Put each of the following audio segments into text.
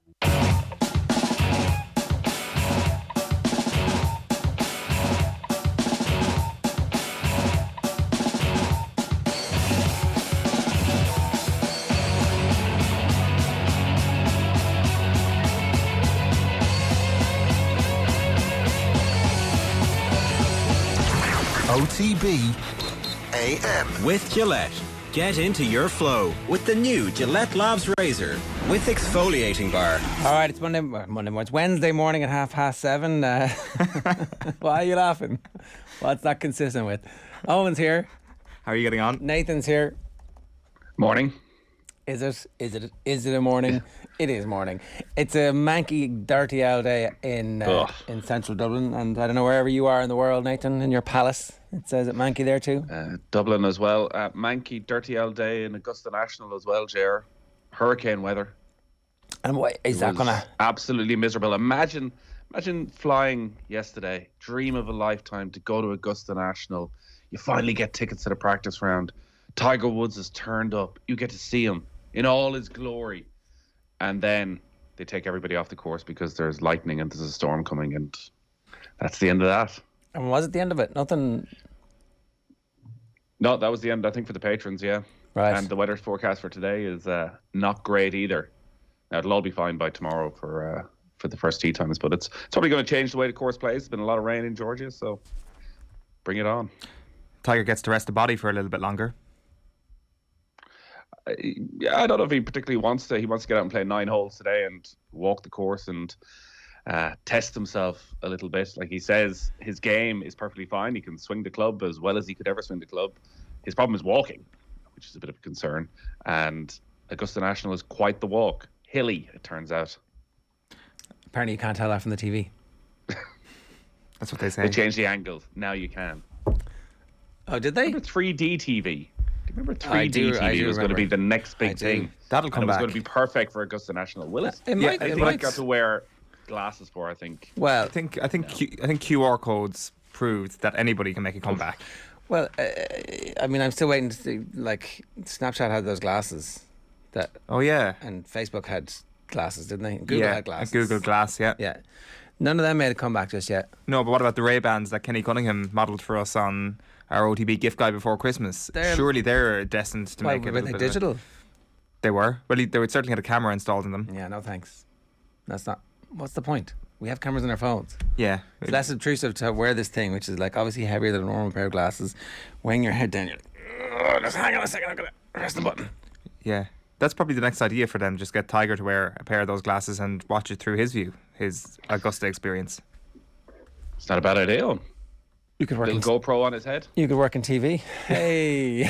OTB AM. With Gillette. Get into your flow with the new Gillette Labs Razor with exfoliating bar. All right, it's Monday morning. It's Wednesday morning at 7:30. Why are you laughing? What's that consistent with? Owen's here. How are you getting on? Nathan's here. Morning. Is it a morning? It is morning. It's a manky, dirty old day in central Dublin, and I don't know wherever you are in the world, Nathan, in your palace. It says it manky there too. Dublin as well. Manky, dirty old day in Augusta National as well, Ger. Hurricane weather. And what is that gonna? Absolutely miserable. Imagine flying yesterday. Dream of a lifetime to go to Augusta National. You finally get tickets to the practice round. Tiger Woods is turned up. You get to see him in all his glory. And then they take everybody off the course because there's lightning and there's a storm coming, and that's the end of that. And was it the end of it? Nothing. No, that was the end, I think, for the patrons, yeah. Right. And the weather forecast for today is not great either. Now, it'll all be fine by tomorrow for the first tee times, but it's probably going to change the way the course plays. There's been a lot of rain in Georgia, so bring it on. Tiger gets to rest the body for a little bit longer. I don't know if he particularly wants to. He wants to get out and play 9 holes today and walk the course and test himself a little bit. Like he says, his game is perfectly fine. He can swing the club as well as he could ever swing the club. His problem is walking, which is a bit of a concern. And Augusta National is quite the walk. Hilly, it turns out. Apparently you can't tell that from the TV. That's what they say. They changed the angles. Now you can. Oh, did they? Remember 3D TV? Remember 3D TV was going to be the next big thing. That'll come back. It was going to be perfect for Augusta National. Will it? It might. I think I got to wear glasses for, I think. Well, I think QR codes proved that anybody can make a comeback. Well, I mean, I'm still waiting to see. Like, Snapchat had those glasses. Oh yeah. And Facebook had glasses, didn't they? Google had glasses. Google Glass, yeah. Yeah. None of them made a comeback just yet. No, but what about the Ray-Bans that Kenny Cunningham modelled for us on our OTB gift guide before Christmas? Surely they're destined to make it. Were they digital? They were. Well, they would certainly had a camera installed in them. Yeah, no thanks. That's not. What's the point? We have cameras on our phones. Yeah. It's less obtrusive to wear this thing, which is like obviously heavier than a normal pair of glasses. Weighing your head down, you're like, just hang on a second, I'm going to press the button. Yeah. That's probably the next idea for them. Just get Tiger to wear a pair of those glasses and watch it through his view, his Augusta experience. It's not a bad idea. You could work a little GoPro on his head. You could work in TV. Hey.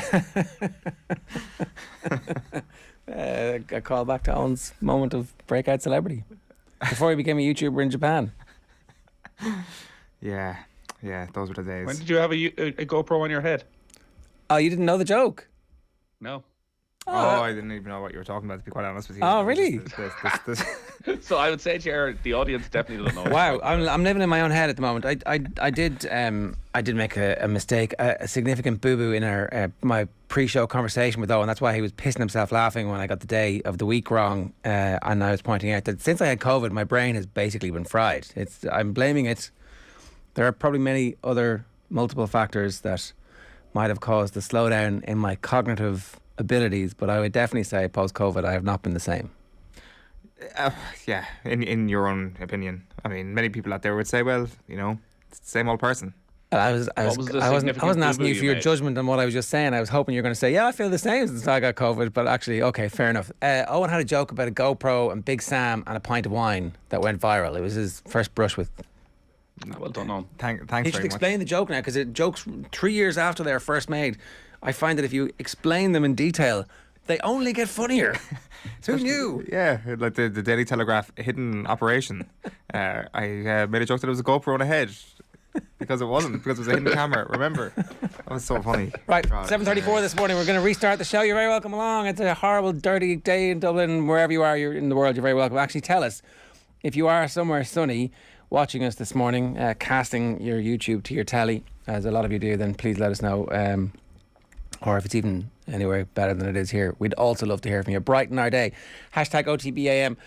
A call back to Owen's moment of breakout celebrity before he became a YouTuber in Japan. Yeah, those were the days. When did you have a GoPro on your head? Oh, you didn't know the joke? No. I didn't even know what you were talking about, to be quite honest with you. Oh, really? So I would say, Jared, the audience definitely doesn't know. Wow, I'm living in my own head at the moment. I did make a mistake, a significant boo-boo in my pre-show conversation with Owen. That's why he was pissing himself laughing when I got the day of the week wrong. And I was pointing out that since I had COVID, my brain has basically been fried. I'm blaming it. There are probably many other multiple factors that might have caused the slowdown in my cognitive abilities, but I would definitely say post-COVID I have not been the same. Yeah, in your own opinion. I mean, many people out there would say, well, it's the same old person. I wasn't asking you for your judgment on what I was just saying. I was hoping you were going to say, yeah, I feel the same since I got COVID, but actually, okay, fair enough. Owen had a joke about a GoPro and Big Sam and a pint of wine that went viral. It was his first brush with... Well done, Owen. Thanks he very much. should explain the joke now, because jokes 3 years after they're first made, I find that if you explain them in detail, they only get funnier. Who knew? Yeah, like the Daily Telegraph hidden operation. I made a joke that it was a GoPro on a head. Because it wasn't, because it was a hidden camera. Remember? That was so funny. Right, 7:34 this morning. We're going to restart the show. You're very welcome along. It's a horrible, dirty day in Dublin. Wherever you are, you're in the world, you're very welcome. Actually, tell us, if you are somewhere sunny watching us this morning, casting your YouTube to your telly, as a lot of you do, then please let us know. Or if it's even anywhere better than it is here, we'd also love to hear from you. Brighten our day. # OTB AM.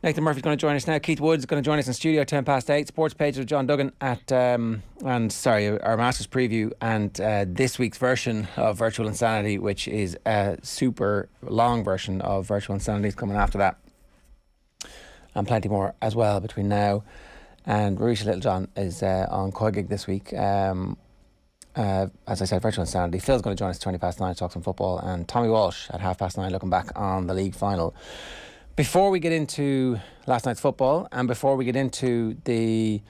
Nathan Murphy's going to join us now. Keith Wood's going to join us in studio 8:10. Sports page with John Duggan at our Masters preview and this week's version of Virtual Insanity, which is a super long version of Virtual Insanity, is coming after that, and plenty more as well between now. And Ruesha Littlejohn is on Koi Gig this week. As I said, Virtual Insanity. Phil's going to join us 9:20 to talk some football, and Tommy Walsh at 9:30 looking back on the league final. Before we get into last night's football and before we get into the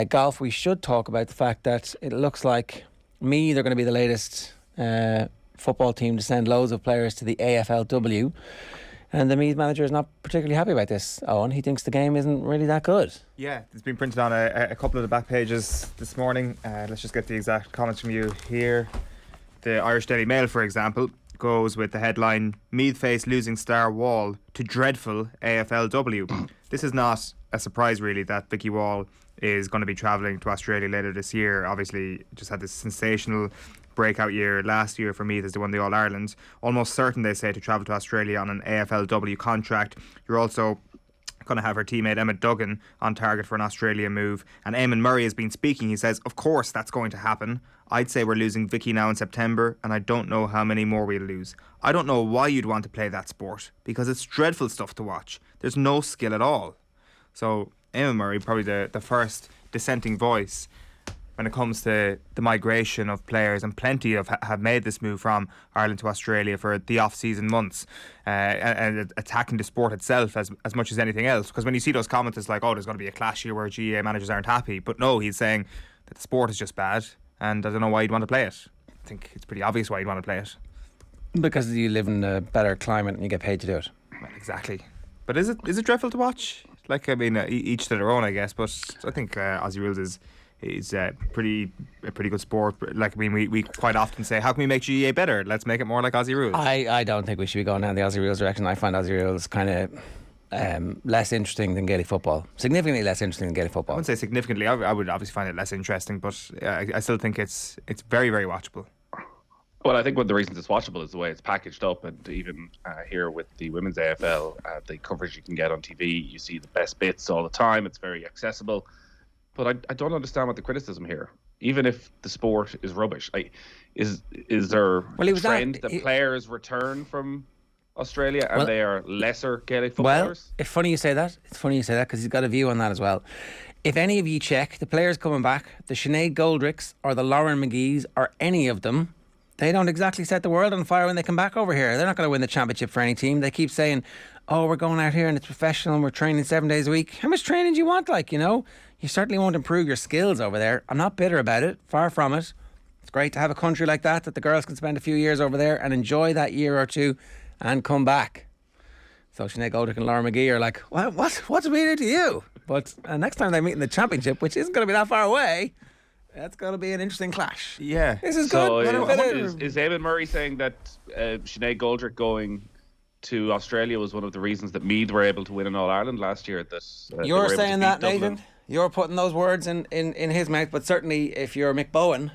golf, we should talk about the fact that it looks like Meath are going to be the latest football team to send loads of players to the AFLW. And the Meath manager is not particularly happy about this, Owen. He thinks the game isn't really that good. Yeah, it's been printed on a couple of the back pages this morning. Let's just get the exact comments from you here. The Irish Daily Mail, for example, goes with the headline, Meath face losing star Wall to dreadful AFLW. This is not a surprise, really, that Vicky Wall is going to be travelling to Australia later this year. Obviously, just had this sensational breakout year last year for Meath as they won the All-Ireland. Almost certain, they say, to travel to Australia on an AFLW contract. You're also going to have her teammate Emma Duggan on target for an Australia move. And Eamon Murray has been speaking. He says, of course that's going to happen. I'd say we're losing Vicky now in September, and I don't know how many more we'll lose. I don't know why you'd want to play that sport, because it's dreadful stuff to watch. There's no skill at all. So Eamon Murray, probably the first dissenting voice when it comes to the migration of players, and plenty have made this move from Ireland to Australia for the off-season months, and attacking the sport itself as much as anything else. Because when you see those comments, it's like, oh, there's going to be a clash here where GAA managers aren't happy. But no, he's saying that the sport is just bad, and I don't know why you'd want to play it. I think it's pretty obvious why you'd want to play it. Because you live in a better climate and you get paid to do it. Well, exactly. But is it dreadful to watch? Like, I mean, each to their own, I guess. But I think Aussie Rules is a pretty good sport. Like, I mean, we quite often say, how can we make GAA better? Let's make it more like Aussie Rules. I don't think we should be going down the Aussie Rules direction. I find Aussie Rules kind of less interesting than Gaelic football. Significantly less interesting than Gaelic football. I wouldn't say significantly. I would obviously find it less interesting, but I still think it's very, very watchable. Well, I think one of the reasons it's watchable is the way it's packaged up, and even here with the women's AFL, the coverage you can get on TV, you see the best bits all the time. It's very accessible. But I don't understand what the criticism here. Even if the sport is rubbish, is there a trend that players return from Australia and they are lesser Gaelic footballers? Well, it's funny you say that. Because he's got a view on that as well. If any of you check the players coming back, the Sinead Goldricks or the Lauren McGee's or any of them, they don't exactly set the world on fire when they come back over here. They're not going to win the championship for any team. They keep saying, oh, we're going out here and it's professional and we're training 7 days a week. How much training do you want? You certainly won't improve your skills over there. I'm not bitter about it. Far from it. It's great to have a country like that the girls can spend a few years over there and enjoy that year or two and come back. So Sinead Goldrick and Laura McGee are like, what's it mean to you? But next time they meet in the championship, which isn't going to be that far away, that's going to be an interesting clash. Yeah. This is so good. Is Eamon Murray saying that Sinead Goldrick going to Australia was one of the reasons that Meath were able to win an All-Ireland last year? You're saying that, Nathan? You're putting those words in his mouth, but certainly if you're Mick Bowen,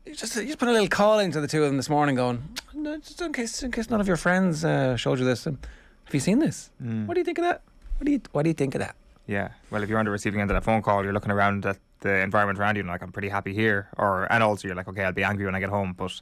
you just put a little call into the two of them this morning going, no, just in case none of your friends showed you this. Have you seen this? What do you think of that? What do you think of that? Yeah, well, if you're on the receiving end of that phone call, you're looking around at the environment around you and like, I'm pretty happy here, and also you're like, okay, I'll be angry when I get home, but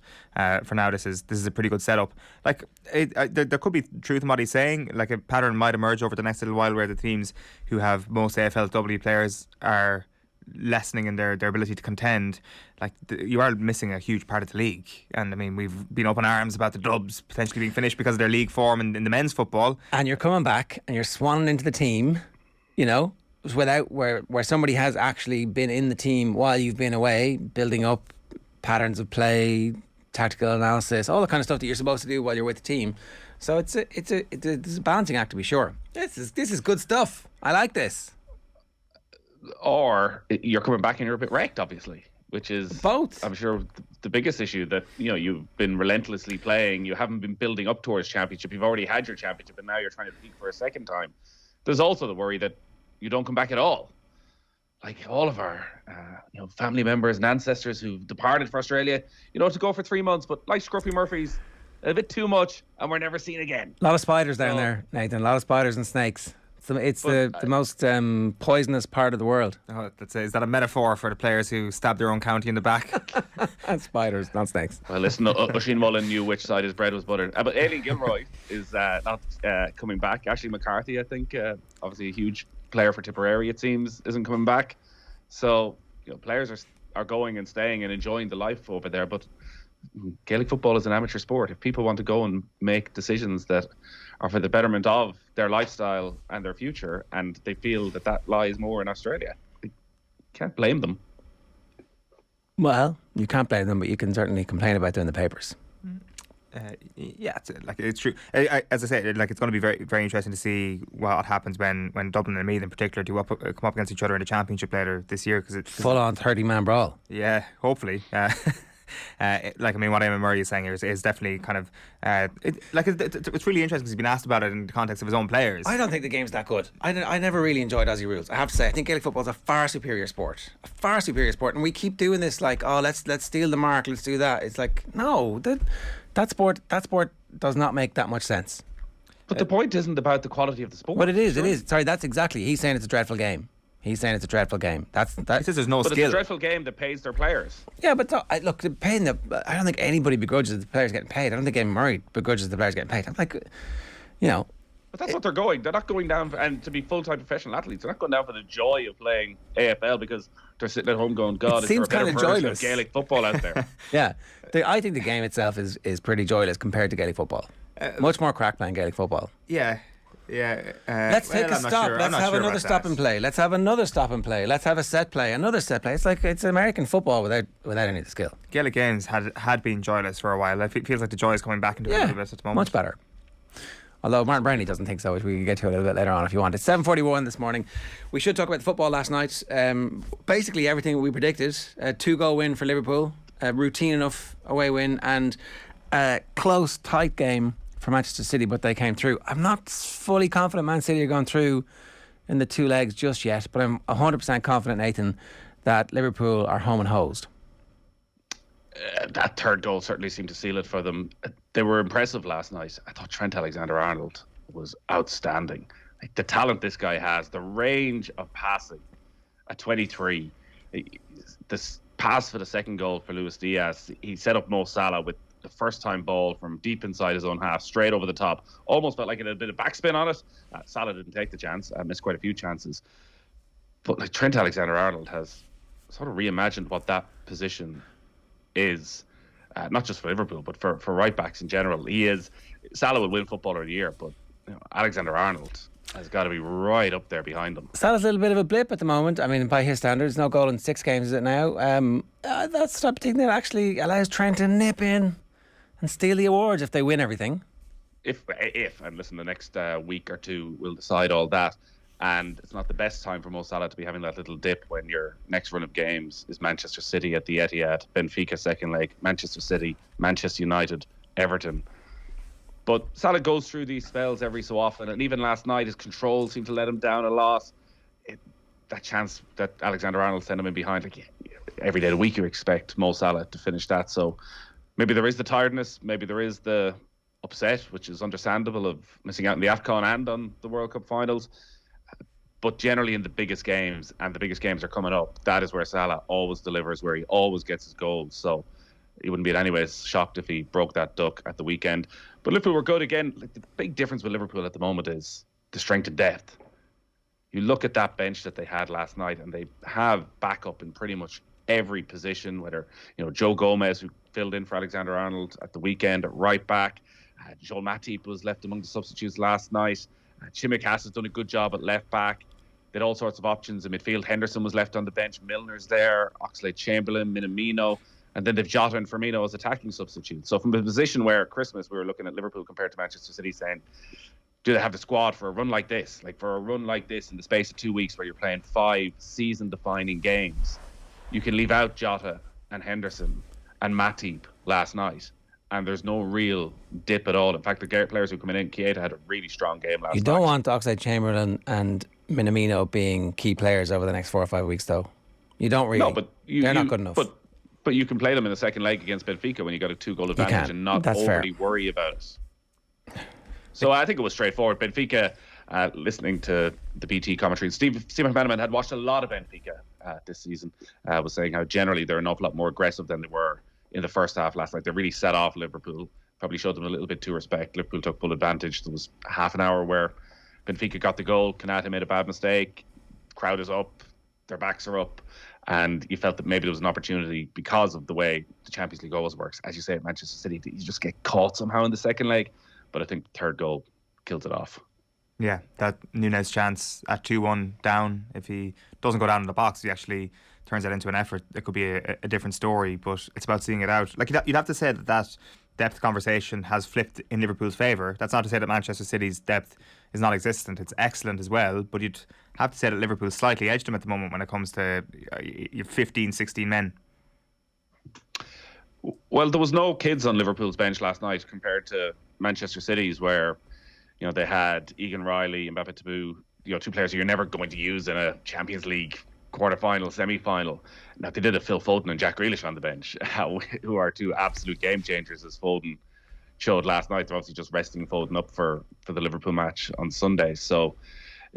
for now this is a pretty good setup. Like, there could be truth in what he's saying. Like, a pattern might emerge over the next little while where the teams who have most AFLW players are lessening in their ability to contend. Like, you are missing a huge part of the league, and I mean, we've been up in arms about the Dubs potentially being finished because of their league form in the men's football, and you're coming back and you're swanning into the team, without where somebody has actually been in the team while you've been away, building up patterns of play, tactical analysis, all the kind of stuff that you're supposed to do while you're with the team. So it's a balancing act, to be sure. This is good stuff. I like this. Or you're coming back and you're a bit wrecked, obviously, which is both. I'm sure the biggest issue, that you've been relentlessly playing. You haven't been building up towards championship. You've already had your championship, and now you're trying to peak for a second time. There's also the worry that you don't come back at all. Like all of our family members and ancestors who've departed for Australia, to go for 3 months, but like Scruffy Murphy's, a bit too much, and we're never seen again. A lot of spiders down there, Nathan. A lot of spiders and snakes. It's the most poisonous part of the world. Oh, is that a metaphor for the players who stab their own county in the back? And spiders, not snakes. Well, listen, Oisin Mullen knew which side his bread was buttered. But Aileen Gilroy is not coming back. Ashley McCarthy, I think, obviously a huge player for Tipperary, it seems, isn't coming back. So, players are going and staying and enjoying the life over there. But Gaelic football is an amateur sport. If people want to go and make decisions that are for the betterment of their lifestyle and their future, and they feel that lies more in Australia, you can't blame them. Well, you can't blame them, but you can certainly complain about them in the papers. Yeah, it's true. As I say, it's going to be very, very interesting to see what happens when Dublin and Meath in particular do come up against each other in the championship later this year. Full on 30-man brawl. Yeah, hopefully. What Eamon Murray is saying here is definitely kind of it's really interesting because he's been asked about it in the context of his own players. I don't think the game's that good. I never really enjoyed Aussie rules. I have to say, I think Gaelic football is a far superior sport, and we keep doing this let's steal the mark, let's do that. It's like, no, that sport does not make that much sense. But the point isn't about the quality of the sport. But it is. Sorry, that's exactly. He's saying it's a dreadful game. He says there's no skill. But it's a dreadful game that pays their players. Yeah, but I don't think anybody begrudges the players getting paid. I don't think Eamon Murray begrudges the players getting paid. I'm like, But that's what they're going. They're not going down and to be full-time professional athletes. They're not going down for the joy of playing AFL because they're sitting at home going, God, is there a better version of Gaelic football out there? Yeah. I think the game itself is pretty joyless compared to Gaelic football. Much more crack playing Gaelic football. Yeah. Yeah. Let's take a stop. Let's have another stop and play. Let's have another stop and play. Let's have a set play, another set play. It's like it's American football without any of the skill. Gaelic games had been joyless for a while. It feels like the joy is coming back into it a little bit at the moment. Much better. Although Martin Brownlee doesn't think so, which we can get to a little bit later on if you want. It's 7:41 this morning. We should talk about the football last night. Basically everything we predicted. A 2-goal win for Liverpool, a routine enough away win, and a close, tight game for Manchester City, but they came through. I'm not fully confident Man City are going through in the two legs just yet, but I'm 100% confident, Nathan, that Liverpool are home and hosed. That third goal certainly seemed to seal it for them. They were impressive last night. I thought Trent Alexander-Arnold was outstanding. The talent this guy has, the range of passing at 23. This pass for the second goal for Luis Diaz, he set up Mo Salah with the first time ball from deep inside his own half, straight over the top. Almost felt like it had a bit of backspin on it. Salah didn't take the chance. Missed quite a few chances. But Trent Alexander-Arnold has sort of reimagined what that position is, not just for Liverpool, but for right backs in general. Salah will win Footballer of the Year, but Alexander-Arnold has got to be right up there behind him. Salah's a little bit of a blip at the moment. I mean, by his standards, no goal in 6 games, is it now? That's the type of thing that actually allows Trent to nip in and steal the awards if they win everything. If and listen, the next week or two will decide all that. And it's not the best time for Mo Salah to be having that little dip when your next run of games is Manchester City at the Etihad, Benfica second leg, Manchester City, Manchester United, Everton. But Salah goes through these spells every so often, and even last night his control seemed to let him down a lot. That chance that Alexander-Arnold sent him in behind, every day of the week you expect Mo Salah to finish that. So maybe there is the tiredness, maybe there is the upset, which is understandable, of missing out on the AFCON and on the World Cup finals. But generally in the biggest games, and the biggest games are coming up, that is where Salah always delivers, where he always gets his goals. So he wouldn't be in any way shocked if he broke that duck at the weekend. But Liverpool were good again. The big difference with Liverpool at the moment is the strength and depth. You look at that bench that they had last night, and they have backup in pretty much every position, whether Joe Gomez, who filled in for Alexander-Arnold at the weekend at right back. Joel Matip was left among the substitutes last night. Chimikas has done a good job at left back. They had all sorts of options in midfield. Henderson was left on the bench. Milner's there. Oxlade-Chamberlain, Minamino. And then they've Jota and Firmino as attacking substitutes. So from a position where at Christmas we were looking at Liverpool compared to Manchester City saying, do they have the squad for a run like this? Like for a run like this in the space of 2 weeks where you're playing 5 season-defining games. You can leave out Jota and Henderson and Matip last night, and there's no real dip at all. In fact, the players who come in, Keita had a really strong game last night. You don't want Oxlade-Chamberlain and Minamino being key players over the next 4 or 5 weeks, though. You don't really. No, but they're not good enough. But you can play them in the second leg against Benfica when you got a 2-goal advantage and not overly worry about it. So I think it was straightforward. Benfica listening to the BT commentary. Stephen McManaman had watched a lot of Benfica this season, was saying how generally they're an awful lot more aggressive than they were in the first half last night. They really set off Liverpool, probably showed them a little bit too respect. Liverpool took full advantage. There was half an hour where Benfica got the goal, Konate made a bad mistake, crowd is up, their backs are up, and you felt that maybe there was an opportunity because of the way the Champions League always works. As you say, at Manchester City, you just get caught somehow in the second leg, but I think the third goal killed it off. Yeah, that Núñez chance at 2-1 down, if he doesn't go down in the box, he actually turns that into an effort. It could be a different story, but it's about seeing it out. Like, you'd have to say that depth conversation has flipped in Liverpool's favour. That's not to say that Manchester City's depth is non-existent. It's excellent as well, but you'd have to say that Liverpool slightly edged them at the moment when it comes to your 15, 16 men. Well, there was no kids on Liverpool's bench last night compared to Manchester City's, where they had Egan, Riley, Mbappe, Taboo, two players who you're never going to use in a Champions League quarter-final, semi-final. Now, they did have Phil Foden and Jack Grealish on the bench, who are two absolute game changers, as Foden showed last night. They're obviously just resting Foden up for the Liverpool match on Sunday. So,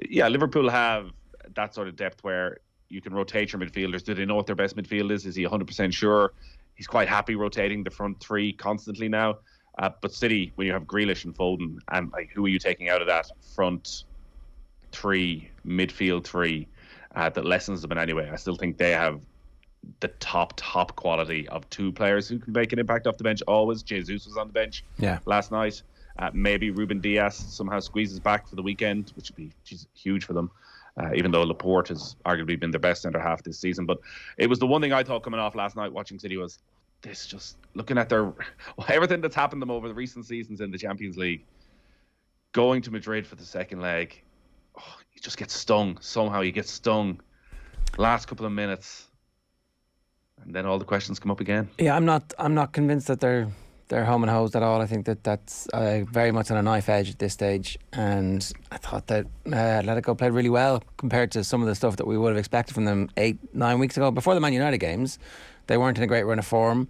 yeah, Liverpool have that sort of depth where you can rotate your midfielders. Do they know what their best midfield is? Is he 100% sure? He's quite happy rotating the front three constantly now. But City, when you have Grealish and Foden, and who are you taking out of that front three, midfield three, that lessens them in any way? I still think they have the top quality of two players who can make an impact off the bench always. Jesus was on the bench last night. Maybe Ruben Diaz somehow squeezes back for the weekend, which would be huge for them, even though Laporte has arguably been their best centre-half this season. But it was the one thing I thought coming off last night watching City was, this just looking at everything that's happened to them over the recent seasons in the Champions League, going to Madrid for the second leg, you just get stung. Somehow you get stung last couple of minutes, and then all the questions come up again. Yeah, I'm not convinced that they're home and hosed at all. I think that's very much on a knife edge at this stage, and I thought that Atletico played really well compared to some of the stuff that we would have expected from them 8-9 weeks ago. Before the Man United games, they weren't in a great run of form,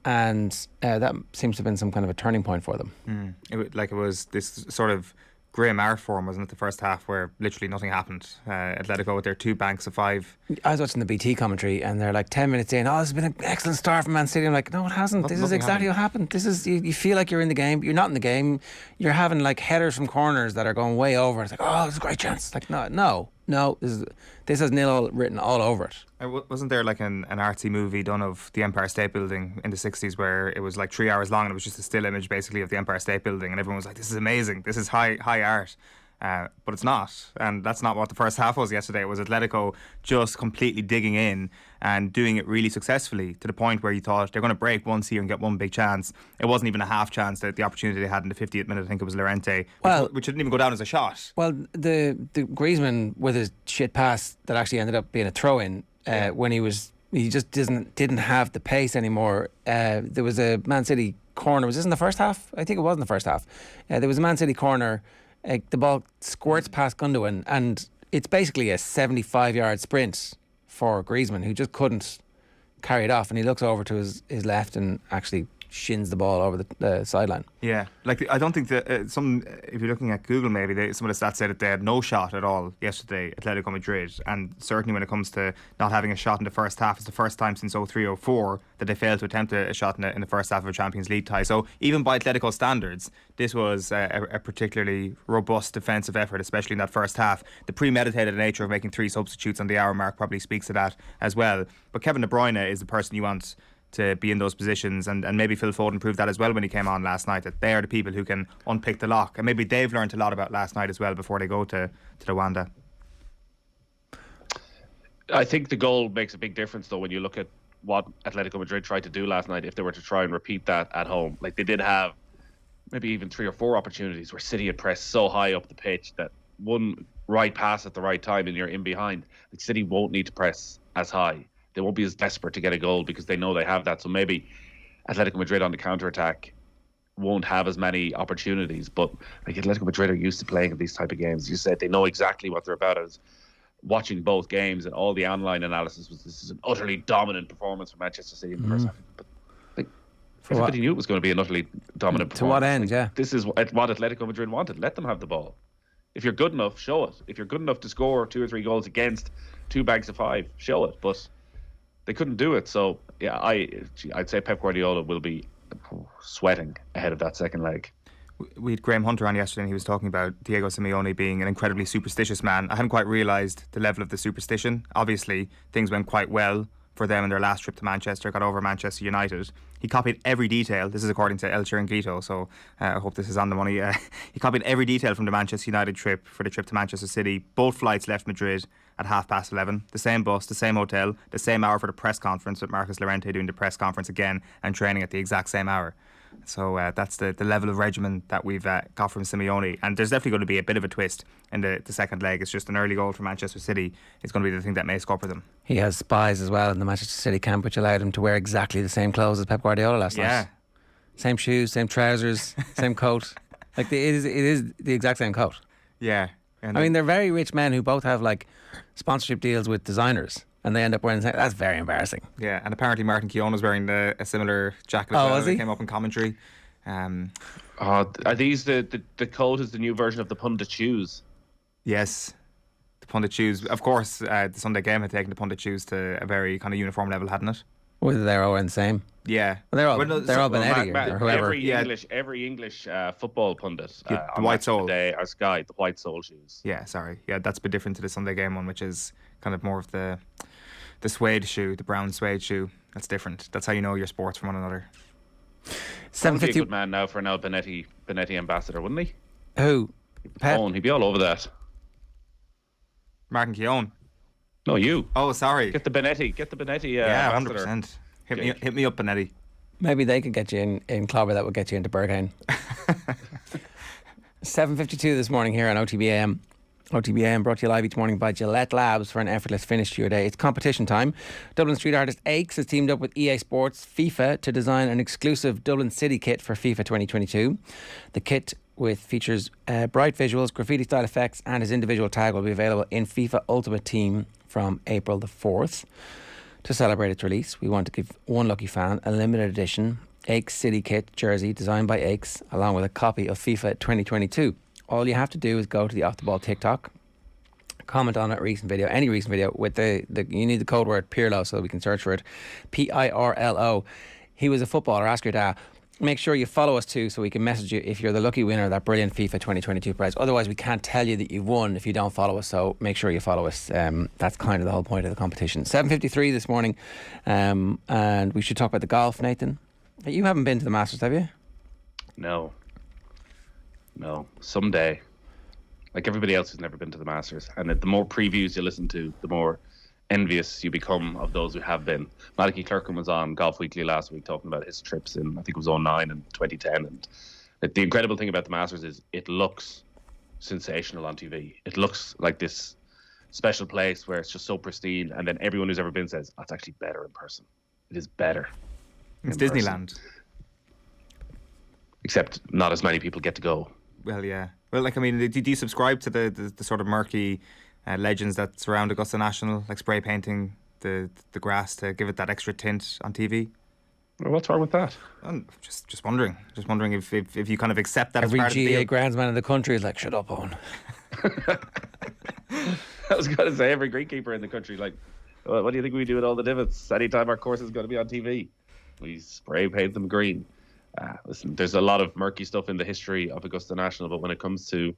and that seems to have been some kind of a turning point for them. It was this sort of grim art form, wasn't it, the first half, where literally nothing happened. Atletico with their two banks of five. I was watching the BT commentary, and they're like 10 minutes in, this has been an excellent start from Man City. I'm like, no, it hasn't. This is exactly what happened. This is, you feel like you're in the game. You're not in the game. You're having like headers from corners that are going way over. It's like, it's a great chance. Like, no. This has nil written all over it. Wasn't there like an artsy movie done of the Empire State Building in the 60s where it was like 3 hours long and it was just a still image basically of the Empire State Building, and everyone was like, this is amazing, this is high art. But it's not, and that's not what the first half was yesterday. It was Atletico just completely digging in and doing it really successfully, to the point where you thought they're going to break once here and get one big chance. It wasn't even a half chance. That the opportunity they had in the 50th minute, I think it was Llorente, which didn't even go down as a shot. Well, the Griezmann with his shit pass that actually ended up being a throw-in, when he just didn't have the pace anymore. There was a Man City corner. Was this in the first half? I think it was in the first half. There was a Man City corner. The ball squirts past Gundogan, and it's basically a 75-yard sprint for Griezmann, who just couldn't carry it off, and he looks over to his left and actually shins the ball over the sideline. Yeah, like I don't think that if you're looking at Google, maybe some of the stats said that they had no shot at all yesterday, Atletico Madrid, and certainly when it comes to not having a shot in the first half, it's the first time since 03-04 that they failed to attempt a shot in the first half of a Champions League tie. So even by Atletico standards, this was a particularly robust defensive effort, especially in that first half. The premeditated nature of making 3 substitutes on the hour mark probably speaks to that as well. But Kevin De Bruyne is the person you want to be in those positions, and maybe Phil Foden proved that as well when he came on last night, that they are the people who can unpick the lock, and maybe they've learned a lot about last night as well before they go to the Wanda. I think the goal makes a big difference though when you look at what Atletico Madrid tried to do last night. If they were to try and repeat that at home, like they did have maybe even 3 or 4 opportunities where City had pressed so high up the pitch that one right pass at the right time and you're in behind. Like City won't need to press as high. They won't be as desperate to get a goal because they know they have that. So maybe Atletico Madrid on the counter-attack won't have as many opportunities. But like Atletico Madrid are used to playing in these type of games. You said they know exactly what they're about. I was watching both games, and all the online analysis was this is an utterly dominant performance from Manchester City in the first half. But like, everybody knew it was going to be an utterly dominant performance. To what end, This is what Atletico Madrid wanted. Let them have the ball. If you're good enough, show it. If you're good enough to score 2 or 3 goals against 2 banks of 5, show it. But they couldn't do it. So, yeah, I'd say Pep Guardiola will be sweating ahead of that second leg. We had Graham Hunter on yesterday and he was talking about Diego Simeone being an incredibly superstitious man. I hadn't quite realised the level of the superstition. Obviously, things went quite well for them in their last trip to Manchester, got over Manchester United. He copied every detail. This is according to El Chiringuito, so I hope this is on the money. He copied every detail from the Manchester United trip for the trip to Manchester City. Both flights left Madrid at 11:30. The same bus, the same hotel, the same hour for the press conference, with Marcus Llorente doing the press conference again and training at the exact same hour. So that's the level of regimen that we've got from Simeone. And there's definitely going to be a bit of a twist in the second leg. It's just an early goal for Manchester City. It's going to be the thing that may score for them. He has spies as well in the Manchester City camp, which allowed him to wear exactly the same clothes as Pep Guardiola last night. Same shoes, same trousers, same coat. Like it is the exact same coat. Yeah. And I mean, they're very rich men who both have like sponsorship deals with designers. And they end up wearing the same. That's very embarrassing. Yeah, and apparently Martin Keown was wearing a similar jacket as well. Was he? It came up in commentary. Are these the coat is the new version of the pundit shoes? Yes, the pundit shoes. Of course, the Sunday game had taken the pundit shoes to a very kind of uniform level, hadn't it? Whether they're all wearing the same. Yeah, well, they're all Benetti or whoever. Every English football pundit. The white sole. Today, our Sky, the white sole shoes. Yeah, sorry. Yeah, that's a bit different to the Sunday game one, which is kind of more of the suede shoe, the brown suede shoe. That's different. That's how you know your sports from one another. 750. He'd be a good man now for an Benetti ambassador, wouldn't he? Who? Pep? He'd be all over that. Martin Keown. No, you. Oh, sorry. Get the Benetti. Yeah, ambassador. 100%. Hit me up, Benetti. Maybe they could get you in Clobber. That would get you into Berghain. 7:52 this morning here on OTB AM. OTB AM brought to you live each morning by Gillette Labs for an effortless finish to your day. It's competition time. Dublin street artist Aches has teamed up with EA Sports FIFA to design an exclusive Dublin City kit for FIFA 2022. The kit, with features bright visuals, graffiti-style effects and his individual tag, will be available in FIFA Ultimate Team from April the 4th. To celebrate its release, we want to give one lucky fan a limited edition Aches City Kit jersey designed by Aches, along with a copy of FIFA 2022. All you have to do is go to the Off the Ball TikTok, comment on any recent video with you need the code word Pirlo so that we can search for it. Pirlo. He was a footballer, ask your dad. Make sure you follow us too so we can message you if you're the lucky winner of that brilliant FIFA 2022 prize. Otherwise, we can't tell you that you've won if you don't follow us, so make sure you follow us. That's kind of the whole point of the competition. 7:53 this morning, and we should talk about the golf, Nathan. You haven't been to the Masters, have you? No. Someday. Like everybody else who's never been to the Masters. And the more previews you listen to, the more envious you become of those who have been. Malachy Clerkin was on Golf Weekly last week talking about his trips in, I think it was 2009 and 2010. And the incredible thing about the Masters is it looks sensational on TV. It looks like this special place where it's just so pristine. And then everyone who's ever been says, it's actually better in person. It is better. It's Disneyland. Except not as many people get to go. Well, yeah. Well, like, I mean, do you subscribe to the sort of murky legends that surround Augusta National, like spray painting the grass to give it that extra tint on TV? Well, what's wrong with that? I'm just wondering. Just wondering if you kind of accept that every as part GA of the deal. groundsman in the country is like, shut up, Owen. I was going to say, every greenkeeper in the country, like, what do you think we do with all the divots? Anytime our course is going to be on TV, we spray paint them green. Listen, there's a lot of murky stuff in the history of Augusta National, but when it comes to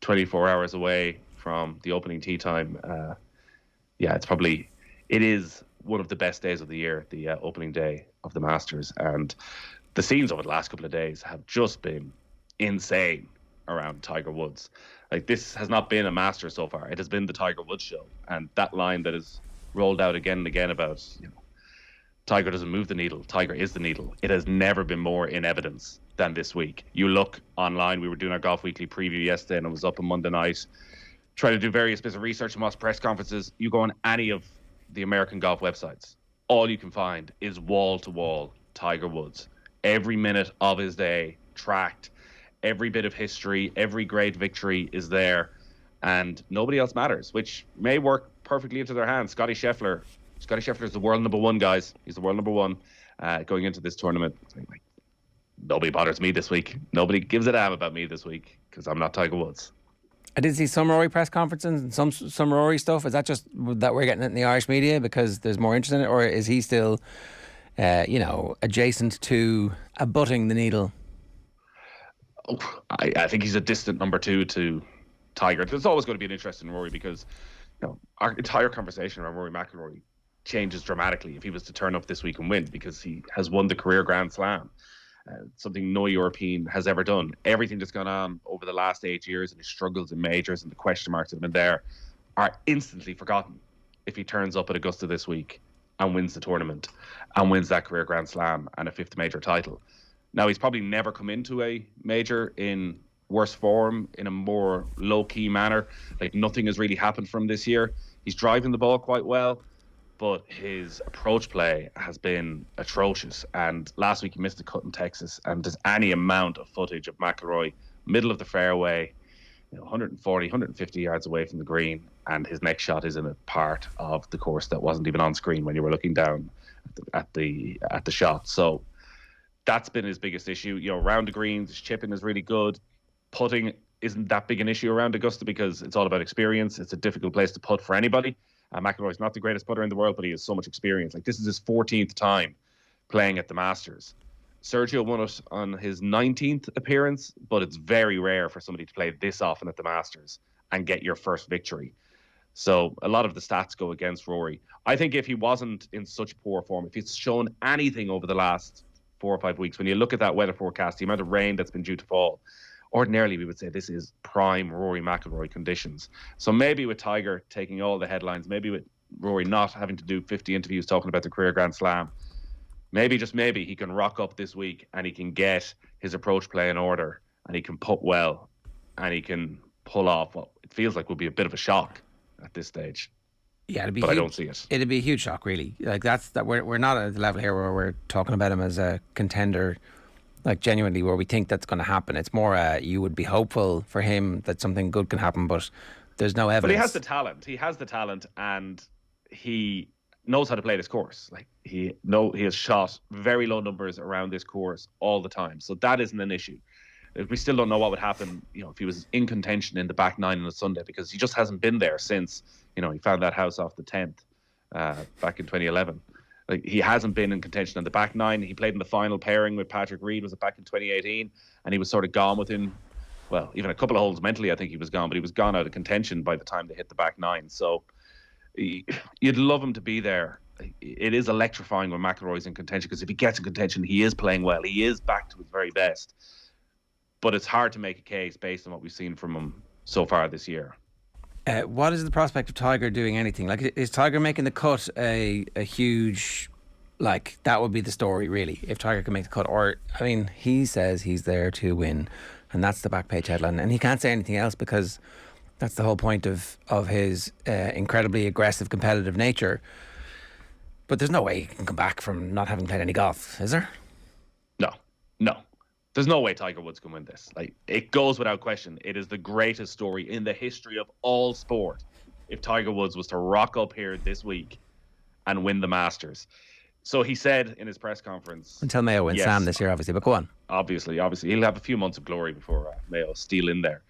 24 hours away from the opening tee time, it is one of the best days of the year, the opening day of the Masters. And the scenes over the last couple of days have just been insane around Tiger Woods. Like, this has not been a Masters so far. It has been the Tiger Woods show. And that line that is rolled out again and again about, Tiger doesn't move the needle. Tiger is the needle. It has never been more in evidence than this week. You look online. We were doing our Golf Weekly preview yesterday, and it was up on Monday night, trying to do various bits of research and watch press conferences. You go on any of the American golf websites, all you can find is wall-to-wall Tiger Woods. Every minute of his day tracked. Every bit of history, every great victory is there, and nobody else matters, which may work perfectly into their hands. Scotty Scheffler is the world number one, guys. He's the world number one going into this tournament. Like, nobody bothers me this week. Nobody gives a damn about me this week because I'm not Tiger Woods. I did see some Rory press conferences and some Rory stuff. Is that just that we're getting it in the Irish media because there's more interest in it, or is he still, adjacent to abutting the needle? Oh, I think he's a distant number 2 to Tiger. There's always going to be an interest in Rory because our entire conversation around Rory McIlroy changes dramatically if he was to turn up this week and win, because he has won the career Grand Slam. Something no European has ever done. Everything that's gone on over the last 8 years and his struggles in majors and the question marks that have been there are instantly forgotten if he turns up at Augusta this week and wins the tournament and wins that career Grand Slam and a 5th major title. Now, he's probably never come into a major in worse form, in a more low-key manner. Like, nothing has really happened from this year. He's driving the ball quite well, but his approach play has been atrocious. And last week he missed a cut in Texas, and there's any amount of footage of McIlroy, middle of the fairway, 140, 150 yards away from the green, and his next shot is in a part of the course that wasn't even on screen when you were looking down at the shot. So that's been his biggest issue. Around the greens, his chipping is really good. Putting isn't that big an issue around Augusta because it's all about experience. It's a difficult place to putt for anybody. McIlroy's not the greatest putter in the world, but he has so much experience. Like, this is his 14th time playing at the Masters. Sergio won it on his 19th appearance, but it's very rare for somebody to play this often at the Masters and get your first victory. So a lot of the stats go against Rory. I think if he wasn't in such poor form, if he's shown anything over the last 4 or 5 weeks, when you look at that weather forecast, the amount of rain that's been due to fall, ordinarily we would say this is prime Rory McIlroy conditions. So maybe with Tiger taking all the headlines, maybe with Rory not having to do 50 interviews talking about the career Grand Slam, maybe, just maybe, he can rock up this week and he can get his approach play in order and he can putt well and he can pull off what it feels like would be a bit of a shock at this stage. Yeah, it'd be but huge. I don't see it. It'd be a huge shock, really. Like, we're not at the level here where we're talking about him as a contender, like, genuinely, where we think that's going to happen. It's more you would be hopeful for him that something good can happen, but there's no evidence. But he has the talent. He has the talent, and he knows how to play this course. Like, he has shot very low numbers around this course all the time, so that isn't an issue. We still don't know what would happen, if he was in contention in the back 9 on a Sunday, because he just hasn't been there since, he found that house off the 10th back in 2011. Like, he hasn't been in contention on the back 9. He played in the final pairing with Patrick Reed, was it back in 2018? And he was sort of gone within, even a couple of holes mentally, I think he was gone, but he was gone out of contention by the time they hit the back 9. So you'd love him to be there. It is electrifying when McIlroy's in contention, because if he gets in contention, he is playing well. He is back to his very best. But it's hard to make a case based on what we've seen from him so far this year. What is the prospect of Tiger doing anything? Like, is Tiger making the cut a huge, like, that would be the story, really, if Tiger can make the cut? Or, I mean, he says he's there to win, and that's the back page headline, and he can't say anything else because that's the whole point of his incredibly aggressive, competitive nature. But there's no way he can come back from not having played any golf, is there? No. There's no way Tiger Woods can win this. Like, it goes without question. It is the greatest story in the history of all sport if Tiger Woods was to rock up here this week and win the Masters. So he said in his press conference... Until Mayo wins Sam this year, obviously, but go on. Obviously. He'll have a few months of glory before Mayo steal in there.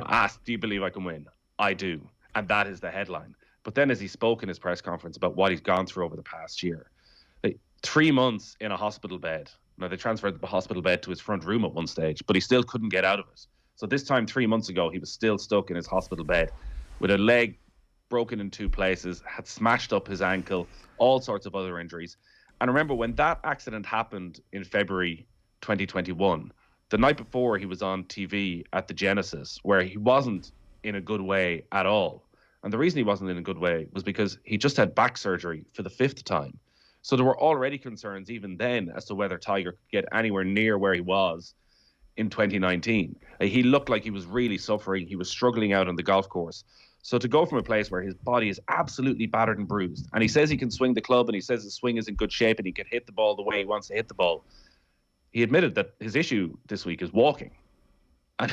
Asked, do you believe I can win? I do. And that is the headline. But then as he spoke in his press conference about what he's gone through over the past year, 3 months in a hospital bed... Now, they transferred the hospital bed to his front room at one stage, but he still couldn't get out of it. So this time, 3 months ago, he was still stuck in his hospital bed with a leg broken in 2 places, had smashed up his ankle, all sorts of other injuries. And remember, when that accident happened in February 2021, the night before he was on TV at the Genesis, where he wasn't in a good way at all. And the reason he wasn't in a good way was because he just had back surgery for the 5th time. So there were already concerns even then as to whether Tiger could get anywhere near where he was in 2019. He looked like he was really suffering. He was struggling out on the golf course. So to go from a place where his body is absolutely battered and bruised, and he says he can swing the club, and he says his swing is in good shape, and he can hit the ball the way he wants to hit the ball. He admitted that his issue this week is walking. And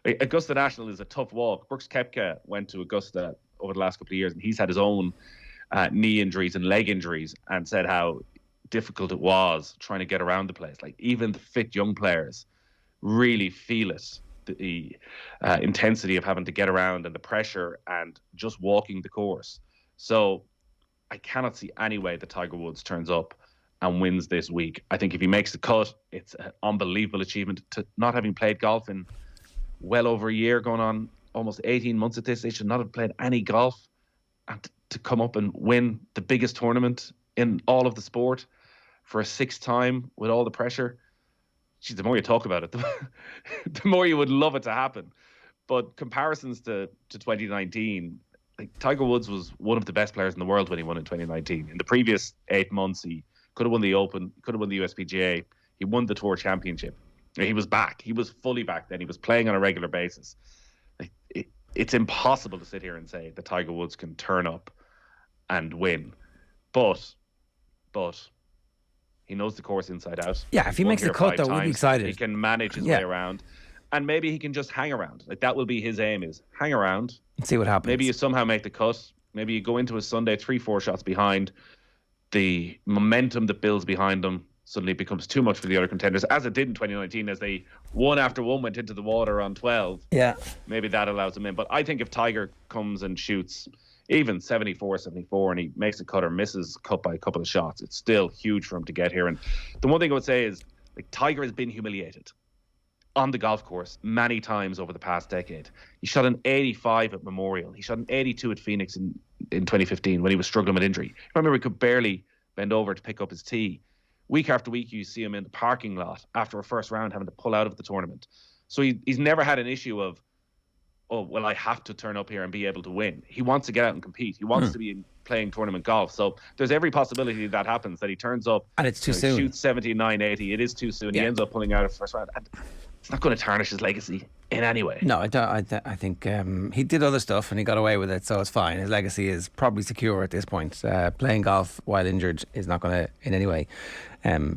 Augusta National is a tough walk. Brooks Koepka went to Augusta over the last couple of years, and he's had his own knee injuries and leg injuries, and said how difficult it was trying to get around the place. Like, even the fit young players really feel it the intensity of having to get around and the pressure and just walking the course. So I cannot see any way that Tiger Woods turns up and wins this week. I think if he makes the cut, it's an unbelievable achievement. To not having played golf in well over a year, going on almost 18 months at this, they should not have played any golf, and to come up and win the biggest tournament in all of the sport for a sixth time with all the pressure. Geez, the more you talk about it, the more you would love it to happen. But comparisons to 2019, like Tiger Woods was one of the best players in the world when he won in 2019. In the previous 8 months, he could have won the Open, could have won the USPGA. He won the Tour Championship. He was back. He was fully back then. He was playing on a regular basis. It's impossible to sit here and say that Tiger Woods can turn up and win. But he knows the course inside out. Yeah, if he makes the cut, though, we'll be excited. He can manage his way around. And maybe he can just hang around. Like, that will be his aim, is hang around. And see what happens. Maybe you somehow make the cut. Maybe you go into a Sunday 3-4 shots behind. The momentum that builds behind them suddenly becomes too much for the other contenders, as it did in 2019, as they one after one went into the water on 12. Yeah. Maybe that allows them in. But I think if Tiger comes and shoots even 74, 74, and he makes a cut or misses cut by a couple of shots, it's still huge for him to get here. And the one thing I would say is, like, Tiger has been humiliated on the golf course many times over the past decade. He shot an 85 at Memorial. He shot an 82 at Phoenix in 2015 when he was struggling with injury. Remember, he could barely bend over to pick up his tee. Week after week, you see him in the parking lot after a first round having to pull out of the tournament. So he's never had an issue of, oh, well, I have to turn up here and be able to win. He wants to get out and compete. He wants to be playing tournament golf. So there's every possibility that happens, that he turns up and it's too soon. Shoots 79, 80. It is too soon. He ends up pulling out of the first round. And it's not going to tarnish his legacy in any way. No, I don't. I think he did other stuff and he got away with it, so it's fine. His legacy is probably secure at this point. Playing golf while injured is not going to in any way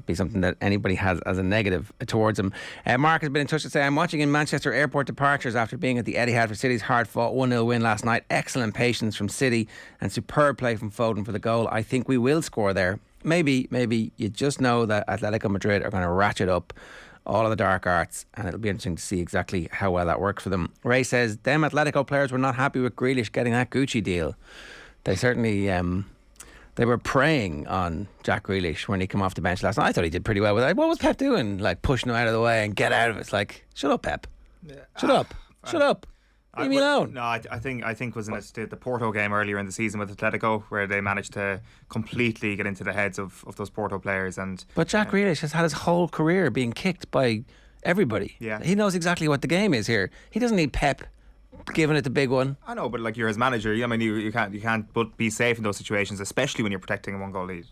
be something that anybody has as a negative towards him. Mark has been in touch to say, I'm watching in Manchester airport departures after being at the Etihad for City's hard-fought 1-0 win last night. Excellent patience from City and superb play from Foden for the goal. I think we will score there. Maybe you just know that Atletico Madrid are going to ratchet up all of the dark arts, and it'll be interesting to see exactly how well that works for them. Ray says, them Atletico players were not happy with Grealish getting that Gucci deal. They certainly they were preying on Jack Grealish when he came off the bench last night. I thought he did pretty well with it. What was Pep doing? Like, pushing him out of the way and get out of it. It's like, shut up, Pep. Shut up. Shut up. Leave me alone. No, I think wasn't it the Porto game earlier in the season with Atletico where they managed to completely get into the heads of those Porto players. But Jack Grealish has had his whole career being kicked by everybody. Yeah. He knows exactly what the game is here. He doesn't need Pep giving it the big one. I know, but like, you're his manager. I mean, you can't but be safe in those situations, especially when you're protecting a 1-goal lead.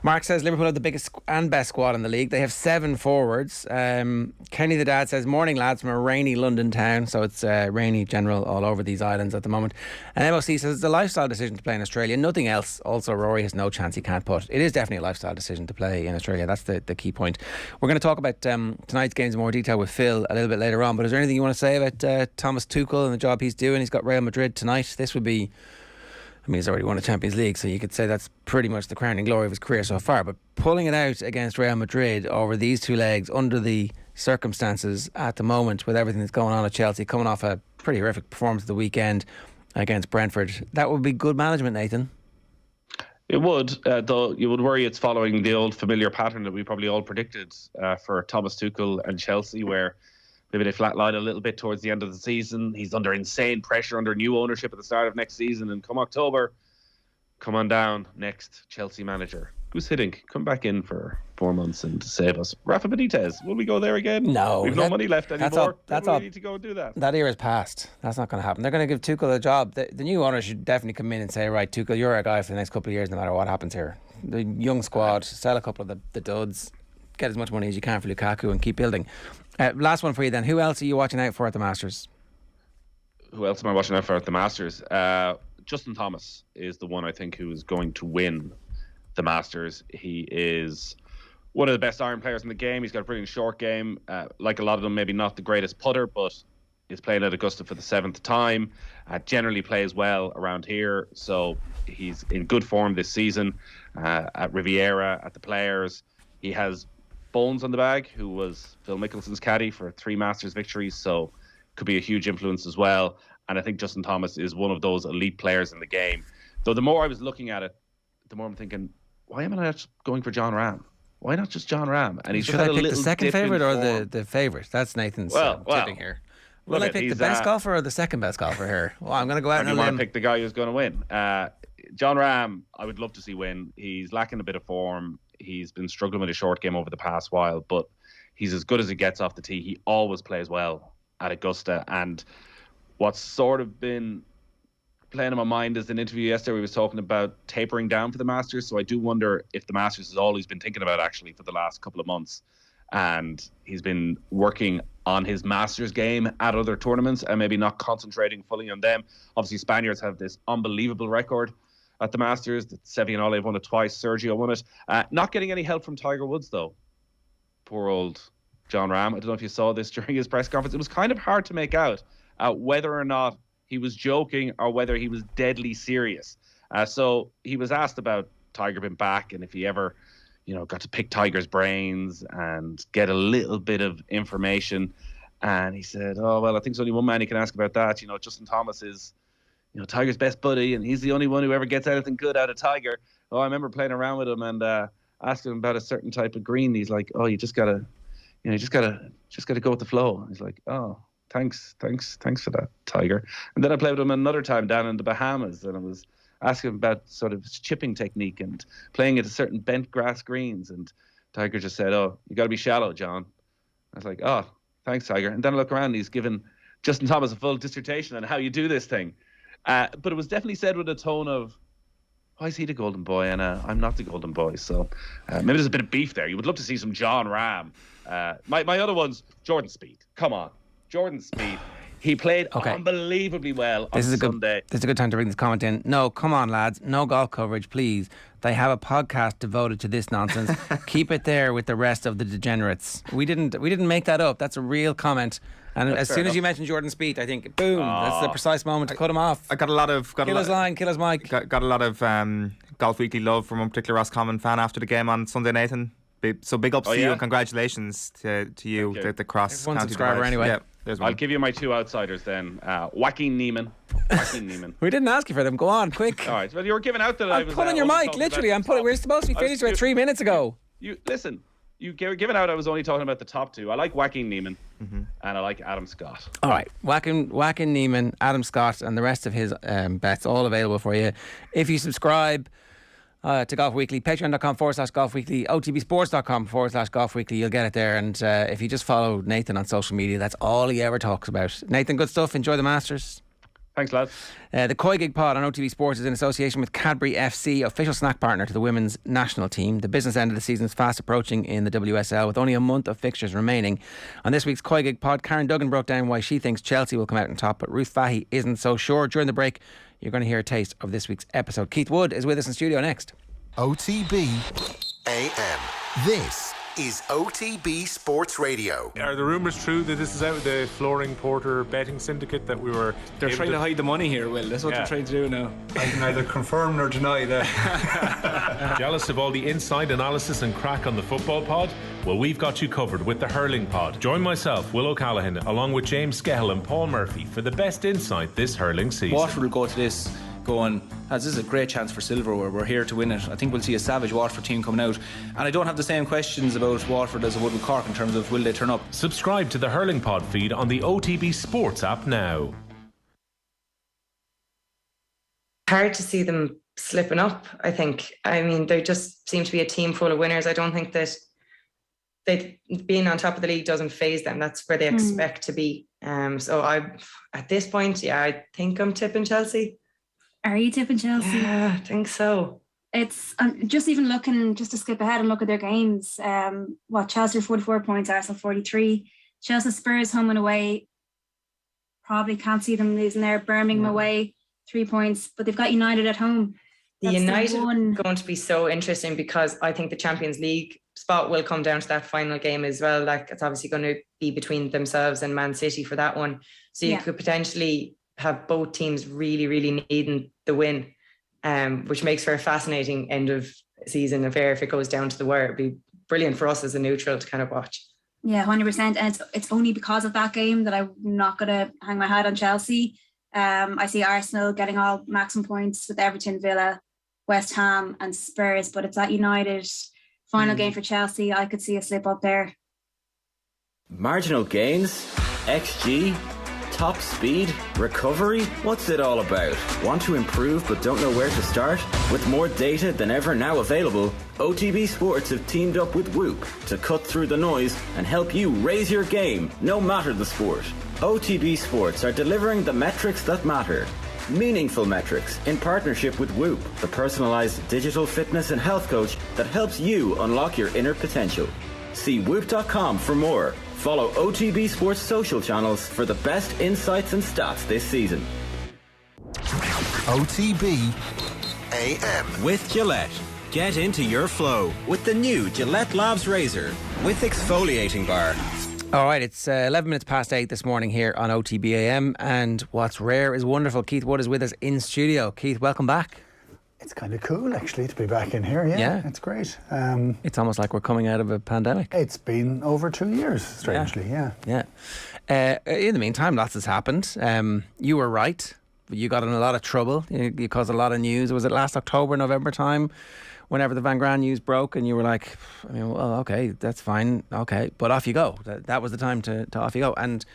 Mark says Liverpool have the biggest and best squad in the league. They have 7 forwards. Kenny the dad says, morning lads from a rainy London town. So it's rainy general all over these islands at the moment. And MOC says it's a lifestyle decision to play in Australia, nothing else. Also, Rory has no chance he can't put. It is definitely a lifestyle decision to play in Australia. That's the key point. We're going to talk about tonight's games in more detail with Phil a little bit later on, but is there anything you want to say about Thomas Tuchel and the job he's doing? He's got Real Madrid tonight. This would be, I mean, he's already won a Champions League, so you could say that's pretty much the crowning glory of his career so far. But pulling it out against Real Madrid over these 2 legs under the circumstances at the moment, with everything that's going on at Chelsea, coming off a pretty horrific performance at the weekend against Brentford, that would be good management, Nathan. It would, though you would worry it's following the old familiar pattern that we probably all predicted for Thomas Tuchel and Chelsea, where maybe they flatline a little bit towards the end of the season. He's under insane pressure under new ownership at the start of next season. And come October, come on down, next Chelsea manager. Who's hitting? Come back in for 4 months and save us. Rafa Benitez. Will we go there again? No. We've no money left anymore. That's all. We need to go and do that. That era's past. That's not going to happen. They're going to give Tuchel a job. The new owner should definitely come in and say, right, Tuchel, you're our guy for the next couple of years no matter what happens here. The young squad, sell a couple of the duds, get as much money as you can for Lukaku and keep building. Last one for you then. Who else are you watching out for at the Masters? Who else am I watching out for at the Masters? Justin Thomas is the one I think who is going to win the Masters. He is one of the best iron players in the game. He's got a brilliant short game. Like a lot of them, maybe not the greatest putter, but is playing at Augusta for the 7th time. Generally plays well around here. So he's in good form this season at Riviera, at the Players. He has Bones on the bag, who was Phil Mickelson's caddy for 3 Masters victories, so could be a huge influence as well. And I think Justin Thomas is one of those elite players in the game. Though the more I was looking at it, the more I'm thinking, why am I not going for John Ram? Why not just John Ram? And he's Should I pick the second favourite or the favourite? That's Nathan's tipping here. Will I pick the best golfer or the second best golfer here? Well, I'm going to go out and want to pick the guy who's going to win. John Ram, I would love to see win. He's lacking a bit of form. He's been struggling with a short game over the past while, but he's as good as he gets off the tee. He always plays well at Augusta. And what's sort of been playing in my mind is an interview yesterday we was talking about tapering down for the Masters. So I do wonder if the Masters is all he's been thinking about actually for the last couple of months. And he's been working on his Masters game at other tournaments and maybe not concentrating fully on them. Obviously, Spaniards have this unbelievable record at the Masters. Seve and Ole won it twice. Sergio won it. Not getting any help from Tiger Woods, though. Poor old John Ram. I don't know if you saw this during his press conference. It was kind of hard to make out whether or not he was joking or whether he was deadly serious. So he was asked about Tiger being back and if he ever, got to pick Tiger's brains and get a little bit of information. And he said, oh, well, I think there's only one man you can ask about that. Justin Thomas is, Tiger's best buddy, and he's the only one who ever gets anything good out of Tiger. Oh, I remember playing around with him and asking him about a certain type of green. He's like, oh, you just gotta go with the flow. He's like, oh, thanks for that, Tiger. And then I played with him another time down in the Bahamas, and I was asking him about sort of his chipping technique and playing at a certain bent grass greens. And Tiger just said, oh, you got to be shallow, John. I was like, oh, thanks, Tiger. And then I look around and he's given Justin Thomas a full dissertation on how you do this thing. But it was definitely said with a tone of, why is he the golden boy and I'm not the golden boy? So maybe there's a bit of beef there. You would love to see some John Ram. My other one's Jordan Spieth. Come on. Jordan Spieth. He played unbelievably well on Sunday. This is a good time to bring this comment in. No, come on, lads. No golf coverage, please. They have a podcast devoted to this nonsense. Keep it there with the rest of the degenerates. We didn't make that up. That's a real comment. And as soon as you mentioned Jordan Spieth, I think, boom, that's the precise moment to cut him off. I got a lot of... Kill his line, kill his mic. Got a lot of Golf Weekly love from one particular Roscommon fan after the game on Sunday, Nathan. So big ups to you and congratulations to you, the cross one county subscriber divide. Anyway. Yeah, there's one. I'll give you my 2 outsiders then. Joaquin Neiman. We didn't ask you for them. Go on, quick. All right. Well, you were giving out that I'm pulling your mic, literally. We're supposed to be finished about 3 minutes ago. You listen. You giving out. I was only talking about the top 2. I like Joaquin Neiman and I like Adam Scott. All right, Joaquin Neiman, Adam Scott, and the rest of his bets all available for you if you subscribe to Golf Weekly. Patreon.com/Golf Weekly, OTBSports.com/Golf Weekly. You'll get it there. And if you just follow Nathan on social media, that's all he ever talks about. Nathan, good stuff. Enjoy the Masters. Thanks, lads. The Koi Gig Pod on OTB Sports is in association with Cadbury FC, official snack partner to the women's national team. The business end of the season is fast approaching in the WSL with only a month of fixtures remaining. On this week's Koi Gig Pod, Karen Duggan broke down why she thinks Chelsea will come out on top, but Ruth Fahey isn't so sure. During the break, you're going to hear a taste of this week's episode. Keith Wood is with us in studio next. OTB AM. This is OTB Sports Radio. Are the rumours true that this is out of the Flooring Porter betting syndicate that we were... They're trying to hide the money here, Will. That's what they're trying to do now. I can neither confirm nor deny that. Jealous of all the inside analysis and crack on the football pod? Well, we've got you covered with the Hurling Pod. Join myself, Will O'Callaghan, along with James Skehill and Paul Murphy for the best insight this hurling season. Waterford will go to this going, this is a great chance for silverware, we're here to win it. I think we'll see a savage Waterford team coming out, and I don't have the same questions about Waterford as I would with Cork in terms of will they turn up. Subscribe to the Hurling Pod feed on the OTB Sports app now. Hard to see them slipping up, I think. I mean, they just seem to be a team full of winners. I don't think that being on top of the league doesn't faze them. That's where they expect to be. So at this point, I think I'm tipping Chelsea. Are you tipping Chelsea? Yeah, I think so. It's just even looking, just to skip ahead and look at their games. Chelsea are 44 points, Arsenal 43. Chelsea, Spurs home and away. Probably can't see them losing there. Birmingham away, 3 points, but they've got United at home. The United are going to be so interesting because I think the Champions League spot will come down to that final game as well. Like, it's obviously going to be between themselves and Man City for that one. So you could potentially have both teams really, really needing the win, which makes for a fascinating end of season affair. If it goes down to the wire, it'd be brilliant for us as a neutral to kind of watch. Yeah, 100%. And it's only because of that game that I'm not going to hang my hat on Chelsea. I see Arsenal getting all maximum points with Everton, Villa, West Ham and Spurs, but it's that United final game for Chelsea. I could see a slip up there. Marginal gains? XG? Top speed? Recovery? What's it all about? Want to improve but don't know where to start? With more data than ever now available, OTB Sports have teamed up with Whoop to cut through the noise and help you raise your game, no matter the sport. OTB Sports are delivering the metrics that matter. Meaningful metrics in partnership with Whoop, the personalised digital fitness and health coach that helps you unlock your inner potential. See whoop.com for more. Follow OTB Sports social channels for the best insights and stats this season. OTB AM. With Gillette. Get into your flow with the new Gillette Labs Razor with exfoliating bar. All right, it's 11 minutes past 8 this morning here on OTB AM, and what's rare is wonderful. Keith Wood is with us in studio. Keith, welcome back. It's kind of cool, actually, to be back in here. Yeah. It's great. It's almost like we're coming out of a pandemic. It's been over 2 years, strangely, yeah. In the meantime, lots has happened. You were right. You got in a lot of trouble. You caused a lot of news. Was it last October, November time? Whenever the Van Gran news broke, and you were like, well, okay, that's fine, okay, but off you go. That was the time to off you go. And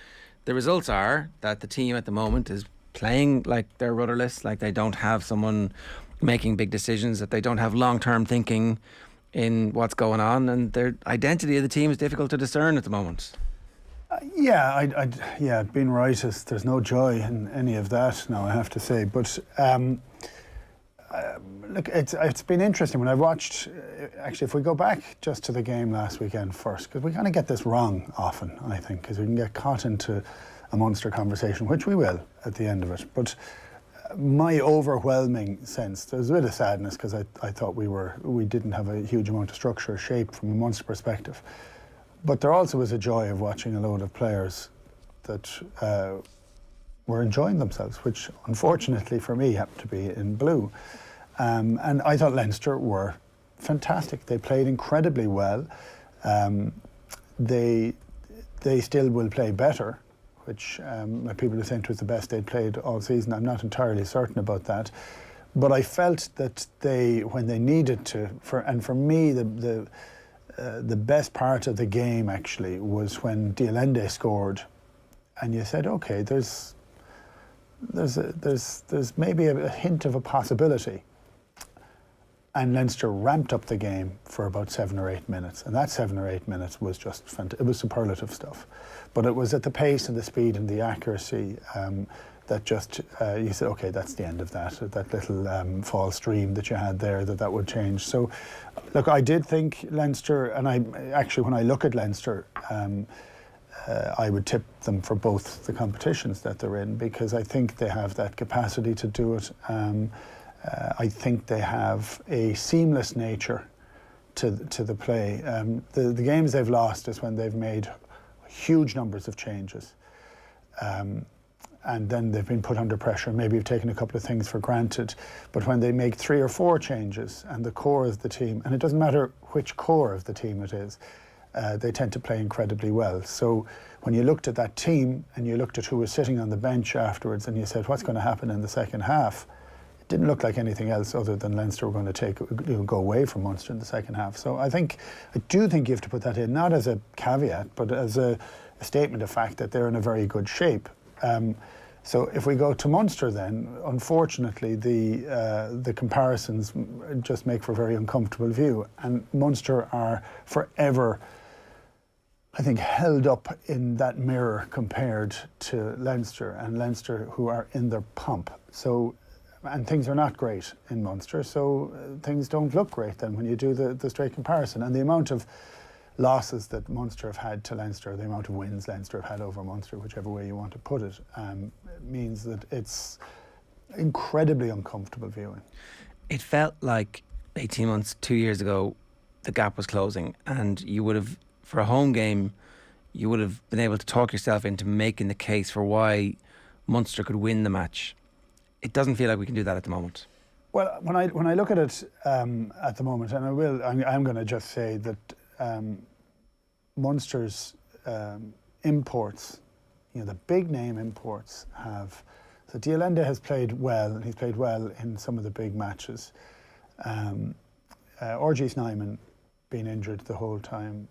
the results are that the team at the moment is playing like they're rudderless, like they don't have someone making big decisions, that they don't have long-term thinking in what's going on, and their identity of the team is difficult to discern at the moment. Being right is there's no joy in any of that now, I have to say. But look, it's been interesting when I watched. Actually, if we go back just to the game last weekend first, because we kind of get this wrong often, I think, because we can get caught into a Munster conversation, which we will at the end of it. But my overwhelming sense, there's a bit of sadness because I thought we didn't have a huge amount of structure or shape from a Munster perspective. But there also was a joy of watching a load of players that were enjoying themselves, which unfortunately for me happened to be in blue. And I thought Leinster were fantastic. They played incredibly well. They still will play better, which people are saying it was the best they'd played all season. I'm not entirely certain about that. But I felt that when they needed to, for me, the best part of the game actually was when Dialende scored, and you said, okay, there's maybe a hint of a possibility. And Leinster ramped up the game for about 7 or 8 minutes, and that 7 or 8 minutes was just it was superlative stuff. But it was at the pace and the speed and the accuracy that just you said, okay, that's the end of that little false dream that you had there, that would change. So, look, I did think Leinster, and when I look at Leinster, I would tip them for both the competitions that they're in, because I think they have that capacity to do it. I think they have a seamless nature to the play. The games they've lost is when they've made huge numbers of changes. And then they've been put under pressure. Maybe you've taken a couple of things for granted. But when they make 3 or 4 changes and the core of the team, and it doesn't matter which core of the team it is, they tend to play incredibly well. So when you looked at that team and you looked at who was sitting on the bench afterwards and you said, what's going to happen in the second half? It didn't look like anything else other than Leinster were going to go away from Munster in the second half. So I do think you have to put that in, not as a caveat, but as a statement of fact that they're in a very good shape. So if we go to Munster then, unfortunately the comparisons just make for a very uncomfortable view, and Munster are forever, I think, held up in that mirror compared to Leinster, and Leinster who are in their pomp. So, and things are not great in Munster, so things don't look great then when you do the straight comparison. And the amount of losses that Munster have had to Leinster, the amount of wins Leinster have had over Munster, whichever way you want to put it, means that it's incredibly uncomfortable viewing. It felt like 18 months, 2 years ago, the gap was closing, and you would have, for a home game, you would have been able to talk yourself into making the case for why Munster could win the match. It doesn't feel like we can do that at the moment. Well, when I look at it at the moment, and I'm going to just say that Munster's imports, the big name imports have. So de Allende has played well, and he's played well in some of the big matches. RG Snyman been injured the whole time.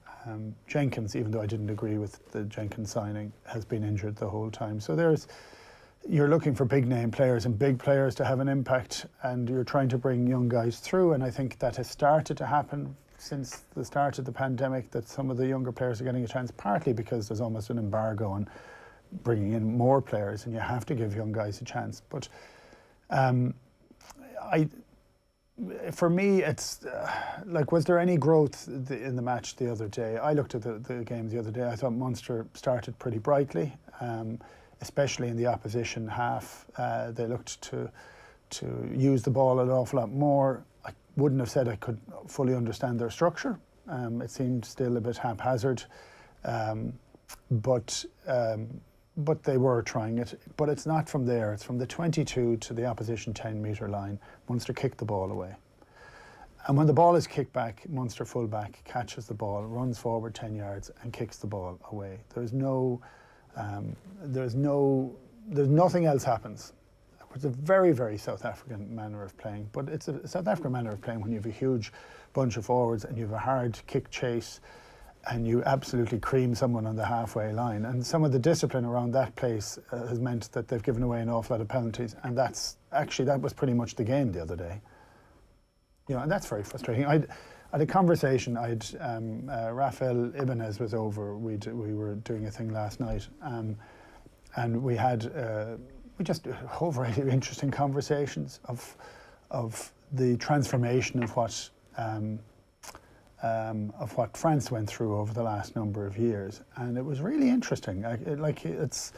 Jenkins, even though I didn't agree with the Jenkins signing, has been injured the whole time. So you're looking for big name players and big players to have an impact, and you're trying to bring young guys through, and I think that has started to happen since the start of the pandemic, that some of the younger players are getting a chance, partly because there's almost an embargo on bringing in more players, and you have to give young guys a chance. But for me, it's was there any growth in the match the other day? I looked at the game the other day. I thought Munster started pretty brightly, especially in the opposition half. They looked to use the ball an awful lot more. I wouldn't have said I could fully understand their structure. It seemed still a bit haphazard, but they were trying it. But it's not from there. It's from the 22 to the opposition 10-metre line. Munster kicked the ball away. And when the ball is kicked back, Munster fullback catches the ball, runs forward 10 yards and kicks the ball away. There's nothing else happens. It's a very, very South African manner of playing, but it's a South African manner of playing when you have a huge bunch of forwards and you have a hard kick chase and you absolutely cream someone on the halfway line. And some of the discipline around that place has meant that they've given away an awful lot of penalties, and that was pretty much the game the other day. And that's very frustrating. I had a conversation. Rafael Ibanez was over. We were doing a thing last night, and we had just a whole variety of interesting conversations of the transformation of what France went through over the last number of years, and it was really interesting. It's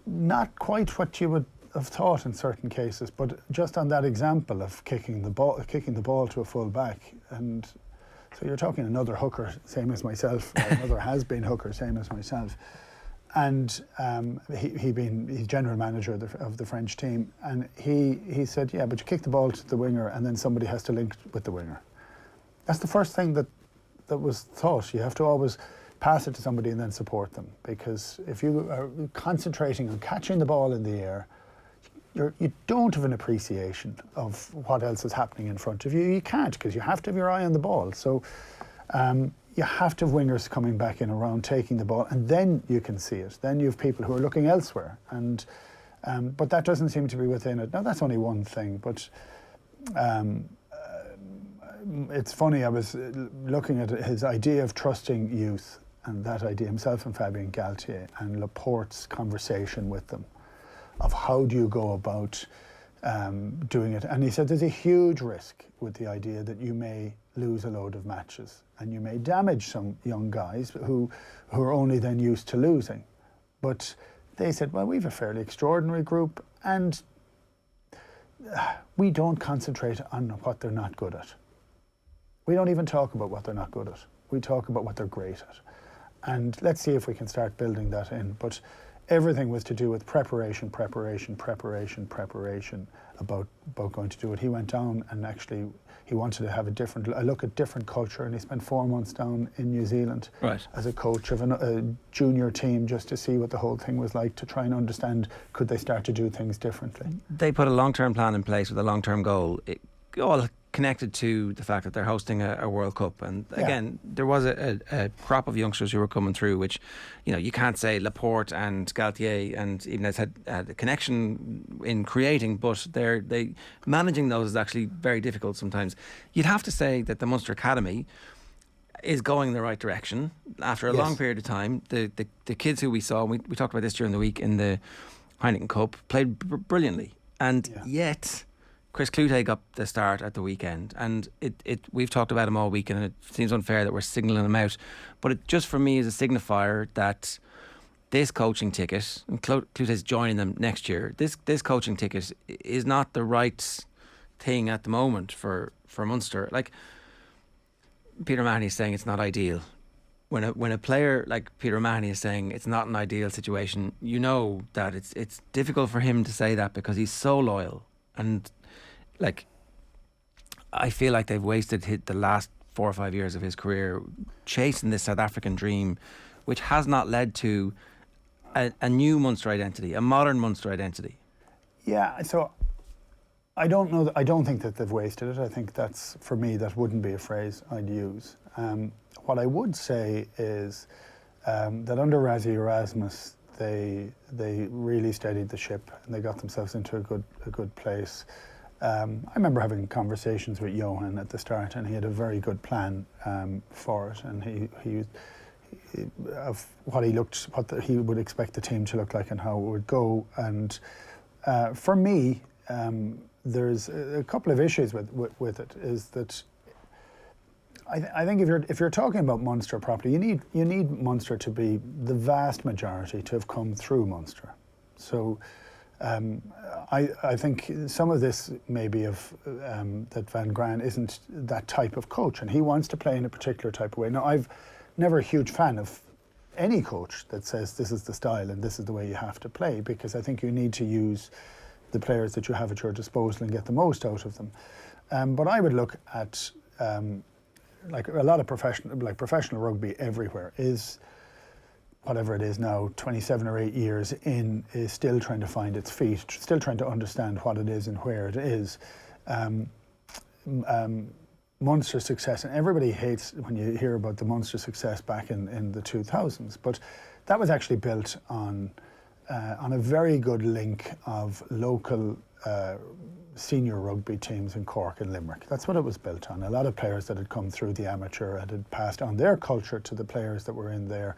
not quite what you would have thought in certain cases, but just on that example of kicking the ball to a full back, and so you're talking another hooker, same as myself, another has-been hooker, same as myself, and he's general manager of the French team, and he said, yeah, but you kick the ball to the winger, and then somebody has to link with the winger. That's the first thing that was thought. You have to always pass it to somebody and then support them, because if you are concentrating on catching the ball in the air, you don't have an appreciation of what else is happening in front of you. You can't, because you have to have your eye on the ball. So you have to have wingers coming back in around, taking the ball, and then you can see it. Then you have people who are looking elsewhere, and but that doesn't seem to be within it. Now, that's only one thing, but it's funny, I was looking at his idea of trusting youth, and that idea, himself and Fabien Galtier, and Laporte's conversation with them, of how do you go about doing it. And he said there's a huge risk with the idea that you may lose a load of matches and you may damage some young guys who are only then used to losing. But they said, well, we have a fairly extraordinary group, and we don't concentrate on what they're not good at. We don't even talk about what they're not good at. We talk about what they're great at. And let's see if we can start building that in. But everything was to do with preparation about going to do it. He went down, and actually he wanted to have a look at different culture, and he spent 4 months down in New Zealand as a coach of a junior team, just to see what the whole thing was like, to try and understand, could they start to do things differently. They put a long-term plan in place with a long-term goal, all connected to the fact that they're hosting a World Cup. And again, there was a crop of youngsters who were coming through, which, you can't say Laporte and Galtier and even had a connection in creating, but they managing those is actually very difficult sometimes. You'd have to say that the Munster Academy is going in the right direction after a long period of time. The kids who we saw, we talked about this during the week in the Heineken Cup, played brilliantly, and yet Chris Cloete got the start at the weekend, and we've talked about him all week, and it seems unfair that we're signalling him out, but it just for me is a signifier that this coaching ticket, and Cloete's joining them next year, this coaching ticket is not the right thing at the moment for Munster. Like Peter Mahoney is saying, it's not ideal. When a player like Peter Mahoney is saying it's not an ideal situation, you know that it's difficult for him to say that, because he's so loyal. And I feel like they've wasted the last 4 or 5 years of his career chasing this South African dream, which has not led to a new Munster identity, a modern Munster identity. Yeah, so I don't know. I don't think that they've wasted it. I think that's, for me, that wouldn't be a phrase I'd use. What I would say is that under Rassie Erasmus, they really steadied the ship and they got themselves into a good place. I remember having conversations with Johan at the start, and he had a very good plan for it, and he of what he would expect the team to look like and how it would go. And for me, there's a couple of issues with it. Is that I think if you're talking about Munster properly, you need Munster to be the vast majority to have come through Munster. So I think some of this maybe of that Van Graan isn't that type of coach, and he wants to play in a particular type of way. Now, I've never a huge fan of any coach that says this is the style and this is the way you have to play, because I think you need to use the players that you have at your disposal and get the most out of them. But I would look at like a lot of professional rugby everywhere is, whatever it is now, 27 or 8 years in, is still trying to find its feet, still trying to understand what it is and where it is. Munster success, and everybody hates when you hear about the Munster success back in the 2000s, but that was actually built on a very good link of local senior rugby teams in Cork and Limerick. That's what it was built on. A lot of players that had come through the amateur and had passed on their culture to the players that were in there.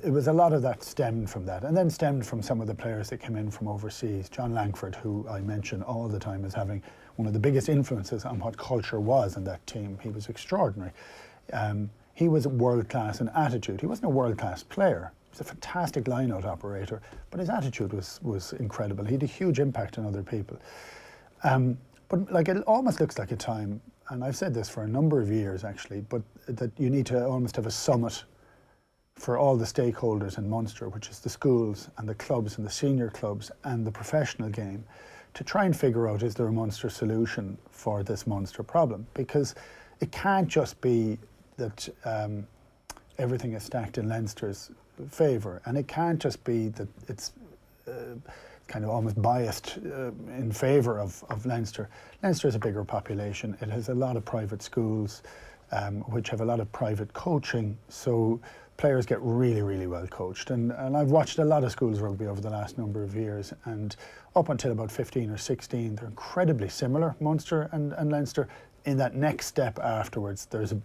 It was a lot of that stemmed from that, and then stemmed from some of the players that came in from overseas. John Langford, who I mention all the time as having one of the biggest influences on what culture was in that team. He was extraordinary. He was world class in attitude. He wasn't a world class player. He was a fantastic line-out operator, but his attitude was incredible. He had a huge impact on other people. But like, it almost looks like a time, and I've said this for a number of years actually, but that you need to almost have a summit for all the stakeholders in Munster, which is the schools and the clubs and the senior clubs and the professional game, to try and figure out, is there a Munster solution for this Munster problem? Because it can't just be that everything is stacked in Leinster's favour, and it can't just be that it's kind of almost biased in favour of Leinster. Leinster has a bigger population. It has a lot of private schools which have a lot of private coaching, so players get really, really well coached. And I've watched a lot of schools rugby over the last number of years, and up until about 15 or 16, they're incredibly similar, Munster and Leinster. In that next step afterwards, there's a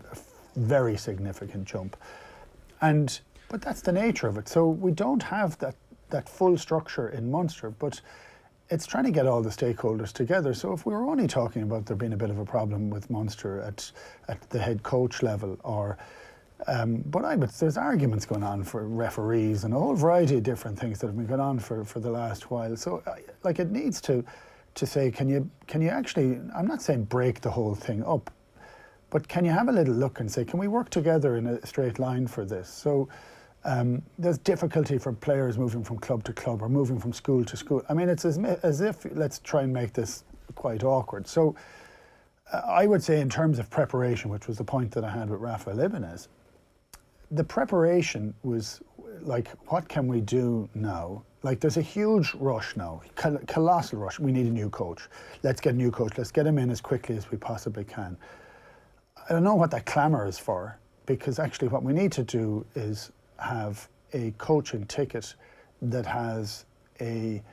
very significant jump. But that's the nature of it. So we don't have that full structure in Munster, but it's trying to get all the stakeholders together. So if we were only talking about there being a bit of a problem with Munster at the head coach level, or but there's arguments going on for referees and a whole variety of different things that have been going on for the last while. So like, it needs to say, can you actually, I'm not saying break the whole thing up, but can you have a little look and say, can we work together in a straight line for this? So there's difficulty for players moving from club to club or moving from school to school. I mean, it's as if let's try and make this quite awkward. So I would say, in terms of preparation, which was the point that I had with Rafael Ibanez, the preparation was like, what can we do now? Like, there's a huge rush now, colossal rush. We need a new coach. Let's get a new coach. Let's get him in as quickly as we possibly can. I don't know what that clamour is for, because actually what we need to do is have a coaching ticket that has a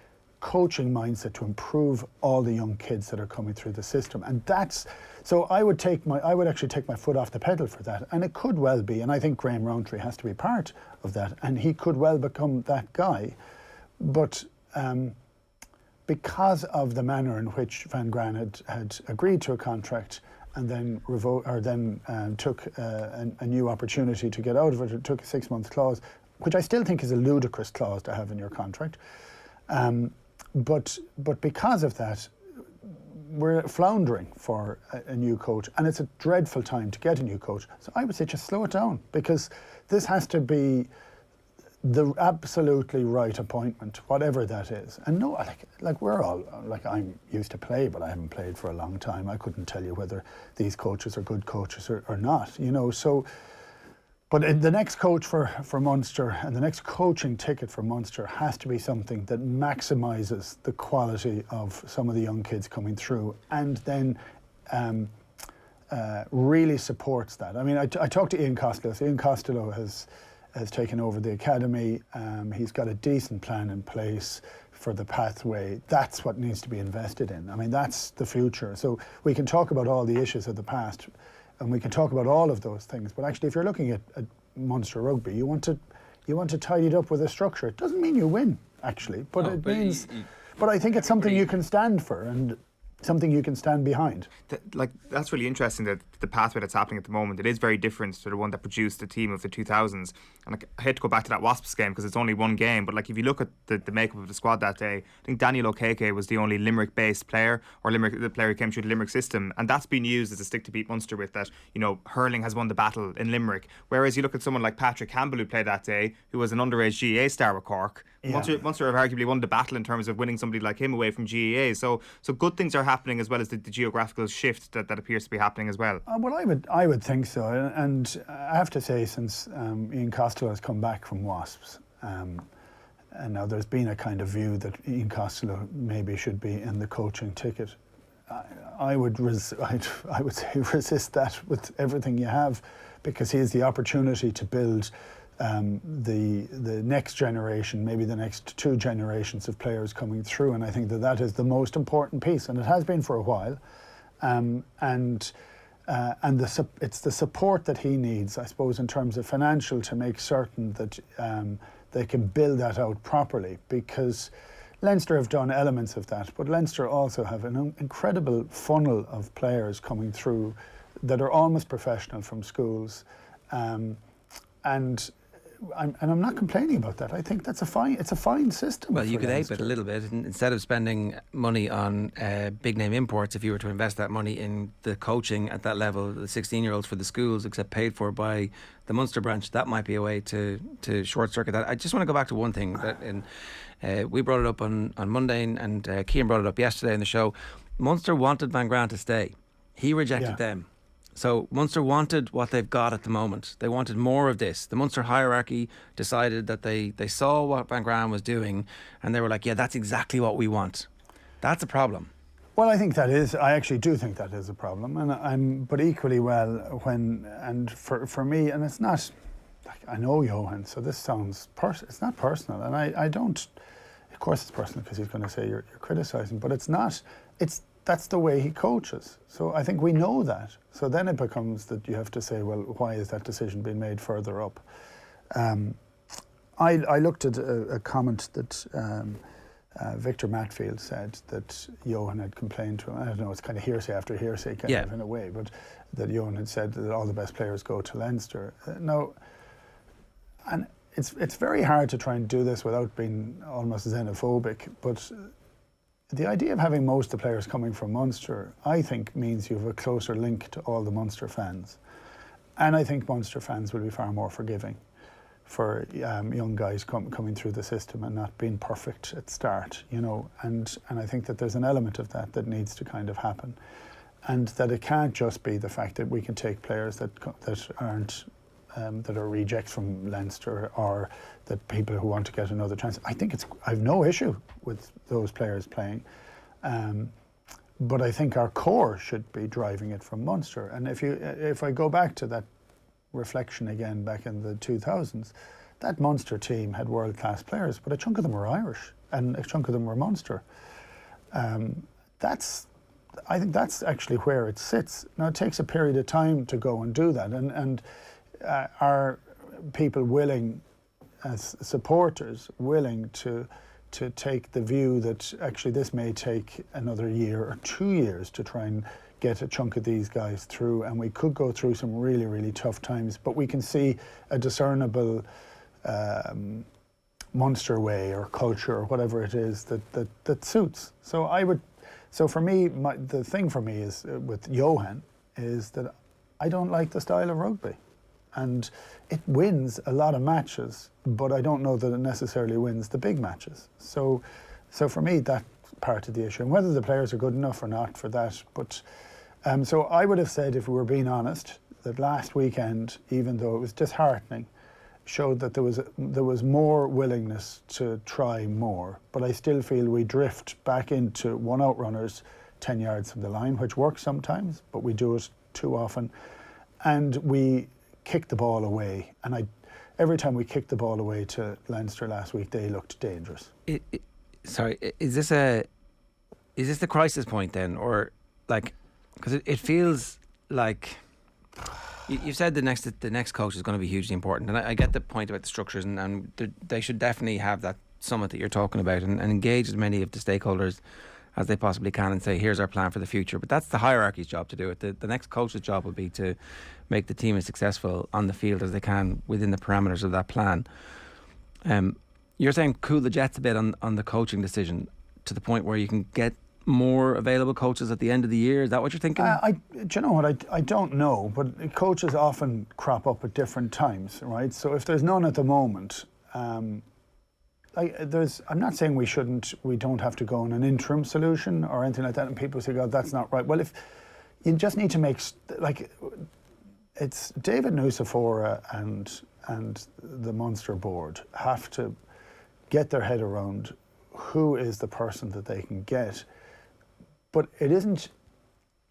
coaching mindset to improve all the young kids that are coming through the system. And that's, so I would actually take my foot off the pedal for that. And it could well be, and I think Graham Rowntree has to be part of that, and he could well become that guy. But because of the manner in which Van Graan had agreed to a contract and then took a new opportunity to get out of it, it took a 6-month clause, which I still think is a ludicrous clause to have in your contract. But because of that, we're floundering for a new coach, and it's a dreadful time to get a new coach. So I would say just slow it down, because this has to be the absolutely right appointment, whatever that is. And no, like we're all, like I'm used to play, but I haven't played for a long time. I couldn't tell you whether these coaches are good coaches or not, you know. So, but the next coach for Munster and the next coaching ticket for Munster has to be something that maximises the quality of some of the young kids coming through, and then really supports that. I mean, I talked to Ian Costello. So Ian Costello has taken over the academy. He's got a decent plan in place for the pathway. That's what needs to be invested in. I mean, that's the future. So we can talk about all the issues of the past, and we can talk about all of those things. But actually, if you're looking at Munster rugby, you want to tidy it up with a structure. It doesn't mean you win, actually, but it means. But I think it's something you can stand for and something you can stand behind. That's really interesting, that the pathway that's happening at the moment. It is very different to the one that produced the team of the 2000s. And I hate to go back to that Wasps game because it's only one game, but if you look at the makeup of the squad that day, I think Daniel O'Keke was the only Limerick-based player, or the player who came through the Limerick system, and that's been used as a stick to beat Munster with. That, you know, hurling has won the battle in Limerick. Whereas you look at someone like Patrick Campbell, who played that day, who was an underage GAA star with Cork. Yeah. Munster have arguably won the battle in terms of winning somebody like him away from GAA. So good things are happening, as well as the geographical shift that appears to be happening as well. Well, I would think so, and I have to say, since Ian Costello has come back from Wasps, and now there's been a kind of view that Ian Costello maybe should be in the coaching ticket. I would say resist that with everything you have, because he has the opportunity to build the next generation, maybe the next 2 generations of players coming through, and I think that is the most important piece, and it has been for a while, and it's the support that he needs, I suppose, in terms of financial, to make certain that they can build that out properly, because Leinster have done elements of that, but Leinster also have an incredible funnel of players coming through that are almost professional from schools, and I'm not complaining about that. I think it's a fine system. Well, you could ape Leinster. it a little bit. Instead of spending money on big name imports, if you were to invest that money in the coaching at that level, the 16-year-olds for the schools, except paid for by the Munster branch, that might be a way to short circuit that. I just want to go back to one thing that we brought it up on Monday, and Cian brought it up yesterday in the show. Munster wanted Van Graan to stay. He rejected them. So Munster wanted what they've got at the moment. They wanted more of this. The Munster hierarchy decided that they saw what Van Graan was doing, and they were like, yeah, that's exactly what we want. That's a problem. Well, I actually do think that is a problem, but equally well for me, and it's not, I know Johan, so this sounds it's not personal, and I don't, of course it's personal because he's going to say you're criticising, but it's not, that's the way he coaches. So I think we know that. So then it becomes that you have to say, well, why is that decision being made further up? I looked at a comment that Victor Matfield said that Johan had complained to him. I don't know, it's kind of hearsay after hearsay kind of in a way, but that Johan had said that all the best players go to Leinster. And it's very hard to try and do this without being almost xenophobic, but the idea of having most of the players coming from Munster, I think, means you have a closer link to all the Munster fans. And I think Munster fans will be far more forgiving for young guys coming through the system and not being perfect at start, you know. And I think that there's an element of that needs to kind of happen. And that it can't just be the fact that we can take players that aren't that are rejects from Leinster, or that people who want to get another chance. I've no issue with those players playing, but I think our core should be driving it from Munster. And if I go back to that reflection again back in the 2000s, that Munster team had world-class players, but a chunk of them were Irish and a chunk of them were Munster. I think that's actually where it sits. Now it takes a period of time to go and do that, and are people willing, as supporters, willing to take the view that actually this may take another year or 2 years to try and get a chunk of these guys through, and we could go through some really, really tough times, but we can see a discernible Munster way or culture or whatever it is that suits. So for me, the thing for me is with Johan is that I don't like the style of rugby. and it wins a lot of matches, but I don't know that it necessarily wins the big matches. So for me, that's part of the issue, and whether the players are good enough or not for that. But so I would have said, if we were being honest, that last weekend, even though it was disheartening, showed that there was more willingness to try more. But I still feel we drift back into one-out runners 10 yards from the line, which works sometimes, but we do it too often. And we kick the ball away. And every time we kicked the ball away to Leinster last week, they looked dangerous. Sorry, is this the crisis point then, or like, because it feels like you've said the next coach is going to be hugely important, and I get the point about the structures, and they should definitely have that summit that you're talking about and engage as many of the stakeholders as they possibly can and say, here's our plan for the future. But that's the hierarchy's job to do it. The next coach's job would be to make the team as successful on the field as they can within the parameters of that plan. You're saying cool the jets a bit on the coaching decision to the point where you can get more available coaches at the end of the year. Is that what you're thinking? Do you know what? I don't know, but coaches often crop up at different times, right? So if there's none at the moment, I'm not saying we don't have to go on an interim solution or anything like that, and people say, God, that's not right. Well, if you just need to make, like, it's David Nucifora and the Munster board have to get their head around who is the person that they can get. But it isn't,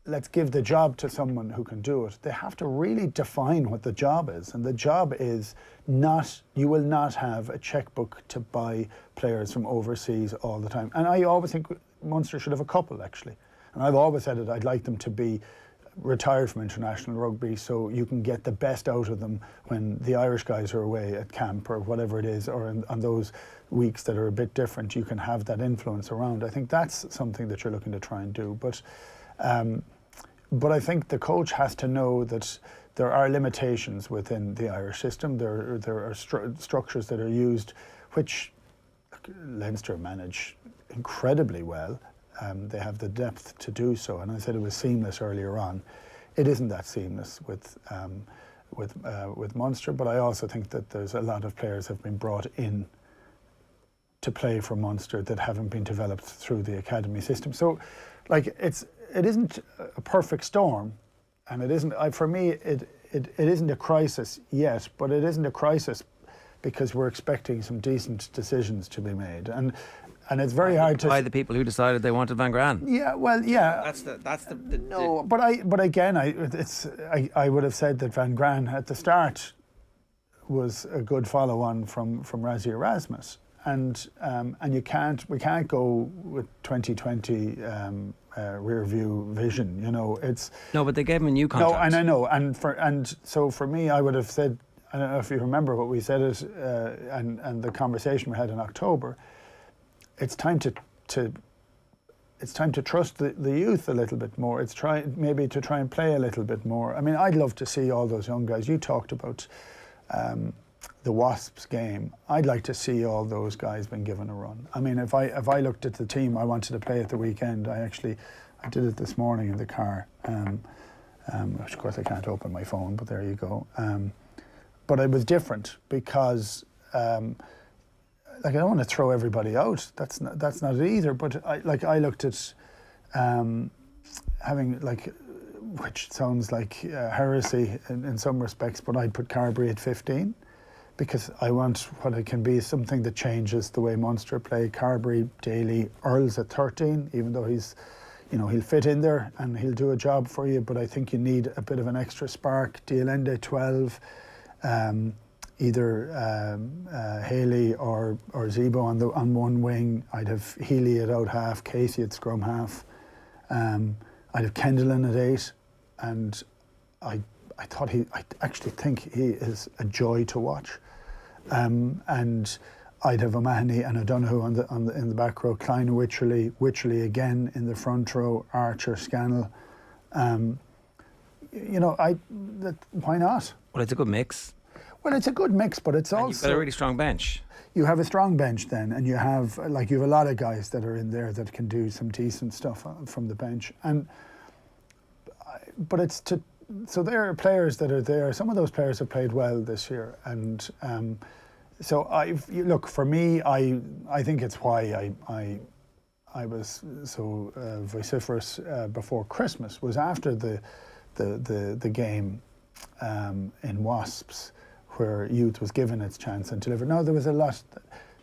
let's give the job to someone who can do it. They have to really define what the job is. And the job is you will not have a checkbook to buy players from overseas all the time. And I always think Munster should have a couple, actually. And I've always said it, I'd like them to be retired from international rugby so you can get the best out of them when the Irish guys are away at camp or whatever it is, or on those weeks that are a bit different, you can have that influence around. I think that's something that you're looking to try and do. But I think the coach has to know that there are limitations within the Irish system. There are structures that are used, which Leinster manage incredibly well. They have the depth to do so, and I said it was seamless earlier on. It isn't that seamless with Munster, but I also think that there's a lot of players have been brought in to play for Munster that haven't been developed through the academy system. So, like, it isn't a perfect storm, and it isn't. For me, it isn't a crisis yet, but it isn't a crisis because we're expecting some decent decisions to be made, and it's very hard to. By the people who decided they wanted Van Gran. Yeah, well, yeah. That's the no, but again, I would have said that Van Gran at the start was a good follow-on from Rassie Erasmus, and we can't go with 2020 rear view vision. You know, it's no, but they gave him a new contract. No, and I know, and so for me, I would have said, I don't know if you remember what we said it, and the conversation we had in October. It's time to trust the youth a little bit more. It's maybe to try and play a little bit more. I mean, I'd love to see all those young guys. You talked about the Wasps game. I'd like to see all those guys being given a run. I mean, if I looked at the team I wanted to play at the weekend, I did it this morning in the car. Which of course I can't open my phone, but there you go. But it was different because. Like, I don't want to throw everybody out. That's not it either. But I looked at having, like, which sounds like heresy in some respects, but I'd put Carberry at 15 because I want what it can be something that changes the way Munster play. Carberry, Daly, Earls at 13, even though he'll fit in there and he'll do a job for you. But I think you need a bit of an extra spark. Dielende 12. Either Haley or Zebo on one wing. I'd have Healy at out half, Casey at scrum half. I'd have Kendallin at 8, and I actually think he is a joy to watch. And I'd have O'Mahony and O'Donoghue in the back row, Klein, Wycherley again in the front row, Archer, Scannell. Why not? Well, it's a good mix. Well, it's a good mix, but it's also... You've got a really strong bench. You have a strong bench then, and you have a lot of guys that are in there that can do some decent stuff from the bench. But it's so there are players that are there. Some of those players have played well this year, and so look, for me, I think it's why I was so vociferous before Christmas was after the game in Wasps, where youth was given its chance and delivered. Now there was a lot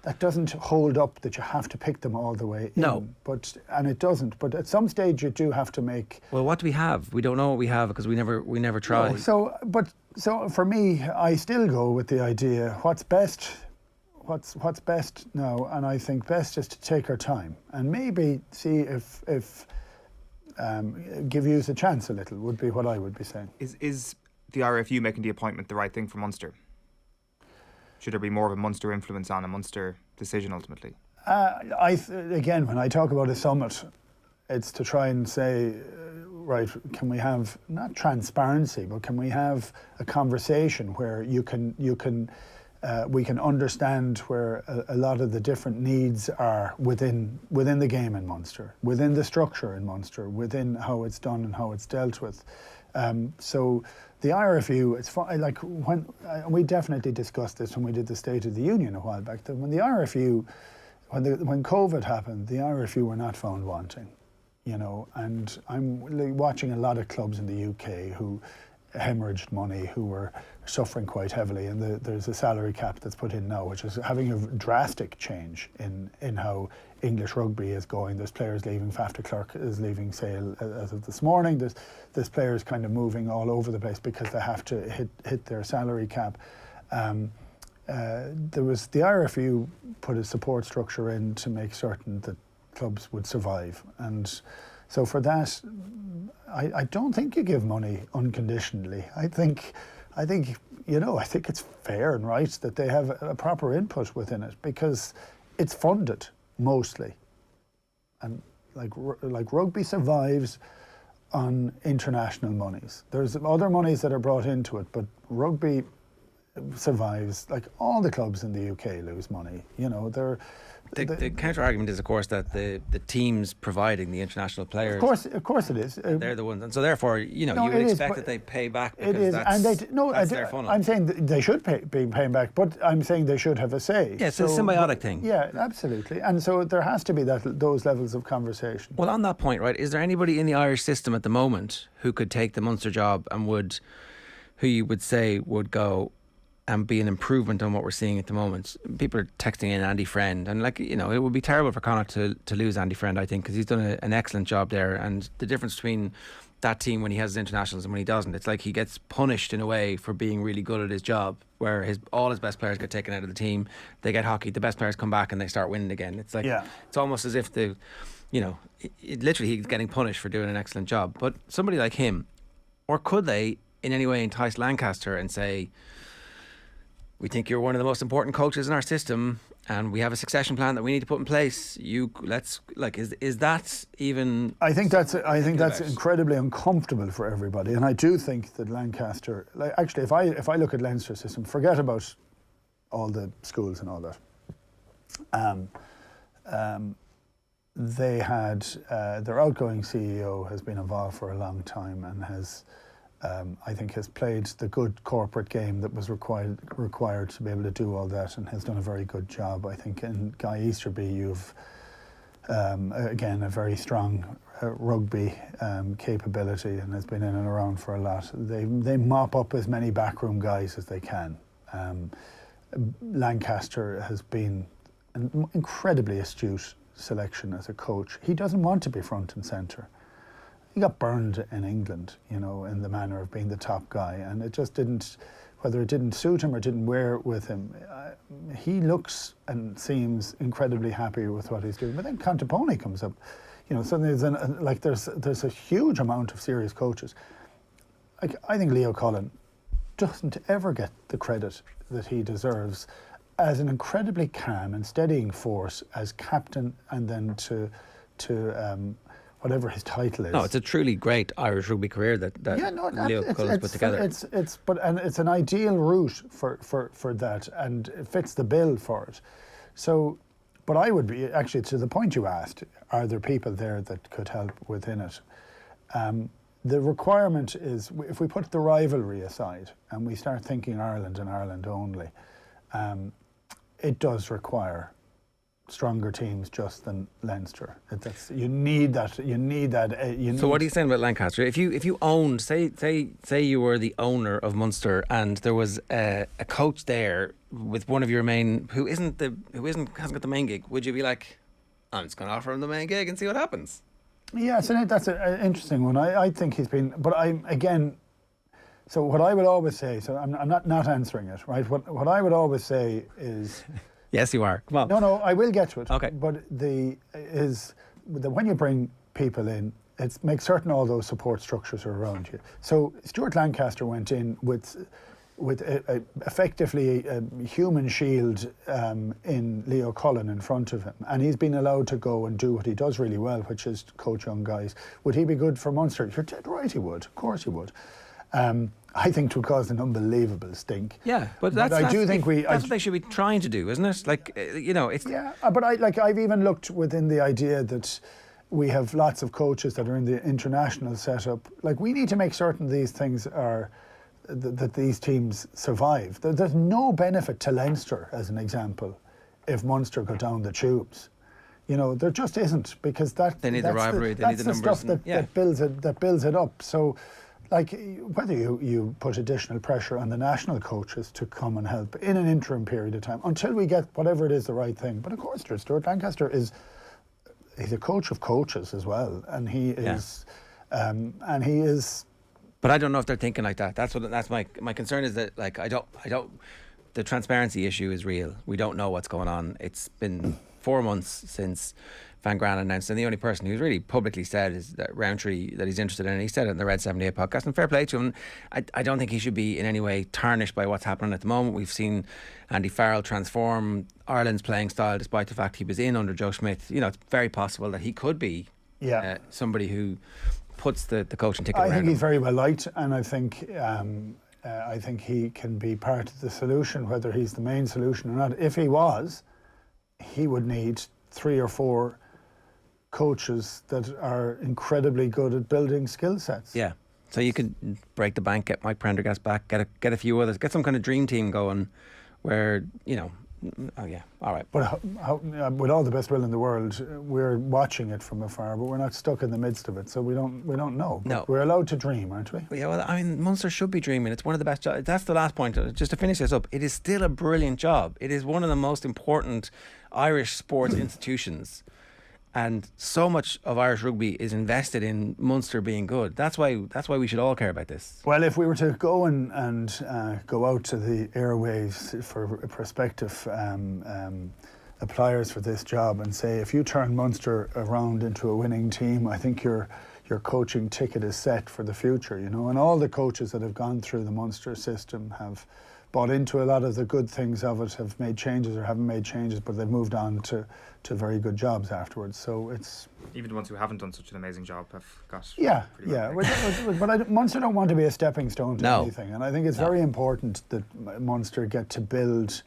that doesn't hold up that you have to pick them all the way in. No. And it doesn't. But at some stage you do have to make. Well, what do we have? We don't know what we have because we never try. No, so for me, I still go with the idea what's best now, and I think best is to take our time and maybe see if give youth a chance a little would be what I would be saying. Is the RFU making the appointment the right thing for Munster? Should there be more of a Munster influence on a Munster decision ultimately? Again, when I talk about a summit, it's to try and say, right, can we have not transparency, but can we have a conversation where we can understand where a lot of the different needs are within the game in Munster, within the structure in Munster, within how it's done and how it's dealt with. So the RFU, it's like when we definitely discussed this when we did the State of the Union a while back. That when the RFU, when COVID happened, the RFU were not found wanting, And I'm watching a lot of clubs in the UK who hemorrhaged money, who were suffering quite heavily, and there's a salary cap that's put in now, which is having a drastic change in how English rugby is going. There's players leaving. Faf de Klerk is leaving Sale as of this morning. There's players kind of moving all over the place because they have to hit their salary cap. There was the RFU put a support structure in to make certain that clubs would survive, and so for that, I don't think you give money unconditionally. I think it's fair and right that they have a proper input within it because it's funded mostly, and like rugby survives on international monies. There's other monies that are brought into it, but rugby survives. Like all the clubs in the UK lose money. The counter argument is, of course, that the teams providing the international players, of course, it is. They're the ones, and so therefore, you would expect that they pay back. Because it is, that's their funnel. I'm saying they should be paying back, but I'm saying they should have a say. Yeah, it's a symbiotic thing. Yeah, absolutely, and so there has to be those levels of conversation. Well, on that point, right, is there anybody in the Irish system at the moment who could take the Munster job and who you would say would go and be an improvement on what we're seeing at the moment? People are texting in Andy Friend, and it would be terrible for Connacht to lose Andy Friend, I think, because he's done an excellent job there. And the difference between that team when he has his internationals and when he doesn't, it's like he gets punished in a way for being really good at his job, where all his best players get taken out of the team, they get hockey, the best players come back and they start winning again. It's like It's almost as if literally he's getting punished for doing an excellent job. But somebody like him, or could they in any way entice Lancaster and say, we think you're one of the most important coaches in our system, and we have a succession plan that we need to put in place. Is that even? I think that's incredibly uncomfortable for everybody, and I do think that Lancaster, actually, if I look at Leinster's system, forget about all the schools and all that. They had their outgoing CEO has been involved for a long time and has. I think has played the good corporate game that was required to be able to do all that, and has done a very good job. I think in Guy Easterby you've again a very strong rugby capability, and has been in and around for a lot. They mop up as many backroom guys as they can. Lancaster has been an incredibly astute selection as a coach. He doesn't want to be front and centre. He got burned in England, in the manner of being the top guy, and it just didn't, whether it didn't suit him or didn't wear with him. He looks and seems incredibly happy with what he's doing. But then Contepone comes up, so there's a huge amount of serious coaches. I think Leo Cullen doesn't ever get the credit that he deserves as an incredibly calm and steadying force as captain, and then to whatever his title is. No, it's a truly great Irish rugby career that Leo Cullen's put together. It's an ideal route for that, and it fits the bill for it. So, but I would be, actually, to the point you asked, are there people there that could help within it? The requirement is, if we put the rivalry aside and we start thinking Ireland and Ireland only, it does require stronger teams just than Leinster. You need that. So what are you saying about Lancaster? If you owned, say you were the owner of Munster and there was a coach there with one of your main who hasn't got the main gig, would you be like, I'm just going to offer him the main gig and see what happens? Yeah, so that's an interesting one. I think he's been, but so what I would always say, so I'm not answering it, right? What I would always say is... Yes, you are. Come on. No, I will get to it. Okay. But when you bring people in, make certain all those support structures are around you. So Stuart Lancaster went in with effectively a human shield in Leo Cullen in front of him, and he's been allowed to go and do what he does really well, which is coach young guys. Would he be good for Munster? You're dead right, he would. Of course he would. I think it would cause an unbelievable stink. Yeah, but that's what they should be trying to do, isn't it? Like, it's... Yeah, but I've even looked within the idea that we have lots of coaches that are in the international setup. Like, we need to make certain these things are... that these teams survive. There's no benefit to Leinster, as an example, if Munster go down the tubes. There just isn't, because they need the rivalry, they need the numbers. Stuff that builds it up. So, like, whether you put additional pressure on the national coaches to come and help in an interim period of time until we get whatever it is the right thing. But of course, Stuart Lancaster he's a coach of coaches as well, and he is. But I don't know if they're thinking like that. That's my concern is that, like, I don't. The transparency issue is real. We don't know what's going on. It's been 4 months since Van Gran announced, and the only person who's really publicly said is that Roundtree that he's interested in. And he said it in the Red 78 podcast, and fair play to him. I don't think he should be in any way tarnished by what's happening at the moment. We've seen Andy Farrell transform Ireland's playing style, despite the fact he was in under Joe Schmidt. It's very possible that he could be somebody who puts the coaching ticket around I think he's him. very well liked, and I think he can be part of the solution, whether he's the main solution or not. If he was, he would need 3 or 4 coaches that are incredibly good at building skill sets. Yeah, so you could break the bank, get Mike Prendergast back, get a few others, get some kind of dream team going where, oh yeah, all right. But with all the best will in the world, we're watching it from afar, but we're not stuck in the midst of it, so we don't know. No. But we're allowed to dream, aren't we? Yeah, well, I mean, Munster should be dreaming. It's one of the best jobs. That's the last point. Just to finish this up, it is still a brilliant job. It is one of the most important Irish sports institutions. And so much of Irish rugby is invested in Munster being good. That's why we should all care about this. Well, if we were to go and go out to the airwaves for prospective appliers for this job and say, if you turn Munster around into a winning team, I think your coaching ticket is set for the future. And all the coaches that have gone through the Munster system have bought into a lot of the good things of it, have made changes or haven't made changes, but they've moved on to very good jobs afterwards. So it's... Even the ones who haven't done such an amazing job have got... Yeah. But Munster don't want to be a stepping stone to anything. And I think it's very important that Munster get to build...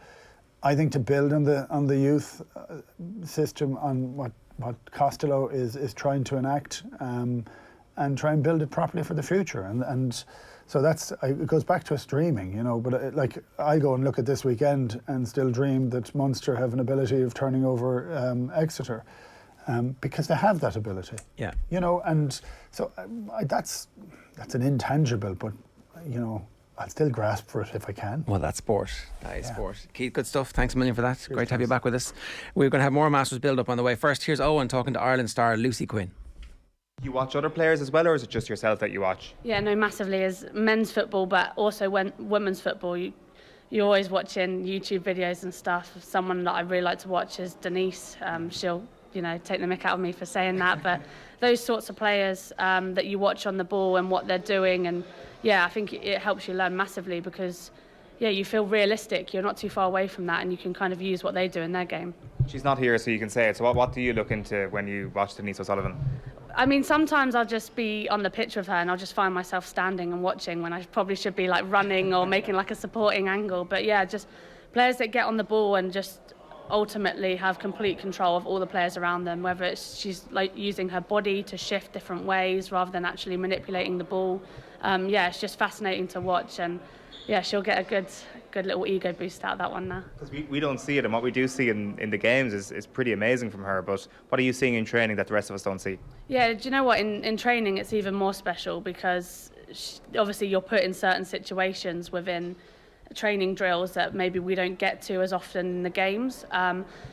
I think to build on the youth system, on what Costello is trying to enact, and try and build it properly for the future. And so it goes back to us dreaming, but I go and look at this weekend and still dream that Munster have an ability of turning over Exeter, because they have that ability. Yeah. And so that's an intangible, but I'll still grasp for it if I can. Well, that's sport. That is sport. Keith, good stuff. Thanks a million for that. Cheers, great to have you back with us. We're going to have more Masters build-up on the way. First, here's Eoin talking to Ireland star Lucy Quinn. You watch other players as well, or is it just yourself that you watch? Yeah, no, massively. As men's football, but also women's football. You're always watching YouTube videos and stuff. Someone that I really like to watch is Denise. She'll, take the mick out of me for saying that, but those sorts of players that you watch on the ball and what they're doing, and I think it helps you learn massively because, you feel realistic. You're not too far away from that, and you can kind of use what they do in their game. She's not here, so you can say it. So what do you look into when you watch Denise O'Sullivan? I mean, sometimes I'll just be on the pitch with her and I'll just find myself standing and watching when I probably should be like running or making like a supporting angle. But just players that get on the ball and just ultimately have complete control of all the players around them, whether it's she's like using her body to shift different ways rather than actually manipulating the ball. It's just fascinating to watch, and she'll get a good little ego boost out of that one now. Because we don't see it, and what we do see in the games is pretty amazing from her, but what are you seeing in training that the rest of us don't see? Yeah, do you know what, in training it's even more special because obviously you're put in certain situations within training drills that maybe we don't get to as often in the games.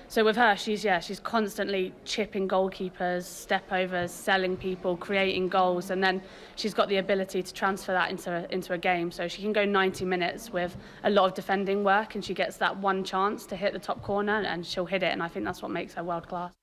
So with her, she's constantly chipping goalkeepers, step overs, selling people, creating goals, and then she's got the ability to transfer that into a game. So she can go 90 minutes with a lot of defending work, and she gets that one chance to hit the top corner, and she'll hit it. And I think that's what makes her world class.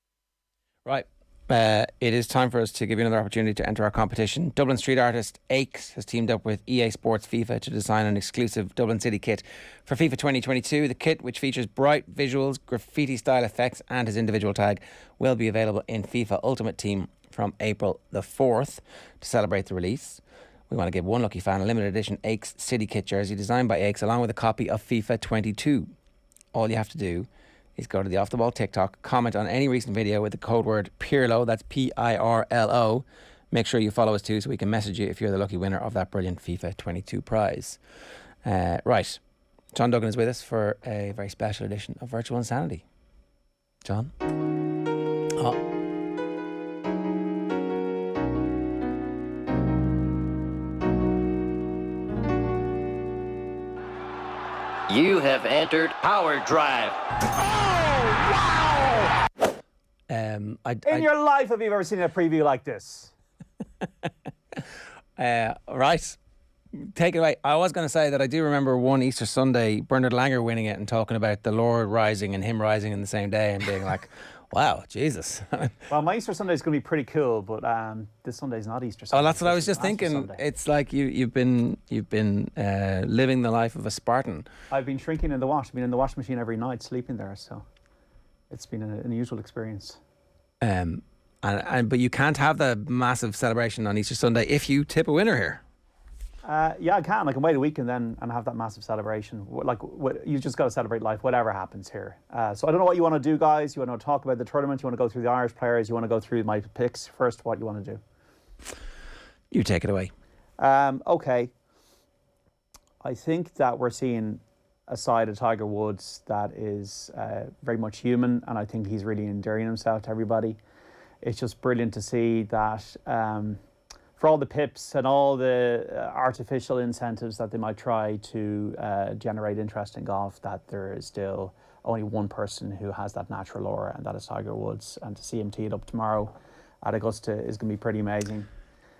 Right. It is time for us to give you another opportunity to enter our competition. Dublin street artist Aches has teamed up with EA Sports FIFA to design an exclusive Dublin City kit for FIFA 2022. The kit, which features bright visuals, graffiti-style effects and his individual tag, will be available in FIFA Ultimate Team from April the 4th. To celebrate the release, we want to give one lucky fan a limited edition Aches City Kit jersey designed by Aches, along with a copy of FIFA 22. All you have to do is go to the Off The Ball TikTok, comment on any recent video with the code word PIRLO, that's PIRLO. Make sure you follow us too so we can message you if you're the lucky winner of that brilliant FIFA 22 prize. Right, John Duggan is with us for a very special edition of Virtual Insanity. John? You have entered Power Drive. In your life, have you ever seen a preview like this? Right. Take it away. I was going to say that I do remember one Easter Sunday, Bernard Langer winning it and talking about the Lord rising and him rising in the same day and being like, wow, Jesus. Well, my Easter Sunday is going to be pretty cool, but this Sunday's not Easter Sunday. Oh, that's what I was just thinking. Sunday. It's like you've been living the life of a Spartan. I've been shrinking in the wash. I've been in the washing machine every night, sleeping there, so it's been an unusual experience. But you can't have the massive celebration on Easter Sunday if you tip a winner here. Yeah, I can. I can wait a week and have that massive celebration. You just got to celebrate life, whatever happens here. So I don't know what you want to do, guys. You want to talk about the tournament? You want to go through the Irish players? You want to go through my picks first? What you want to do? You take it away. Okay. I think that we're seeing a side of Tiger Woods that is very much human, and I think he's really endearing himself to everybody. It's just brilliant to see that for all the pips and all the artificial incentives that they might try to generate interest in golf, that there is still only one person who has that natural aura, and that is Tiger Woods. And to see him tee it up tomorrow at Augusta is going to be pretty amazing.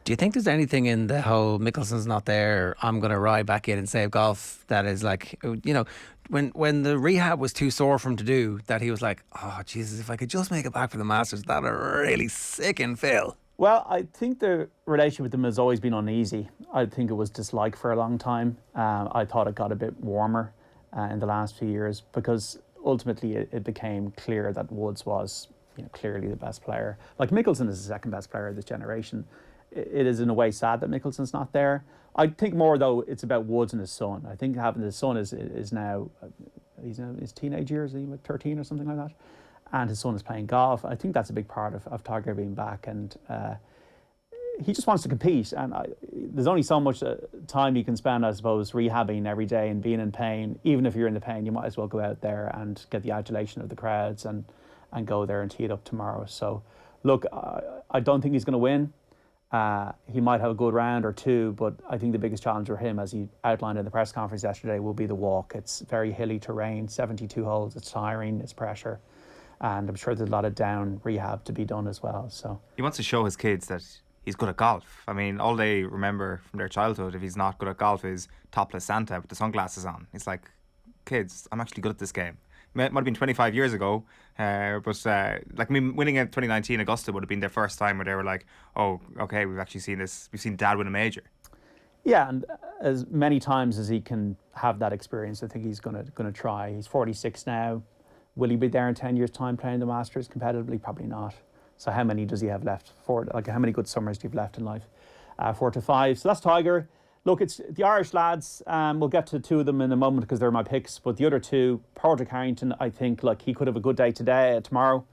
Do you think there's anything in the whole Mickelson's not there, I'm going to ride back in and save golf, that is like, you know, when the rehab was too sore for him to do, that he was like, oh, Jesus, if I could just make it back for the Masters, that would really sicken Phil? Well, I think the relationship with them has always been uneasy. I think it was disliked for a long time. I thought it got a bit warmer in the last few years because ultimately it became clear that Woods was clearly the best player. Like Mickelson is the second best player of this generation. It is in a way sad that Mickelson's not there. I think more though it's about Woods and his son. I think having his son is now he's in his teenage years, is he like 13 or something like that? And his son is playing golf. I think that's a big part of Tiger being back, and he just wants to compete. And there's only so much time you can spend, I suppose, rehabbing every day and being in pain. Even if you're in the pain, you might as well go out there and get the adulation of the crowds and go there and tee it up tomorrow. So, look, I don't think he's going to win. He might have a good round or two, but I think the biggest challenge for him, as he outlined in the press conference yesterday, will be the walk. It's very hilly terrain, 72 holes. It's tiring, it's pressure. And I'm sure there's a lot of down rehab to be done as well. So he wants to show his kids that he's good at golf. I mean, all they remember from their childhood, if he's not good at golf, is topless Santa with the sunglasses on. It's like, kids, I'm actually good at this game. It might have been 25 years ago, but like winning in 2019 Augusta would have been their first time where they were like, oh, okay, we've actually seen this. We've seen Dad win a major. Yeah, and as many times as he can have that experience, I think he's going to try. He's 46 now. Will he be there in 10 years' time playing the Masters competitively? Probably not. So how many does he have left? How many good summers do you have left in life? 4 to 5. So that's Tiger. Look, it's the Irish lads. We'll get to two of them in a moment because they're my picks. But the other two, Padraig Harrington, I think he could have a good day tomorrow.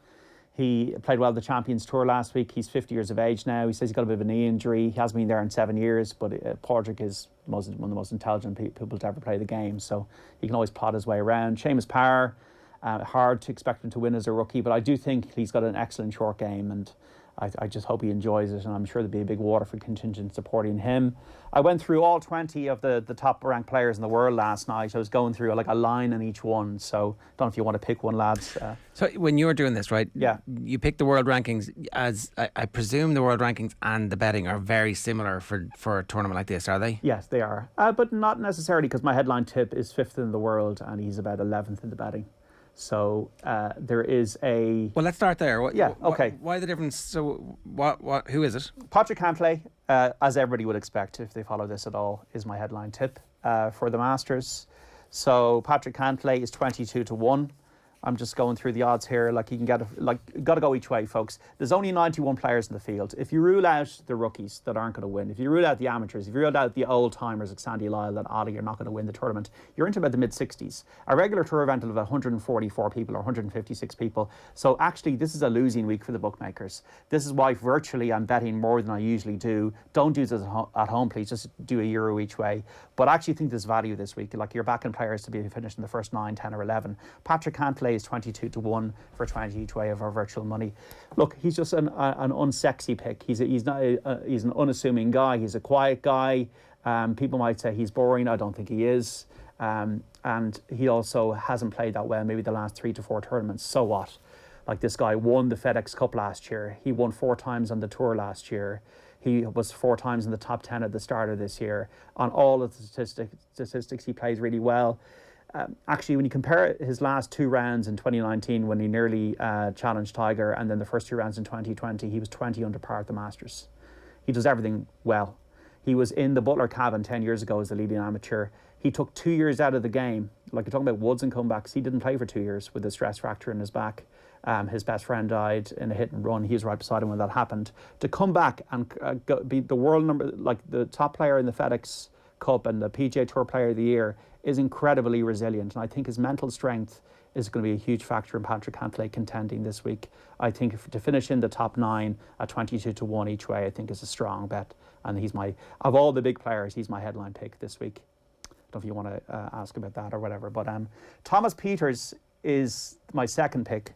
He played well the Champions Tour last week. He's 50 years of age now. He says he's got a bit of a knee injury. He hasn't been there in 7 years, but Padraig is one of the most intelligent people to ever play the game. So he can always plot his way around. Seamus Power, hard to expect him to win as a rookie, but I do think he's got an excellent short game, and I just hope he enjoys it, and I'm sure there'll be a big Waterford contingent supporting him. I went through all 20 of the top-ranked players in the world last night. I was going through a line in each one, so I don't know if you want to pick one, lads. So when you were doing this, right? Yeah. You picked the world rankings as, I presume the world rankings and the betting are very similar for a tournament like this, are they? Yes, they are. But not necessarily, because my headline tip is 5th in the world, and he's about 11th in the betting. So there is a... Well, let's start there. Okay. Why the difference? So who is it? Patrick Cantlay, as everybody would expect if they follow this at all, is my headline tip for the Masters. So Patrick Cantlay is 22-1. I'm just going through the odds here. You can get got to go each way, folks. There's only 91 players in the field. If you rule out the rookies that aren't going to win, if you rule out the amateurs, if you rule out the old timers like Sandy Lyle and Ollie are not going to win the tournament, you're into about the mid-60s. A regular tour event will have 144 people or 156 people. So actually, this is a losing week for the bookmakers. This is why virtually I'm betting more than I usually do. Don't do this at home, please. Just do €1 each way. But I actually think there's value this week. You're backing players to be finished in the first 9, 10 or 11. Patrick Cantlay is 22-1 for 20 each way of our virtual money. Look, he's just an unsexy pick. He's an unassuming guy. He's a quiet guy. People might say he's boring. I don't think he is. And he also hasn't played that well maybe the last 3 to 4 tournaments. So what? This guy won the FedEx Cup last year. He won 4 times on the tour last year. He was 4 times in the top 10 at the start of this year. On all of the statistics, he plays really well. Actually, when you compare his last 2 rounds in 2019, when he nearly challenged Tiger, and then the first 2 rounds in 2020, he was 20 under par at the Masters. He does everything well. He was in the Butler cabin 10 years ago as the leading amateur. He took 2 years out of the game. You're talking about Woods and comebacks. He didn't play for 2 years with a stress fracture in his back. His best friend died in a hit and run. He was right beside him when that happened. To come back and be the world number, the top player in the FedEx Cup and the PGA Tour Player of the Year, is incredibly resilient, and I think his mental strength is going to be a huge factor in Patrick Cantlay contending this week. I think to finish in the top 9 at 22-1 each way, I think is a strong bet, and he's of all the big players, he's my headline pick this week. I don't know if you want to ask about that or whatever, but Thomas Pieters is my second pick.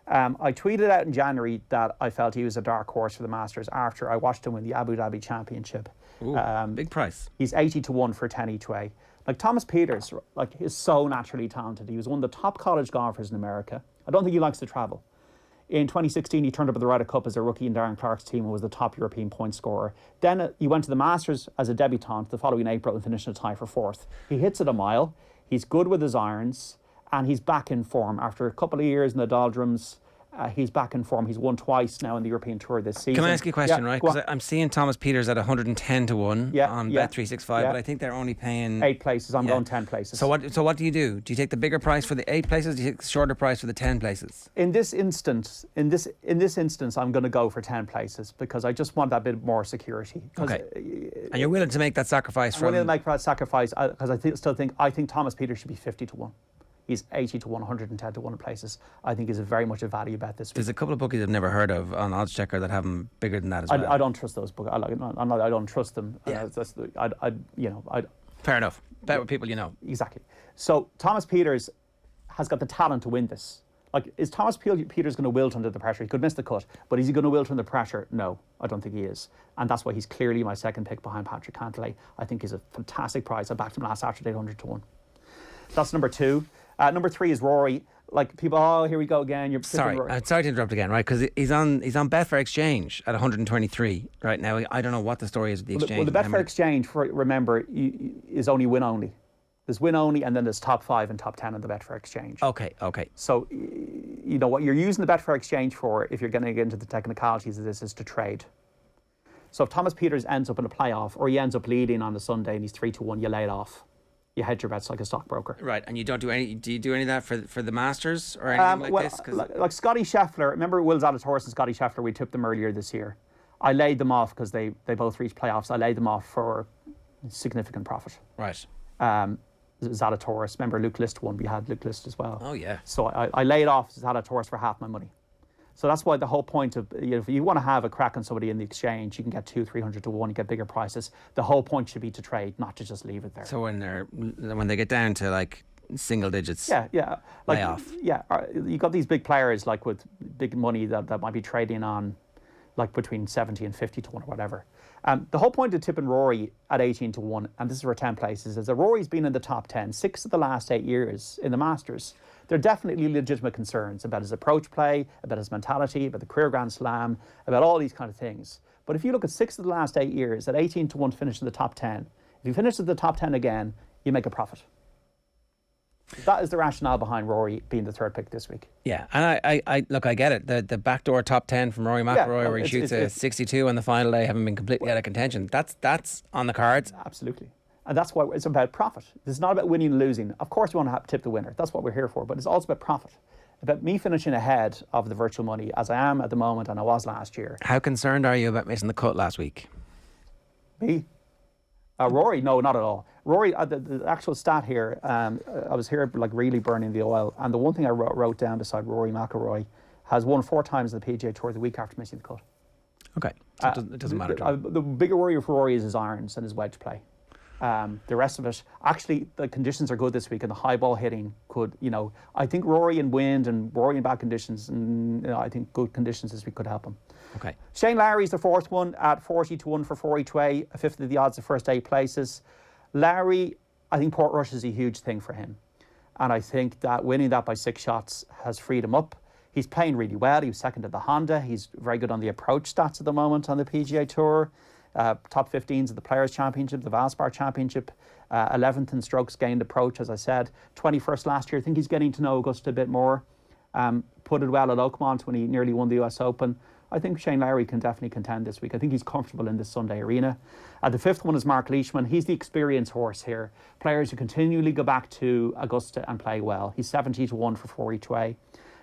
I tweeted out in January that I felt he was a dark horse for the Masters after I watched him win the Abu Dhabi Championship. Ooh, big price. He's 80-1 for 10 each way. Thomas Pieters, is so naturally talented. He was one of the top college golfers in America. I don't think he likes to travel. In 2016, he turned up at the Ryder Cup as a rookie in Darren Clark's team and was the top European point scorer. Then he went to the Masters as a debutant the following April and finished in a tie for 4th. He hits it a mile. He's good with his irons, and he's back in form after a couple of years in the doldrums. He's back in form. He's won twice now in the European Tour this season. Can I ask you a question, right? Because I'm seeing Thomas Pieters at 110-1 on Bet365, but I think they're only paying 8 places. I'm going 10 places. So what do you do? Do you take the bigger price for the 8 places? Do you take the shorter price for the 10 places? In this instance, I'm going to go for 10 places because I just want that bit more security. Okay. And you're willing to make that sacrifice? I'm willing to make that sacrifice because I think Thomas Pieters should be 50-1. He's 80-1, 110-1 in places. I think is very much a value bet this week. There's a couple of bookies I've never heard of on Odds Checker that have them bigger than that as well. I don't trust those bookies. I don't trust them. Yeah. Fair enough. Bet with people you know. Exactly. So Thomas Pieters has got the talent to win this. Is Thomas Pieters going to wilt under the pressure? He could miss the cut, but is he going to wilt under pressure? No, I don't think he is. And that's why he's clearly my second pick behind Patrick Cantlay. I think he's a fantastic price. I backed him last Saturday 100-1. That's number 2. Number 3 is Rory. People, here we go again. You're sorry to interrupt again, right? Because he's on Betfair Exchange at 123 right now. I don't know what the story is with the exchange. Well, the Betfair Exchange, remember, is only win only. There's win only, and then there's top 5 and top 10 on the Betfair Exchange. Okay. So, what you're using the Betfair Exchange for, if you're going to get into the technicalities of this, is to trade. So if Thomas Pieters ends up in a playoff, or he ends up leading on the Sunday and he's 3-1, you lay it off. You hedge your bets like a stockbroker. Right, and you don't do any. Do you do any of that for the Masters or anything like this? Like Scotty Scheffler. Remember Will Zalatoris and Scotty Scheffler? We tipped them earlier this year. I laid them off because they both reached playoffs. I laid them off for significant profit. Right. Zalatoris, remember Luke List won, we had Luke List as well. Oh yeah. So I laid off Zalatoris for half my money. So that's why the whole point of, if you want to have a crack on somebody in the exchange, you can get 200-300 to 1, you get bigger prices. The whole point should be to trade, not to just leave it there. So when they get down to like single digits, like, lay off. Yeah, you got these big players like with big money that might be trading on like between 70 and 50 to 1 or whatever. The whole point of tipping Rory at 18 to 1, and this is for 10 places, is that Rory's been in the top 10 6 of the last 8 years in the Masters. There are definitely legitimate concerns about his approach play, about his mentality, about the career Grand Slam, about all these kind of things. But if you look at 6 of the last 8 years, at 18 to 1 to finish in the top 10, if you finish in the top 10 again, you make a profit. That is the rationale behind Rory being the third pick this week. Yeah, and I look, I get it. The backdoor top 10 from Rory McIlroy, where he shoots a 62 on the final day, having been completely out of contention. That's on the cards. Absolutely. And that's why it's about profit. It's not about winning and losing. Of course you want to tip the winner. That's what we're here for. But it's also about profit. About me finishing ahead of the virtual money, as I am at the moment and I was last year. How concerned are you about missing the cut last week? Me? Rory? No, not at all. Rory, the actual stat here, I was here like really burning the oil. And the one thing I wrote down beside Rory McIlroy has won 4 times in the PGA Tour the week after missing the cut. Okay, so it doesn't matter. The bigger worry for Rory is his irons and his wedge play. The rest of it, actually, the conditions are good this week, and the high ball hitting could, I think Rory in wind and Rory in bad conditions, and I think good conditions this week could help him. Okay. Shane Lowry's the fourth one at 40 to 1 for 4 each way, a fifth of the odds of first 8 places. Lowry, I think Portrush is a huge thing for him, and I think that winning that by 6 shots has freed him up. He's playing really well. He was second at the Honda. He's very good on the approach stats at the moment on the PGA Tour. Top 15s of the Players' Championship, the Valspar Championship, 11th in strokes gained approach, as I said. 21st last year. I think he's getting to know Augusta a bit more. Put it well at Oakmont when he nearly won the US Open. I think Shane Lowry can definitely contend this week. I think he's comfortable in this Sunday arena. The fifth one is Mark Leishman. He's the experienced horse here. Players who continually go back to Augusta and play well. He's 70 to 1 for 4 each way.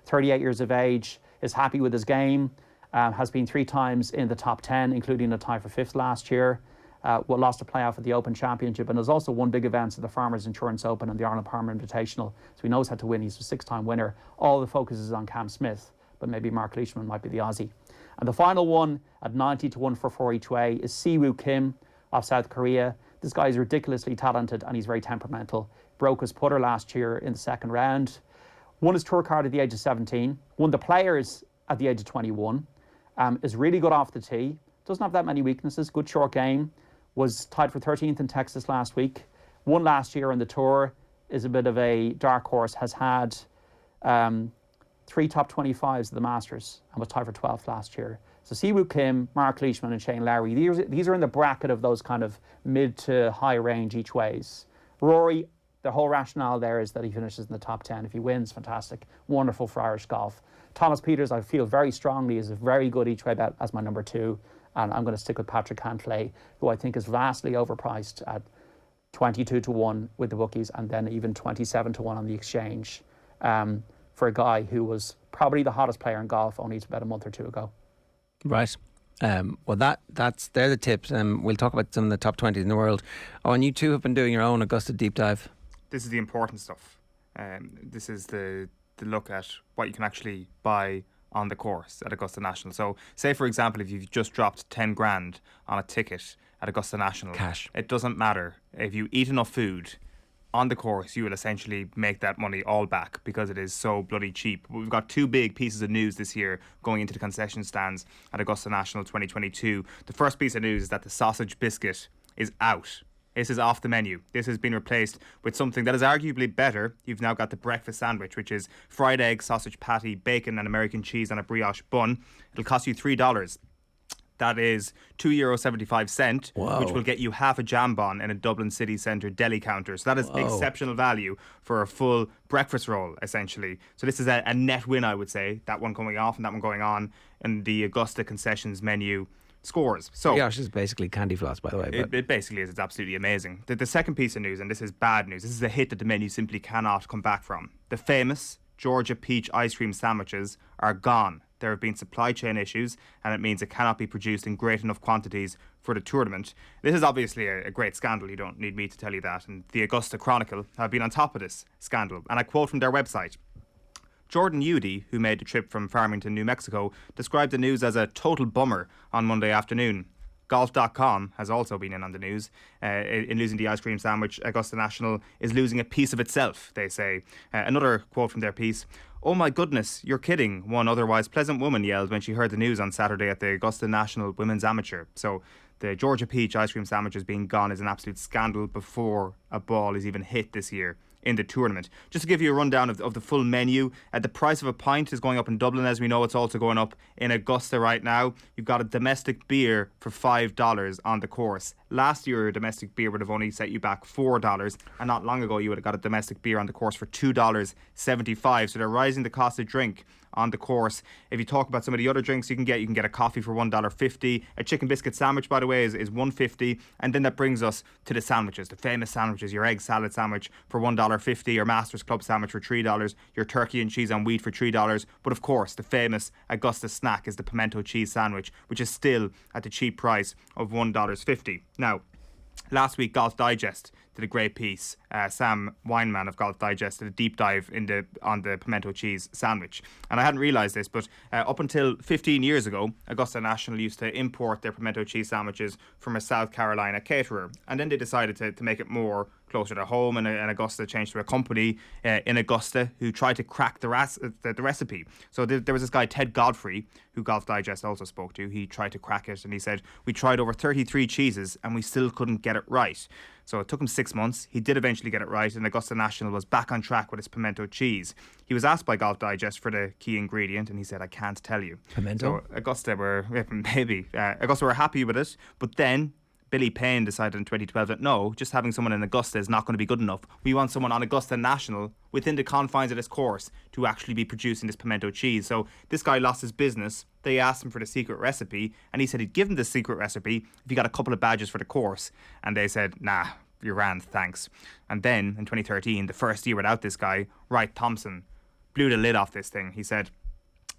38 years of age, is happy with his game. Has been 3 times in the top 10, including a tie for 5th last year. Lost a playoff at the Open Championship, and has also won big events at the Farmers Insurance Open and the Arnold Palmer Invitational. So he knows how to win. He's a 6-time winner. All the focus is on Cam Smith, but maybe Mark Leishman might be the Aussie. And the final one at 90 to 1 for 4 each way is Siwoo Kim of South Korea. This guy is ridiculously talented and he's very temperamental. Broke his putter last year in the second round. Won his tour card at the age of 17. Won the Players at the age of 21. Is really good off the tee. Doesn't have that many weaknesses. Good short game. Was tied for 13th in Texas last week. Won last year on the tour. Is a bit of a dark horse. Has had 3 top 25s of the Masters and was tied for 12th last year. So Siwoo Kim, Mark Leishman and Shane Lowry. These are in the bracket of those kind of mid to high range each ways. Rory, the whole rationale there is that he finishes in the top 10. If he wins, fantastic. Wonderful for Irish golf. Thomas Peters, I feel very strongly, is a very good each way bet as my number 2. And I'm going to stick with Patrick Cantlay, who I think is vastly overpriced at 22 to 1 with the bookies and then even 27 to 1 on the exchange for a guy who was probably the hottest player in golf only about a month or 2 ago. Right. Well, they're the tips. We'll talk about some of the top 20 in the world. Oh, and you two have been doing your own Augusta deep dive. This is the important stuff. This is the look at what you can actually buy on the course at Augusta National. So say, for example, if you've just dropped 10 grand on a ticket at Augusta National, cash, it doesn't matter. If you eat enough food on the course, you will essentially make that money all back because it is so bloody cheap. We've got 2 big pieces of news this year going into the concession stands at Augusta National 2022. The first piece of news is that the sausage biscuit is out. This is off the menu. This has been replaced with something that is arguably better. You've now got the breakfast sandwich, which is fried egg, sausage patty, bacon and American cheese on a brioche bun. It'll cost you $3. That is €2.75, which will get you half a jambon in a Dublin city centre deli counter. So that is exceptional value for a full breakfast roll, essentially. So this is a net win, I would say. That one coming off and that one going on in the Augusta concessions menu scores. So brioche is basically candy floss, by the way. It basically is. It's absolutely amazing. The second piece of news, and this is bad news, this is a hit that the menu simply cannot come back from. The famous Georgia peach ice cream sandwiches are gone. there have been supply chain issues, and it means it cannot be produced in great enough quantities for the tournament. This is obviously a great scandal. You don't need me to tell you that. And the Augusta Chronicle have been on top of this scandal. And I quote from their website. Jordan Udy, who made the trip from Farmington, New Mexico, described the news as a total bummer on Monday afternoon. Golf.com has also been in on the news. In losing the ice cream sandwich, Augusta National is losing a piece of itself, they say. Another quote from their piece. "Oh my goodness, you're kidding," one otherwise pleasant woman yelled when she heard the news on Saturday at the Augusta National Women's Amateur. So the Georgia Peach ice cream sandwiches being gone is an absolute scandal before a ball is even hit this year in the tournament. Just to give you a rundown of the full menu, the price of a pint is going up in Dublin. As we know, it's also going up in Augusta right now. You've got a domestic beer for $5 on the course. Last year, a domestic beer would have only set you back $4, and not long ago you would have got a domestic beer on the course for $2.75. So they're rising the cost of drink on the course. If you talk about some of the other drinks you can get a coffee for $1.50. A chicken biscuit sandwich, by the way, is $1.50. And then that brings us to the sandwiches, the famous sandwiches. Your egg salad sandwich for $1.50, your Masters Club sandwich for $3, your turkey and cheese on wheat for $3. But of course, the famous Augusta snack is the pimento cheese sandwich, which is still at the cheap price of $1.50. Now, last week, Golf Digest did a great piece. Sam Weinman of Golf Digest did a deep dive on the pimento cheese sandwich. And I hadn't realised this, but up until 15 years ago, Augusta National used to import their pimento cheese sandwiches from a South Carolina caterer. And then they decided to make it more closer to home, and Augusta changed to a company in Augusta who tried to crack the recipe. So there was this guy, Ted Godfrey, who Golf Digest also spoke to. He tried to crack it, and he said, "We tried over 33 cheeses and we still couldn't get it right." So it took him 6 months. He did eventually get it right, and Augusta National was back on track with his pimento cheese. He was asked by Golf Digest for the key ingredient, and he said, "I can't tell you." Pimento? So Augusta were happy with it, but then Billy Payne decided in 2012 that no, just having someone in Augusta is not going to be good enough. We want someone on Augusta National within the confines of this course to actually be producing this pimento cheese. So this guy lost his business. They asked him for the secret recipe, and he said he'd give them the secret recipe if he got a couple of badges for the course. And they said, "Nah, you're grand, thanks." And then in 2013, the first year without this guy, Wright Thompson blew the lid off this thing. He said,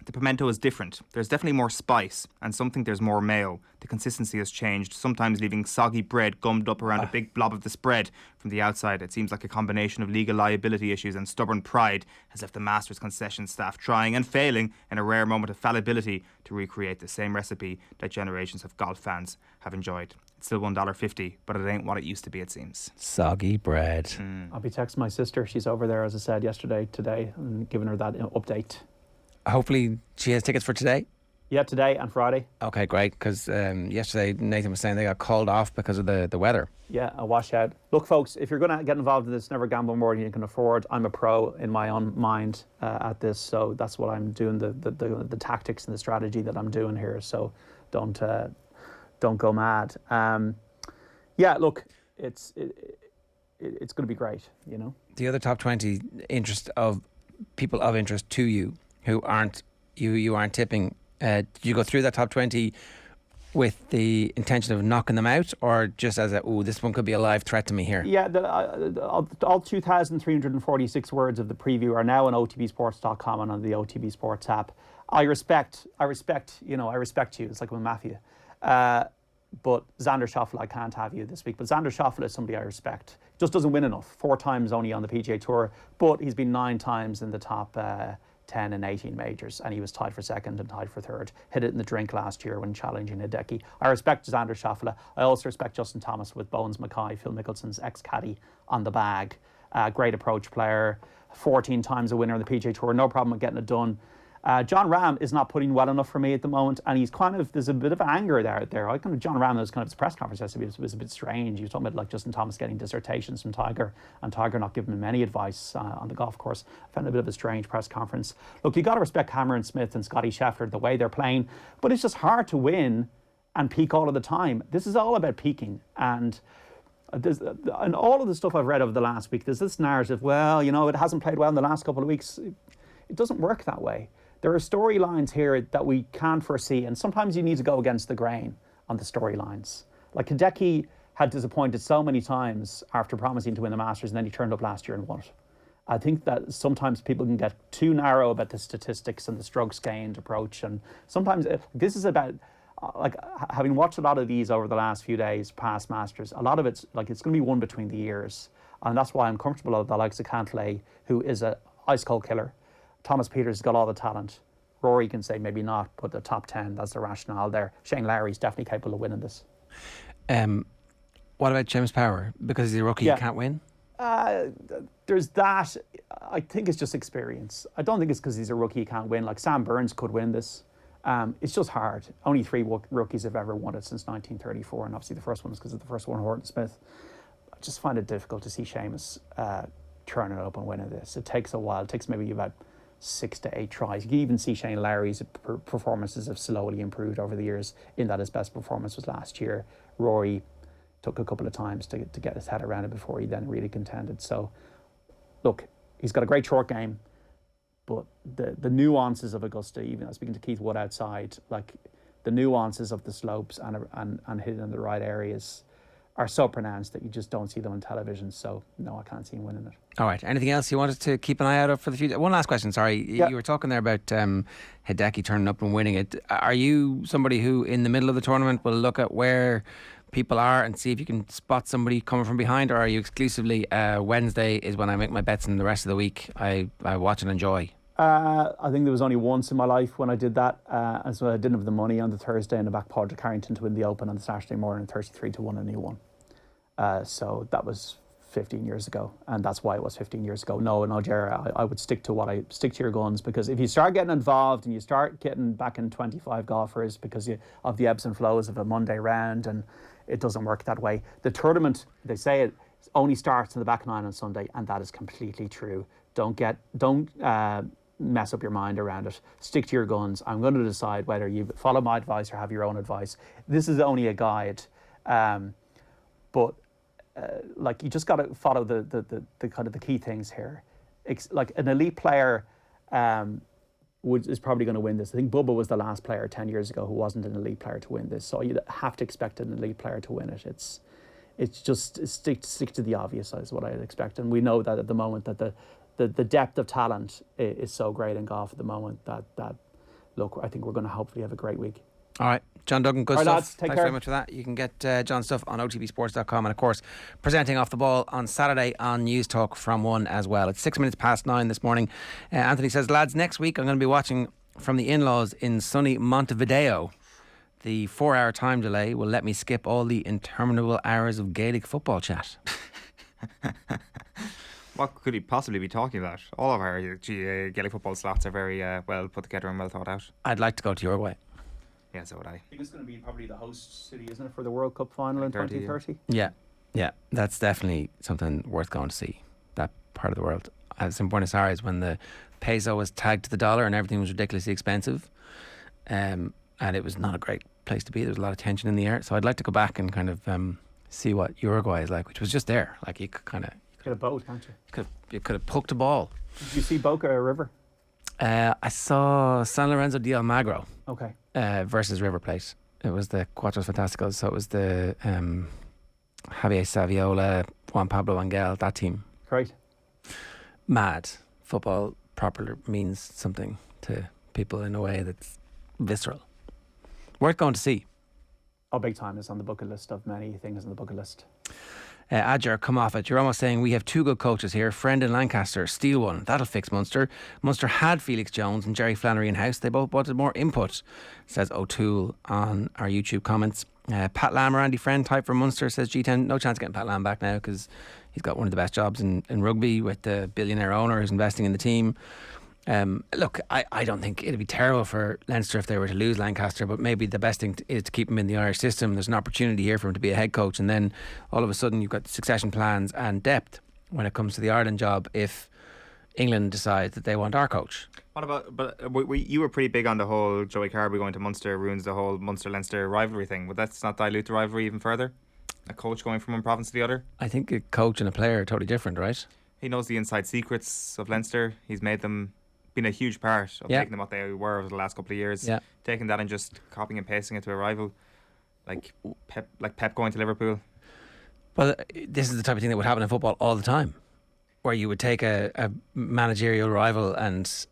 "The pimento is different. There's definitely more spice, and some think there's more mayo. The consistency has changed, sometimes leaving soggy bread gummed up around a big blob of the spread. From the outside, it seems like a combination of legal liability issues and stubborn pride has left the Masters concession staff trying and failing in a rare moment of fallibility to recreate the same recipe that generations of golf fans have enjoyed. It's still $1.50, but it ain't what it used to be, it seems." Soggy bread. I'll be texting my sister. She's over there, as I said today, and giving her that update. Hopefully she has tickets for today. Yeah, today and Friday. Okay, great, because yesterday Nathan was saying they got called off because of the weather. Yeah, a washout. Look, folks, if you're going to get involved in this, never gamble more than you can afford. I'm a pro in my own mind at this, so that's what I'm doing, the tactics and the strategy that I'm doing here, so don't go mad. Yeah, look, it's going to be great, you know. The other top 20 people of interest to you who aren't you aren't tipping, did you go through that top 20 with the intention of knocking them out, or just as this one could be a live threat to me here? Yeah, all 2,346 words of the preview are now on otbsports.com and on the OTB Sports app. I respect you. It's like with mafia. But Xander Schauffele, I can't have you this week. But Xander Schauffele is somebody I respect. Just doesn't win enough. 4 times only on the PGA Tour, but he's been 9 times in the top 10 and 18 majors, and he was tied for second and tied for third. Hit it in the drink last year when challenging Hideki. I respect Xander Schauffele. I also respect Justin Thomas with Bones Mackay, Phil Mickelson's ex-caddy, on the bag. Great approach player. 14 times a winner on the PGA Tour. No problem with getting it done. John Ram is not putting well enough for me at the moment, and there's a bit of anger there. John Ram, his press conference yesterday was a bit strange. He was talking about like Justin Thomas getting dissertations from Tiger, and Tiger not giving him any advice on the golf course. I found it a bit of a strange press conference. Look, you got to respect Cameron Smith and Scotty Scheffler, the way they're playing, but it's just hard to win and peak all of the time. This is all about peaking, and all of the stuff I've read over the last week, there's this narrative, it hasn't played well in the last couple of weeks. It doesn't work that way. There are storylines here that we can't foresee, and sometimes you need to go against the grain on the storylines. Like Hideki had disappointed so many times after promising to win the Masters, and then he turned up last year and won it. I think that sometimes people can get too narrow about the statistics and the strokes gained approach, and sometimes this is about like having watched a lot of these over the last few days, past Masters. A lot of it's like it's going to be won between the ears, and that's why I'm comfortable with the likes of Cantlay, who is a ice cold killer. Thomas Peters has got all the talent. Rory can say maybe not, but the top 10, that's the rationale there. Shane Lowry's definitely capable of winning this. What about James Power? Because he's a rookie, he can't win? There's that. I think it's just experience. I don't think it's because he's a rookie he can't win. Like Sam Burns could win this. It's just hard. Only 3 rookies have ever won it since 1934, and obviously the first one is because of the first one, Horton Smith. I just find it difficult to see Seamus turning it up and winning this. It takes a while. It takes maybe about 6 to 8 tries. You can even see Shane Lowry's performances have slowly improved over the years, in that his best performance was last year. Rory took a couple of times to get his head around it before he then really contended. So, look, he's got a great short game, but the nuances of Augusta, even I was speaking to Keith Wood outside, like the nuances of the slopes and hitting in the right areas are so pronounced that you just don't see them on television. So, no, I can't see him winning it. All right. Anything else you wanted to keep an eye out for the future? One last question, sorry. Yeah. You were talking there about Hideki turning up and winning it. Are you somebody who, in the middle of the tournament, will look at where people are and see if you can spot somebody coming from behind, or are you exclusively Wednesday is when I make my bets, and the rest of the week I watch and enjoy? I think there was only once in my life when I did that, and so I didn't have the money on the Thursday in the back part of Carrington to win the Open on the Saturday morning, 33 to 1 a new one. So that was 15 years ago, and that's why it was 15 years ago. No, Ger, I would stick to your guns, because if you start getting involved and you start getting back in 25 golfers because of the ebbs and flows of a Monday round, and it doesn't work that way. The tournament, they say it only starts in the back 9 on Sunday, and that is completely true. Don't mess up your mind around it. Stick to your guns. I'm going to decide whether you follow my advice or have your own advice. This is only a guide, but like you just got to follow the kind of the key things here. Like an elite player is probably going to win this. I think Bubba was the last player 10 years ago who wasn't an elite player to win this. So you have to expect an elite player to win it. It's just stick to the obvious is what I'd expect. And we know that at the moment that the depth of talent is so great in golf at the moment that look, I think we're going to hopefully have a great week. All right, John Duggan, good stuff. Lads, Thanks very much for that. You can get John's stuff on otbsports.com, and of course, presenting Off the Ball on Saturday on News Talk from 1 as well. It's 6 minutes past 9 this morning. Anthony says, lads, next week I'm going to be watching from the in-laws in sunny Montevideo. The 4-hour time delay will let me skip all the interminable hours of Gaelic football chat. What could he possibly be talking about? All of our Gaelic football slots are very well put together and well thought out. I'd like to go to Uruguay. Yeah, so would I. I think it's going to be probably the host city, isn't it, for the World Cup final in 2030? Yeah, that's definitely something worth going to see, that part of the world. I was in Buenos Aires when the peso was tagged to the dollar and everything was ridiculously expensive, and it was not a great place to be. There was a lot of tension in the air, so I'd like to go back and kind of see what Uruguay is like, which was just there. Like you could kind of get a boat, can't you? You could have poked a ball. Did you see Boca River? I saw San Lorenzo de Almagro. Okay. Versus River Plate. It was the Cuatros Fantásticos, so it was the Javier Saviola, Juan Pablo Angel, that team. Great. Mad. Football proper means something to people in a way that's visceral. Worth going to see. Oh, big time. It's on the bucket list of many things on the bucket list. Adger, come off it. You're almost saying we have 2 good coaches here. Friend in Lancaster, steal one. That'll fix Munster. Munster had Felix Jones and Jerry Flannery in house. They both wanted more input, says O'Toole on our YouTube comments. Pat Lam or Andy Friend type for Munster, says G10. No chance of getting Pat Lam back now because he's got one of the best jobs in rugby with the billionaire owner who's investing in the team. Look, I don't think it'd be terrible for Leinster if they were to lose Lancaster, but maybe the best thing is to keep him in the Irish system. There's an opportunity here for him to be a head coach, and then all of a sudden you've got succession plans and depth when it comes to the Ireland job if England decides that they want our coach. What about, but you were pretty big on the whole Joey Carbery going to Munster ruins the whole Munster-Leinster rivalry thing. Would that not dilute the rivalry even further? A coach going from one province to the other? I think a coach and a player are totally different, right? He knows the inside secrets of Leinster. He's made them... been a huge part of making them what they were over the last couple of years. Yeah. Taking that and just copying and pasting it to a rival, like Pep going to Liverpool. Well, this is the type of thing that would happen in football all the time. where you would take a managerial rival and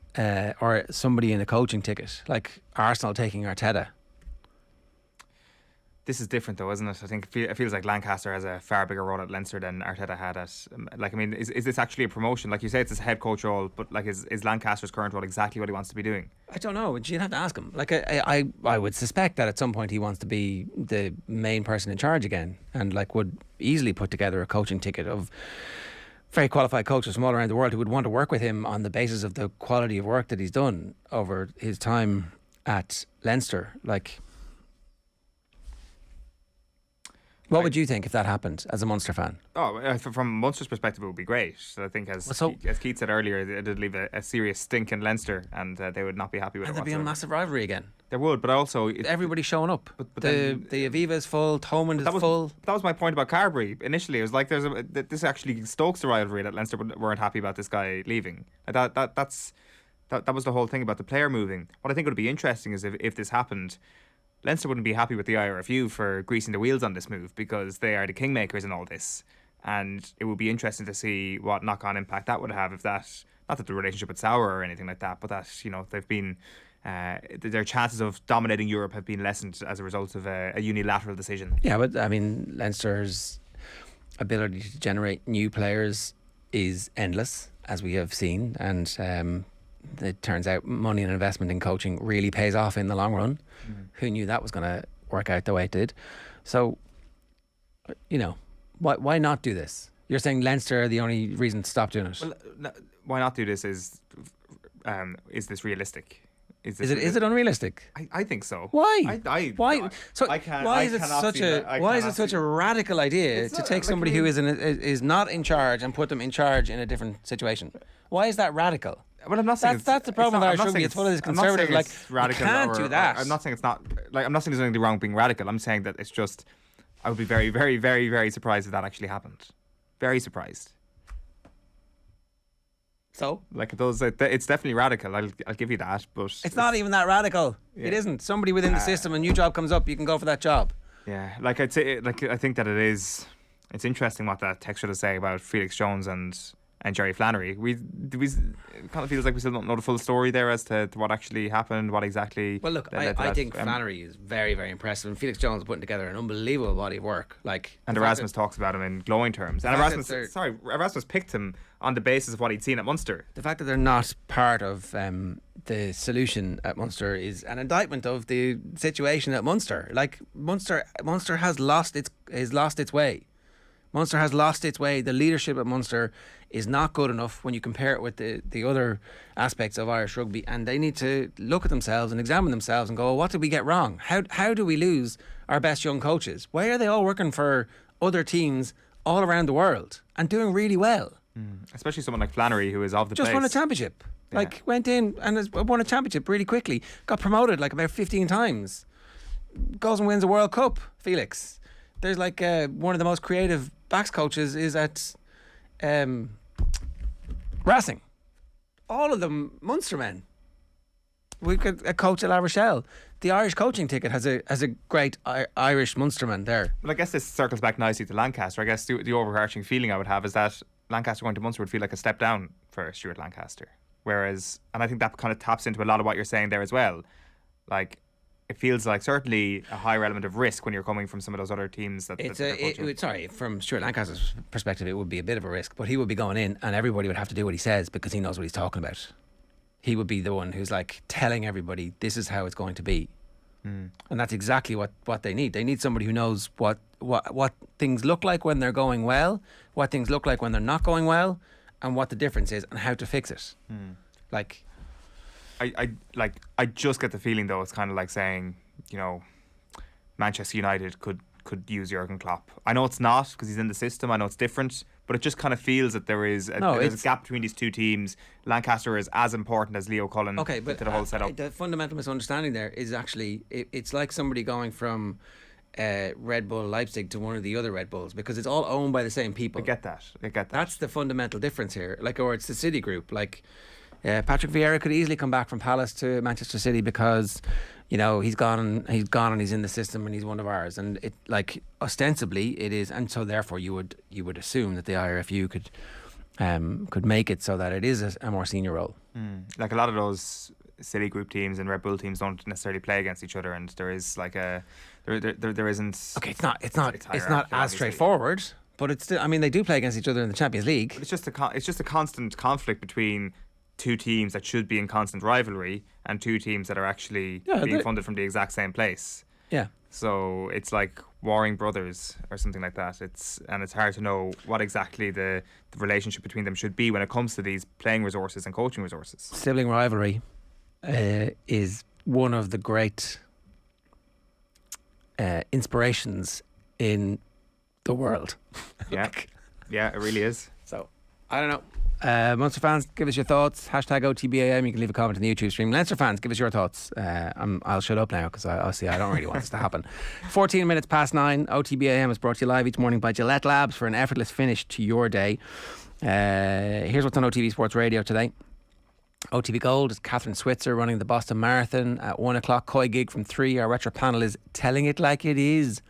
or somebody in a coaching ticket, like Arsenal taking Arteta. This is different though, isn't it? I think it feels like Lancaster has a far bigger role at Leinster than Arteta had at. Like, I mean, is this actually a promotion? Like you say, it's a head coach role, but like, is Lancaster's current role exactly what he wants to be doing? I don't know. You'd have to ask him. Like, I would suspect that at some point he wants to be the main person in charge again, and like would easily put together a coaching ticket of very qualified coaches from all around the world who would want to work with him on the basis of the quality of work that he's done over his time at Leinster. Like, what would you think if that happened as a Munster fan? Oh, from Munster's perspective, it would be great. So I think, as Keith said earlier, it did leave a serious stink in Leinster, and they would not be happy with it. And there'd be a massive rivalry again. There would, but also everybody's showing up. But the Aviva is full, Thomond is full. That was my point about Carberry. Initially, it was like this actually stokes the rivalry that Leinster weren't happy about this guy leaving. That was the whole thing about the player moving. What I think would be interesting is if this happened, Leinster wouldn't be happy with the IRFU for greasing the wheels on this move, because they are the kingmakers in all this, and it would be interesting to see what knock-on impact that would have if that, not that the relationship would sour or anything like that, but that, you know, they've been their chances of dominating Europe have been lessened as a result of a unilateral decision. Yeah, but I mean, Leinster's ability to generate new players is endless, as we have seen, and it turns out money and investment in coaching really pays off in the long run. Who knew that was going to work out the way it did? So, you know, why not do this? You're saying Leinster are the only reason to stop doing it. Well, why not do this is this realistic? Is it unrealistic? I think so. Why? Why? So why is it such a radical idea to take somebody who is not in charge and put them in charge in a different situation? Why is that radical? Well, I'm not saying that's the problem with Irish rugby. It's one of these conservative, like, radical, you can't do that. I'm not saying it's not, like, I'm not saying there's anything wrong being radical. I'm saying that it's just, I would be very, very, very, very surprised if that actually happened. Very surprised. So? Like, it's definitely radical. I'll give you that, but it's not even that radical. Yeah. It isn't. Somebody within the system, a new job comes up, you can go for that job. Yeah, like I'd say, like, I think that it's interesting what that text should say about Felix Jones and Jerry Flannery. We kind of feels like we still don't know the full story there as to what actually happened, what exactly. Well, look, I think Flannery is very, very impressive, and Felix Jones is putting together an unbelievable body of work. Like, and Erasmus talks about him in glowing terms. And Erasmus picked him on the basis of what he'd seen at Munster. The fact that they're not part of the solution at Munster is an indictment of the situation at Munster. Like, Munster has lost its way. Munster has lost its way. The leadership at Munster is not good enough when you compare it with the other aspects of Irish rugby, and they need to look at themselves and examine themselves and go, well, what did we get wrong? How do we lose our best young coaches? Why are they all working for other teams all around the world and doing really well? Especially someone like Flannery, who is of the place. Just won a championship. Yeah. Like, went in and has won a championship really quickly. Got promoted like about 15 times. Goes and wins a World Cup, Felix. There's like one of the most creative backs coaches is at Racing. All of them Munster men. We could a coach at La Rochelle. The Irish coaching ticket has a great Irish Munsterman there. Well, I guess this circles back nicely to Lancaster. I guess the overarching feeling I would have is that Lancaster going to Munster would feel like a step down for Stuart Lancaster. Whereas, and I think that kind of taps into a lot of what you're saying there as well. Like, it feels like certainly a higher element of risk when you're coming from some of those other teams. From Stuart Lancaster's perspective, it would be a bit of a risk, but he would be going in and everybody would have to do what he says because he knows what he's talking about. He would be the one who's like telling everybody this is how it's going to be. And that's exactly what they need. They need somebody who knows what things look like when they're going well, what things look like when they're not going well, and what the difference is and how to fix it. Like, I just get the feeling though it's kind of like saying, you know, Manchester United could use Jurgen Klopp. I know it's not because he's in the system. I know it's different, but it just kind of feels that there's a gap between these two teams. Lancaster is as important as Leo Cullen to the whole setup. The fundamental misunderstanding there is actually it's like somebody going from Red Bull Leipzig to one of the other Red Bulls because it's all owned by the same people. I get that. That's the fundamental difference here. Like, or it's the City Group. Like, Patrick Vieira could easily come back from Palace to Manchester City because, you know, he's gone and he's in the system and he's one of ours, and it, like, ostensibly it is, and so therefore you would assume that the IRFU could could make it so that it is a more senior role. Like a lot of those City Group teams and Red Bull teams don't necessarily play against each other, and there is like there isn't. Okay, it's not as straightforward, but it's still. I mean, they do play against each other in the Champions League. But it's just a constant conflict between two teams that should be in constant rivalry and two teams that are actually being funded from the exact same place. Yeah. So it's like warring brothers or something like that. It's hard to know what exactly the relationship between them should be when it comes to these playing resources and coaching resources. Sibling rivalry is one of the great inspirations in the world. Yeah, it really is. So I don't know. Munster fans, give us your thoughts. Hashtag OTB AM. You can leave a comment in the YouTube stream. Leinster fans, give us your thoughts. I'll shut up now because I don't really want this to happen. 14 minutes past 9. OTB AM is brought to you live each morning by Gillette Labs for an effortless finish to your day. Here's what's on OTB Sports Radio today. OTB Gold is Catherine Switzer running the Boston Marathon at 1 o'clock. Koi Gig from 3. Our retro panel is Telling It Like It Is.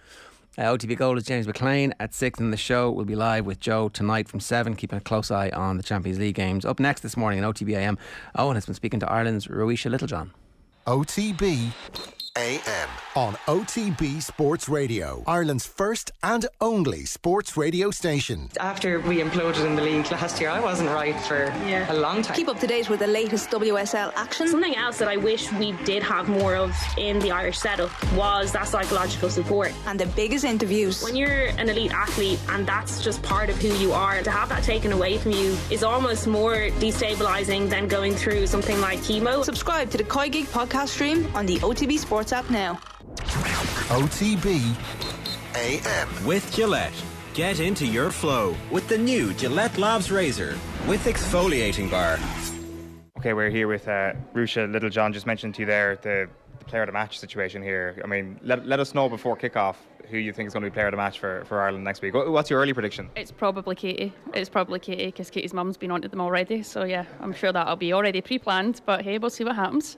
OTB Gold is James McLean at 6, and the show will be live with Joe tonight from 7, keeping a close eye on the Champions League games. Up next this morning in OTB AM, Owen has been speaking to Ireland's Ruesha Littlejohn. OTB AM on OTB Sports Radio, Ireland's first and only sports radio station. After we imploded in the league last year, I wasn't right for a long time. Keep up to date with the latest WSL action. Something else that I wish we did have more of in the Irish setup was that psychological support. And the biggest interviews. When you're an elite athlete and that's just part of who you are, to have that taken away from you is almost more destabilising than going through something like chemo. Subscribe to the Koi Gig podcast stream on the OTB Sports app now. OTB AM with Gillette. Get into your flow with the new Gillette Labs Razor with exfoliating bar. Okay, we're here with Ruesha Littlejohn. Just mentioned to you there the player of the match situation here. I mean, let us know before kickoff who you think is going to be player of the match for Ireland next week. What's your early prediction? It's probably Katie. Because Katie's mum's been onto them already. So yeah, I'm sure that'll be already pre-planned. But hey, we'll see what happens.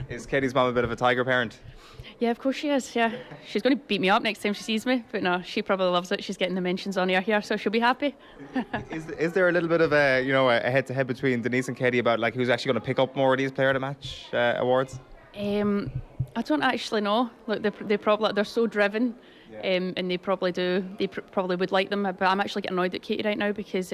Is Katie's mum a bit of a tiger parent? Yeah, of course she is. Yeah, she's going to beat me up next time she sees me. But no, she probably loves it. She's getting the mentions on air here, so she'll be happy. Is there a little bit of a head-to-head between Denise and Katie about like who's actually going to pick up more of these player of the match awards? I don't actually know. Look, they're so driven, and they probably do. They probably would like them. But I'm actually getting annoyed at Katie right now because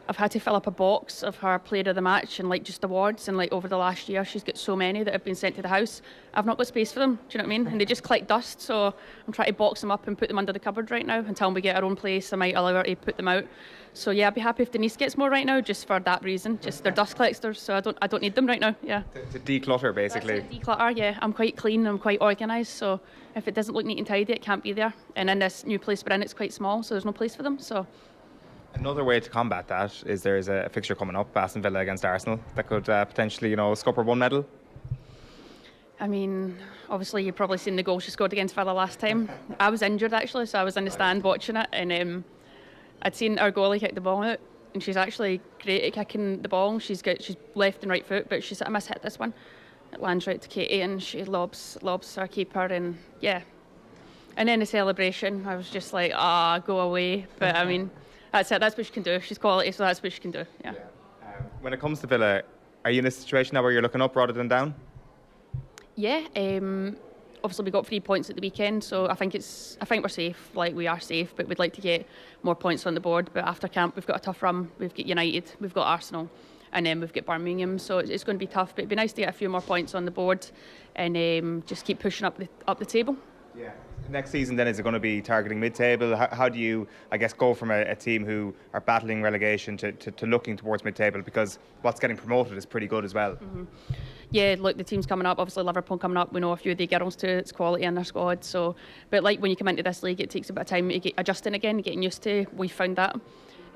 I've had to fill up a box of her player of the match and like just awards, and like over the last year she's got so many that have been sent to the house. I've not got space for them. Do you know what I mean? And they just collect dust. So I'm trying to box them up and put them under the cupboard right now until we get our own place. I might allow her to put them out. So yeah, I'd be happy if Denise gets more right now, just for that reason. Just they're dust collectors, so I don't need them right now. Yeah. To declutter, basically. That's it, declutter. Yeah, I'm quite clean. I'm quite organised. So if it doesn't look neat and tidy, it can't be there. And in this new place we're in, it's quite small, so there's no place for them. So. Another way to combat that is there is a fixture coming up, Aston Villa against Arsenal, that could potentially, scupper one medal. I mean, obviously you've probably seen the goal she scored against Villa last time. I was injured actually, so I was in the stand watching it, and I'd seen our goalie kick the ball out, and she's actually great at kicking the ball. She's left and right foot, but I must hit this one. It lands right to Katie, and she lobs our keeper, and yeah. And then the celebration, I was just like, go away. But I mean, that's it. That's what she can do. She's quality, so that's what she can do. Yeah. When it comes to Villa, are you in a situation now where you're looking up rather than down? Yeah. Obviously, we got 3 points at the weekend, so I think we're safe. Like, we are safe, but we'd like to get more points on the board. But after camp, we've got a tough run. We've got United, we've got Arsenal, and then we've got Birmingham. So it's going to be tough. But it'd be nice to get a few more points on the board, and just keep pushing up the table. Yeah. Next season, then, is it going to be targeting mid-table? How do you, I guess, go from a team who are battling relegation to looking towards mid-table? Because what's getting promoted is pretty good as well. Mm-hmm. Yeah, look, the team's coming up. Obviously, Liverpool coming up. We know a few of the girls too. It's quality in their squad. So, but like when you come into this league, it takes a bit of time to get adjusting again, getting used to. We found that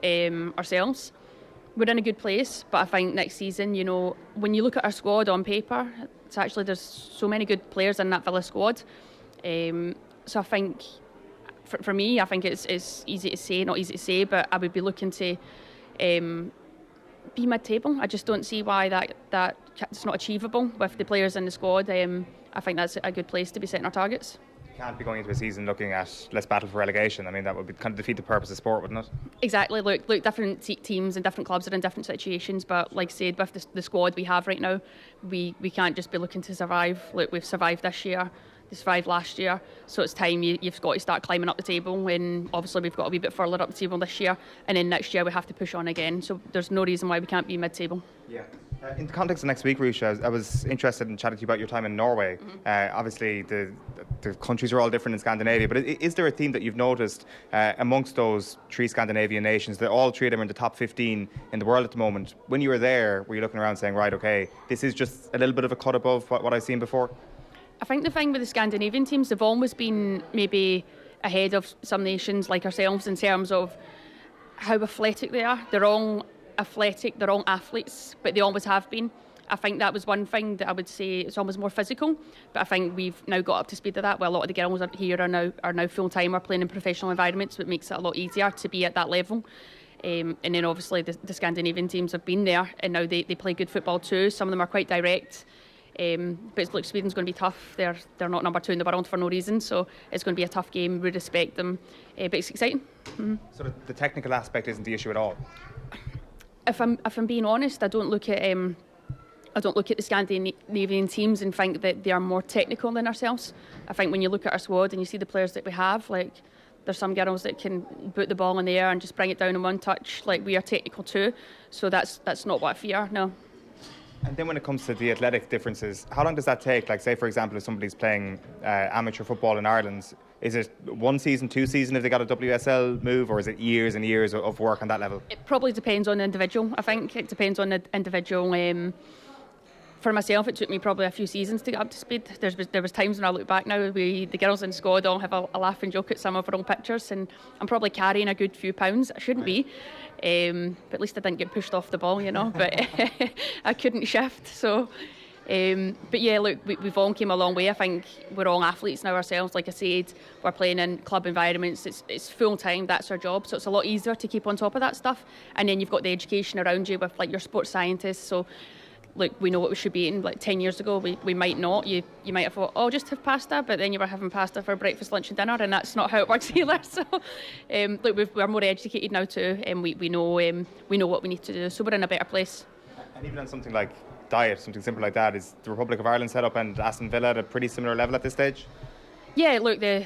ourselves. We're in a good place, but I think next season, when you look at our squad on paper, it's actually there's so many good players in that Villa squad. So I think, for me, I think it's easy to say, not easy to say, but I would be looking to be mid-table. I just don't see why that it's not achievable with the players in the squad. I think that's a good place to be setting our targets. Can't be going into a season looking at let's battle for relegation. I mean, that would be kind of defeat the purpose of sport, wouldn't it? Exactly. Look, different teams and different clubs are in different situations, but like I said, with the squad we have right now, we can't just be looking to survive. Look, we've survived this year, they survived last year, so it's time you've got to start climbing up the table, and obviously we've got a wee bit further up the table this year, and then next year we have to push on again, so there's no reason why we can't be mid-table. Yeah. In the context of next week, Ruesha, I was interested in chatting to you about your time in Norway. Obviously, the countries are all different in Scandinavia, but is there a theme that you've noticed amongst those 3 Scandinavian nations, that all 3 of them are in the top 15 in the world at the moment? When you were there, were you looking around saying, right, okay, this is just a little bit of a cut above what I've seen before? I think the thing with the Scandinavian teams, they've always been maybe ahead of some nations like ourselves in terms of how athletic they are. They're all athletic, they're all athletes, but they always have been. I think that was one thing that I would say it's almost more physical, but I think we've now got up to speed with that. Well, a lot of the girls here are now full-time or playing in professional environments, which makes it a lot easier to be at that level. And then obviously the Scandinavian teams have been there, and now they play good football too. Some of them are quite direct. But look, Sweden's going to be tough. They're not number 2 in the world for no reason, so it's going to be a tough game. We respect them, but it's exciting. So the technical aspect isn't the issue at all? If I'm being honest, I don't look at the Scandinavian teams and think that they are more technical than ourselves. I think when you look at our squad and you see the players that we have, like there's some girls that can put the ball in the air and just bring it down in one touch. Like, we are technical too, so that's not what I fear. No. And then when it comes to the athletic differences, how long does that take? Like, say, for example, if somebody's playing amateur football in Ireland, is it 1 season, 2 seasons if they got a WSL move, or is it years and years of work on that level? It probably depends on the individual. I think it depends on the individual. For myself, it took me probably a few seasons to get up to speed. There was times when I look back now, the girls in squad all have a laugh and joke at some of our own pictures, and I'm probably carrying a good few pounds. I shouldn't be, but at least I didn't get pushed off the ball, but I couldn't shift. So, but yeah, look, we've all came a long way. I think we're all athletes now ourselves. Like I said, we're playing in club environments. It's full time. That's our job. So it's a lot easier to keep on top of that stuff. And then you've got the education around you with like your sports scientists. So, look, we know what we should be eating. Like 10 years ago, we might not. You might have thought, oh, just have pasta, but then you were having pasta for breakfast, lunch and dinner, and that's not how it works either. So, look, we're more educated now too, and we know what we need to do. So we're in a better place. And even on something like diet, something simple like that, is the Republic of Ireland set up and Aston Villa at a pretty similar level at this stage? Yeah, look, the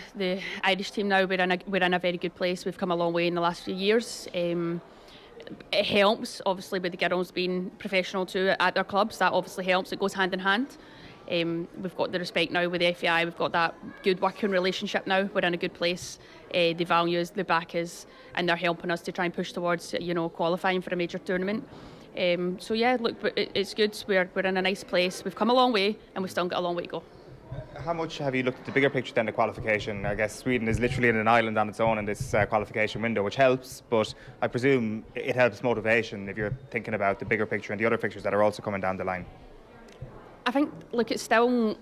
Irish team now, we're in a very good place. We've come a long way in the last few years. It helps, obviously, with the girls being professional too at their clubs. That obviously helps. It goes hand in hand. We've got the respect now with the FAI. We've got that good working relationship now. We're in a good place. The value is, the back is, and they're helping us to try and push towards, qualifying for a major tournament. So yeah, look, but it's good. We're in a nice place. We've come a long way, and we've still got a long way to go. How much have you looked at the bigger picture than the qualification? I guess Sweden is literally in an island on its own in this qualification window, which helps, but I presume it helps motivation if you're thinking about the bigger picture and the other pictures that are also coming down the line. I think, look, it's still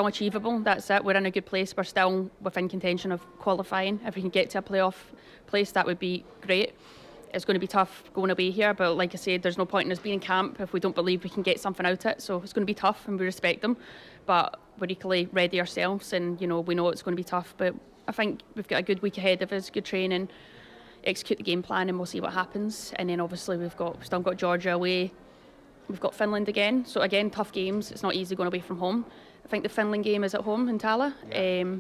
achievable. That's it. We're in a good place. We're still within contention of qualifying. If we can get to a playoff place, that would be great. It's going to be tough going away here, but like I said, there's no point in us being in camp if we don't believe we can get something out of it. So it's going to be tough, and we respect them, but we're equally ready ourselves, and we know it's going to be tough. But I think we've got a good week ahead of us, good training, execute the game plan, and we'll see what happens. And then obviously we've still got Georgia away. We've got Finland again. So again, tough games. It's not easy going away from home. I think the Finland game is at home in Tala,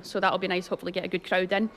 so that'll be nice. Hopefully get a good crowd in.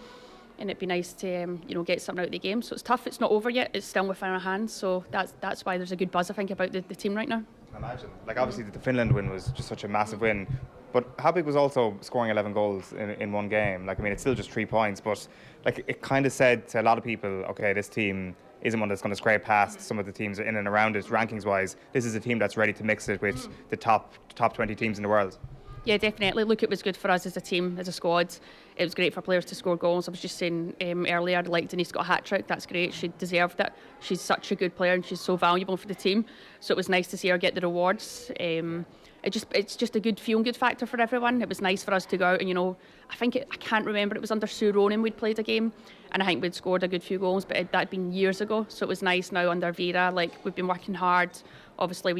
And it'd be nice to get something out of the game. So it's tough. It's not over yet. It's still within our hands. So that's why there's a good buzz, I think, about the team right now. I can imagine. Like, obviously the Finland win was just such a massive win, but how big was also scoring 11 goals in one game? Like, I mean, it's still just 3 points, but like, it kind of said to a lot of people, okay, this team isn't one that's going to scrape past some of the teams in and around it rankings wise. This is a team that's ready to mix it with the top 20 teams in the world. Yeah, definitely. Look, it was good for us as a team, as a squad. It was great for players to score goals. I was just saying earlier, like Denise got a hat-trick. That's great. She deserved it. She's such a good player and she's so valuable for the team. So it was nice to see her get the rewards. It's just a good feel-good factor for everyone. It was nice for us to go out and, I can't remember, it was under Sue Ronan we'd played a game, and I think we'd scored a good few goals, but that'd been years ago. So it was nice now under Vera. Like, we've been working hard. Obviously,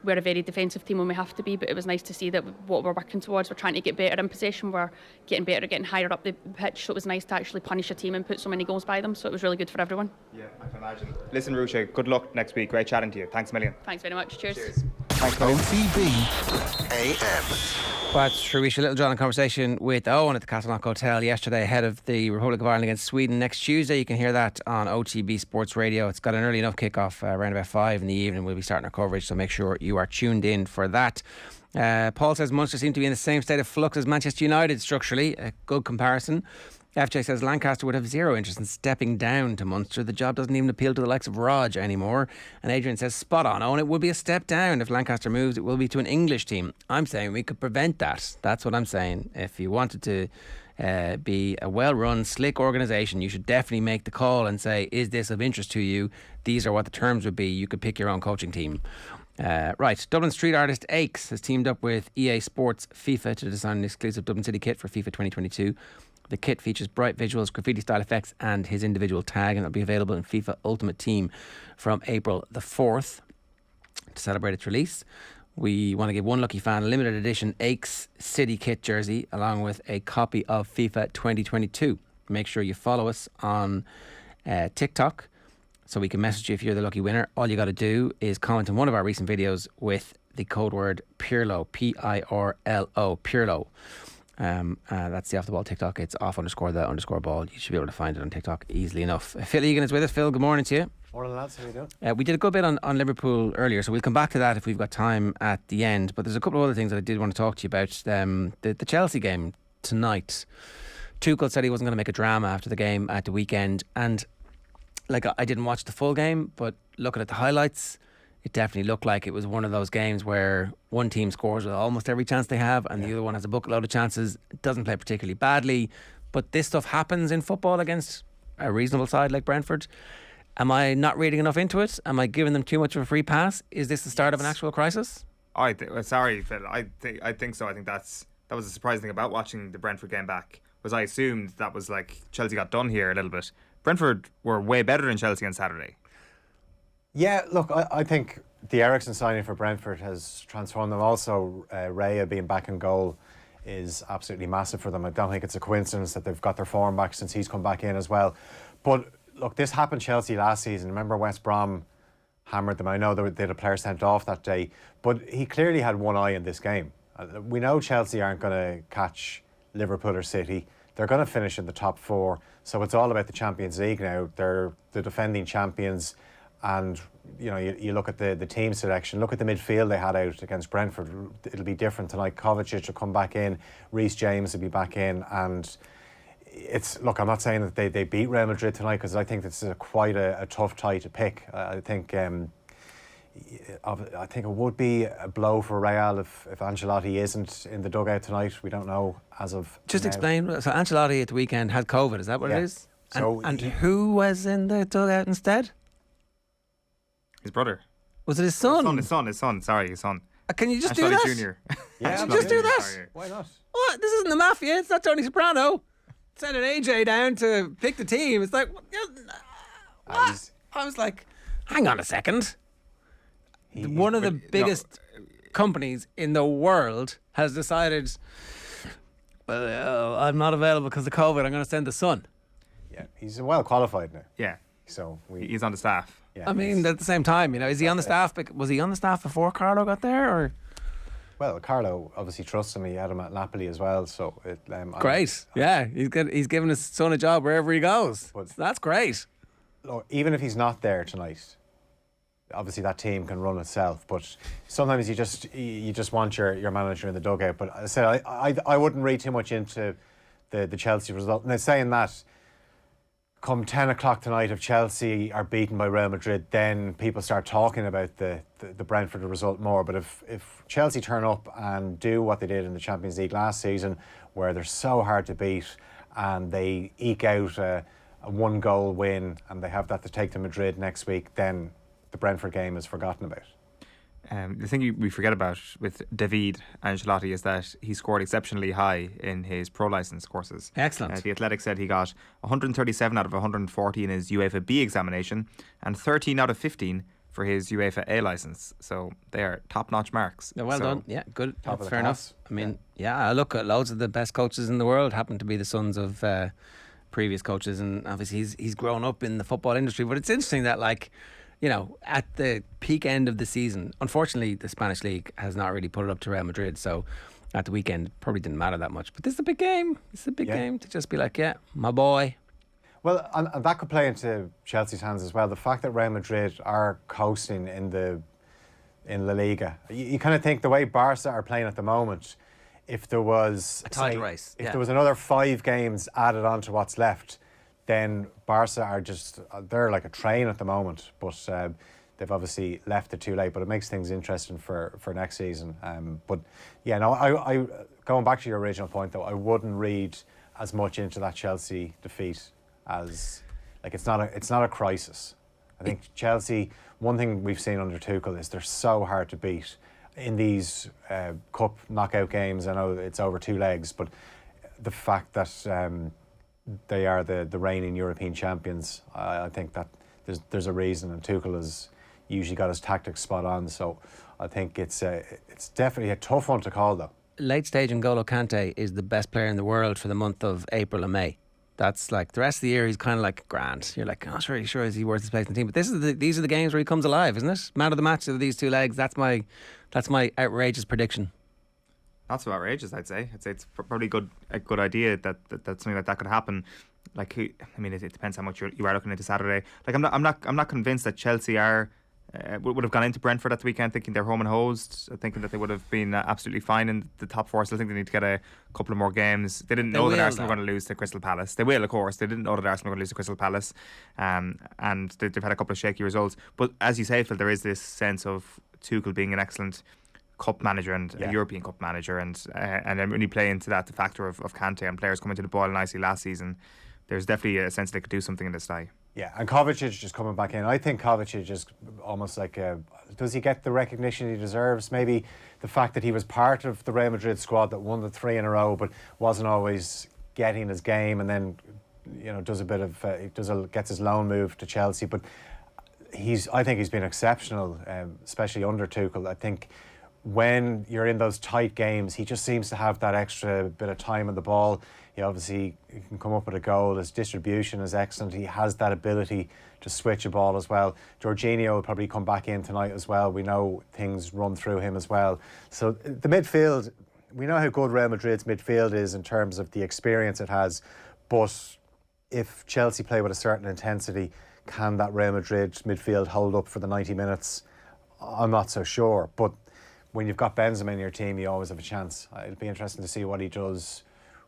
we're a very defensive team when we have to be, but it was nice to see that what we're working towards, we're trying to get better in possession, we're getting better at getting higher up the pitch, so it was nice to actually punish a team and put so many goals by them, so it was really good for everyone. Yeah, I can imagine. Listen, Ruesha, good luck next week. Great chatting to you. Thanks a million. Thanks very much. Cheers. Thanks, OTB AM. Well, that's Ruesha Littlejohn in conversation with Owen at the Castleknock Hotel yesterday ahead of the Republic of Ireland against Sweden next Tuesday. You can hear that on OTB Sports Radio. It's got an early enough kick-off around about 5 in the evening. We'll be starting our coverage, so make sure you are tuned in for that. Paul says Munster seem to be in the same state of flux as Manchester United structurally. A good comparison. FJ says Lancaster would have zero interest in stepping down to Munster. The job doesn't even appeal to the likes of Rog anymore. And Adrian says spot on. Oh, and it would be a step down if Lancaster moves. It will be to an English team. I'm saying we could prevent that. That's what I'm saying. If you wanted to be a well-run, slick organisation, you should definitely make the call and say, is this of interest to you? These are what the terms would be. You could pick your own coaching team. Right, Dublin street artist Aches has teamed up with EA Sports FIFA to design an exclusive Dublin City kit for FIFA 2022. The kit features bright visuals, graffiti-style effects and his individual tag, and it'll be available in FIFA Ultimate Team from April the 4th. To celebrate its release, we want to give one lucky fan a limited edition Aches City kit jersey along with a copy of FIFA 2022. Make sure you follow us on TikTok so we can message you if you're the lucky winner. All you got to do is comment on one of our recent videos with the code word PIRLO, P-I-R-L-O, PIRLO. That's the Off the Ball TikTok. It's off_the_ball. You should be able to find it on TikTok easily enough. Phil Egan is with us. Phil, good morning to you. Morning, lads. How you doing? We did a good bit on Liverpool earlier, so we'll come back to that if we've got time at the end. But there's a couple of other things that I did want to talk to you about. The Chelsea game tonight. Tuchel said he wasn't going to make a drama after the game at the weekend, and I didn't watch the full game, but looking at the highlights, it definitely looked like it was one of those games where one team scores with almost every chance they have and the other one has a bucket load of chances, doesn't play particularly badly. But this stuff happens in football against a reasonable side like Brentford. Am I not reading enough into it? Am I giving them too much of a free pass? Is this the start of an actual crisis? Sorry, Phil. I think so. I think that was the surprising thing about watching the Brentford game back, was I assumed that was like Chelsea got done here a little bit. Brentford were way better than Chelsea on Saturday. Yeah, look, I think the Ericsson signing for Brentford has transformed them. Also, Raya being back in goal is absolutely massive for them. I don't think it's a coincidence that they've got their form back since he's come back in as well. But look, this happened to Chelsea last season. Remember West Brom hammered them. I know they had a player sent off that day, but he clearly had one eye in this game. We know Chelsea aren't going to catch Liverpool or City. They're going to finish in the top 4. So it's all about the Champions League now. They're the defending champions. And, you know, you look at the team selection, look at the midfield they had out against Brentford. It'll be different tonight. Kovacic will come back in. Reece James will be back in. And look, I'm not saying that they beat Real Madrid tonight, because I think this is quite a tough tie to pick. I think it would be a blow for Real if Ancelotti isn't in the dugout tonight. We don't know as of Just now. explain. So Ancelotti at the weekend had COVID. Is that what it is? So and who was in the dugout instead? His brother. Was it his son? His son. Sorry, his son. Can you just do that? Junior. Yeah, just do that. Why not? What? This isn't the Mafia. It's not Tony Soprano. Sending AJ down to pick the team. It's like, what? I was like, hang on a second. One of the biggest companies in the world has decided, well, I'm not available because of COVID. I'm going to send the son. Yeah, he's well qualified now. Yeah. So he's on the staff. Yeah, I mean, at the same time, you know, is he on the staff? Was he on the staff before Carlo got there, or? Well, Carlo obviously trusts him. He had him at Napoli as well, so great. Yeah, he's giving his son a job wherever he goes. So that's great. Look, even if he's not there tonight, obviously that team can run itself. But sometimes you just want your manager in the dugout. But I said I wouldn't read too much into the Chelsea result. Now, saying that, come 10 o'clock tonight, if Chelsea are beaten by Real Madrid, then people start talking about the Brentford result more. But if Chelsea turn up and do what they did in the Champions League last season, where they're so hard to beat, and they eke out a 1-goal win, and they have that to take to Madrid next week, then the Brentford game is forgotten about. The thing we forget about with David Ancelotti is that he scored exceptionally high in his pro licence courses. Excellent. The Athletic said he got 137 out of 140 in his UEFA B examination and 13 out of 15 for his UEFA A licence. So they are top-notch marks. Yeah, well So, done. Yeah, good. Top of That's the fair class. enough. I mean, yeah, I look at loads of the best coaches in the world happen to be the sons of previous coaches, and obviously he's grown up in the football industry. But it's interesting that, like, you know, at the peak end of the season, unfortunately, the Spanish league has not really put it up to Real Madrid. So at the weekend, it probably didn't matter that much. But this is a big game. It's a big game to just be like, yeah, my boy. Well, and that could play into Chelsea's hands as well. The fact that Real Madrid are coasting in La Liga, you kind of think the way Barca are playing at the moment, if there was a title race, if there was another 5 games added on to what's left, then Barca are they're like a train at the moment. But they've obviously left it too late. But it makes things interesting for next season. But yeah, no, I going back to your original point though, I wouldn't read as much into that Chelsea defeat as like it's not a crisis. I think Chelsea, one thing we've seen under Tuchel is they're so hard to beat in these cup knockout games. I know it's over 2 legs, but the fact that they are the reigning European champions, I think that there's a reason, and Tuchel has usually got his tactics spot on. So I think it's definitely a tough one to call though. Late stage N'Golo Kante is the best player in the world for the month of April and May. That's like the rest of the year he's kind of like grand. You're like, I'm not really sure is he worth his place in the team. But these are the games where he comes alive, isn't it? Man of the match of these 2 legs. That's my outrageous prediction. Not so outrageous, I'd say. I'd say it's probably a good idea that something like that could happen. Like, I mean, it depends how much you are looking into Saturday. Like, I'm not convinced that Chelsea would have gone into Brentford at the weekend thinking they're home and hosed, thinking that they would have been absolutely fine in the top 4. Still think they need to get a couple of more games. They didn't know that Arsenal were going to lose to Crystal Palace. They will, of course. They didn't know that Arsenal were going to lose to Crystal Palace, and they've had a couple of shaky results. But as you say, Phil, there is this sense of Tuchel being an excellent cup manager and a European cup manager, and then when you play into that, the factor of Kante and players coming to the ball nicely last season, there's definitely a sense they could do something in this tie. Yeah, and Kovacic just coming back in. I think Kovacic is almost like does he get the recognition he deserves? Maybe the fact that he was part of the Real Madrid squad that won the 3 in a row, but wasn't always getting his game, and then does a bit of gets his loan move to Chelsea. But I think he's been exceptional, especially under Tuchel. I think when you're in those tight games, he just seems to have that extra bit of time on the ball. He obviously can come up with a goal. His distribution is excellent. He has that ability to switch a ball as well. Jorginho will probably come back in tonight as well. We know things run through him as well. So the midfield, we know how good Real Madrid's midfield is in terms of the experience it has. But if Chelsea play with a certain intensity, can that Real Madrid midfield hold up for the 90 minutes? I'm not so sure. But when you've got Benzema in your team, you always have a chance. It'll be interesting to see what he does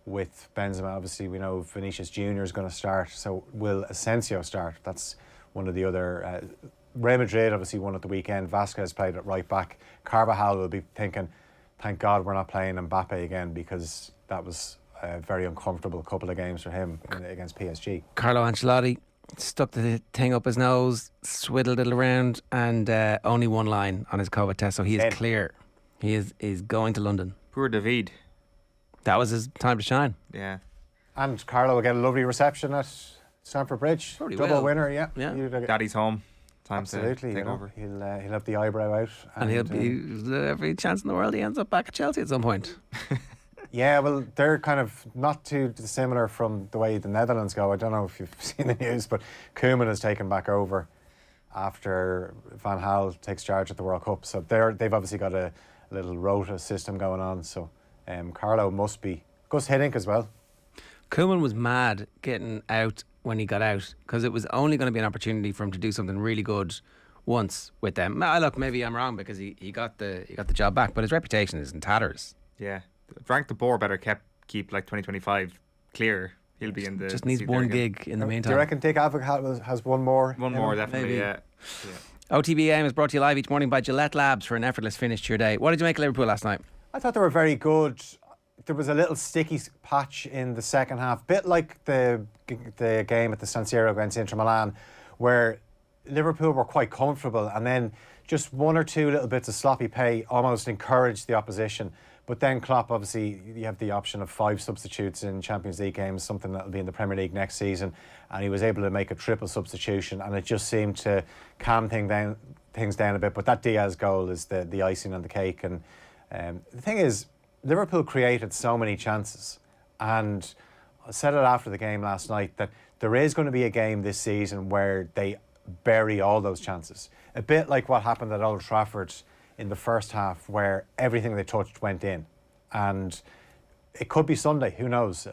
with Benzema. Obviously, we know Vinicius Jr. is going to start. So will Asensio start? That's one of the other. Real Madrid obviously won at the weekend. Vasquez played at right back. Carvajal will be thinking, thank God we're not playing Mbappe again, because that was a very uncomfortable couple of games for him against PSG. Carlo Ancelotti stuck the thing up his nose, swiddled it around, and only 1 line on his COVID test, so he is clear. He is going to London. Poor David. That was his time to shine. Yeah. And Carlo will get a lovely reception at Stamford Bridge. Double winner, yeah. Daddy's home. Time Absolutely, to take over. He'll have the eyebrow out. And he'll be, every chance in the world he ends up back at Chelsea at some point. Yeah, well, they're kind of not too dissimilar from the way the Netherlands go. I don't know if you've seen the news, but Koeman has taken back over after Van Gaal takes charge at the World Cup. So they've obviously got a little rota system going on. So Carlo must be. Gus Hiddink as well. Koeman was mad getting out when he got out, because it was only going to be an opportunity for him to do something really good once with them. Look, maybe I'm wrong, because he got the job back, but his reputation is in tatters. Yeah. Frank de Boer better keep like 2025 clear. He'll be in the... Just needs one gig in the meantime. Do you reckon Dick Advocaat has one more? One more, definitely, maybe. yeah. OTB AM is brought to you live each morning by Gillette Labs for an effortless finish to your day. What did you make of Liverpool last night? I thought they were very good. There was a little sticky patch in the second half, bit like the game at the San Siro against Inter Milan, where Liverpool were quite comfortable, and then just 1 or 2 little bits of sloppy play almost encouraged the opposition. But then Klopp, obviously, you have the option of 5 substitutes in Champions League games, something that will be in the Premier League next season, and he was able to make a triple substitution, and it just seemed to calm things down a bit. But that Diaz goal is the icing on the cake. And the thing is, Liverpool created so many chances. And I said it after the game last night that there is going to be a game this season where they bury all those chances. A bit like what happened at Old Trafford in the first half, where everything they touched went in. And it could be Sunday, who knows?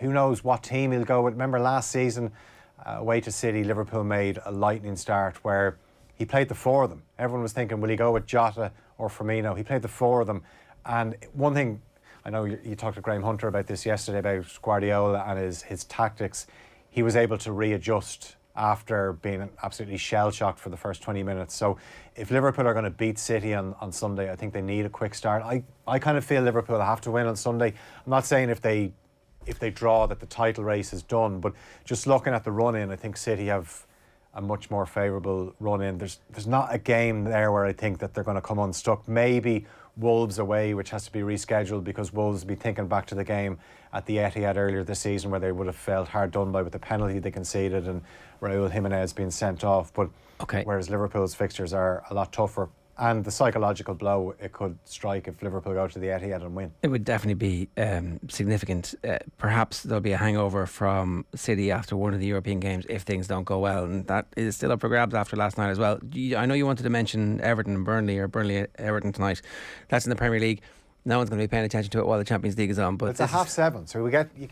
Who knows what team he'll go with. Remember last season, away to City, Liverpool made a lightning start where he played the four of them. Everyone was thinking, will he go with Jota or Firmino? He played the four of them. And one thing, I know you talked to Graham Hunter about this yesterday, about Guardiola and his tactics. He was able to readjust after being absolutely shell-shocked for the first 20 minutes. So if Liverpool are going to beat City on Sunday, I think they need a quick start. I kind of feel Liverpool have to win on Sunday. I'm not saying if they draw that the title race is done, but just looking at the run-in, I think City have a much more favourable run-in. There's not a game there where I think that they're going to come unstuck. Maybe Wolves away, which has to be rescheduled because Wolves will be thinking back to the game at the Etihad earlier this season where they would have felt hard done by with the penalty they conceded and Raúl Jiménez being sent off. But whereas Liverpool's fixtures are a lot tougher, and the psychological blow it could strike if Liverpool go to the Etihad and win. It would definitely be significant. Perhaps there'll be a hangover from City after one of the European games if things don't go well, and that is still up for grabs after last night as well. I know you wanted to mention Everton and Burnley, or Burnley-Everton tonight. That's in the Premier League. No one's going to be paying attention to it while the Champions League is on. But it's a 7:30, so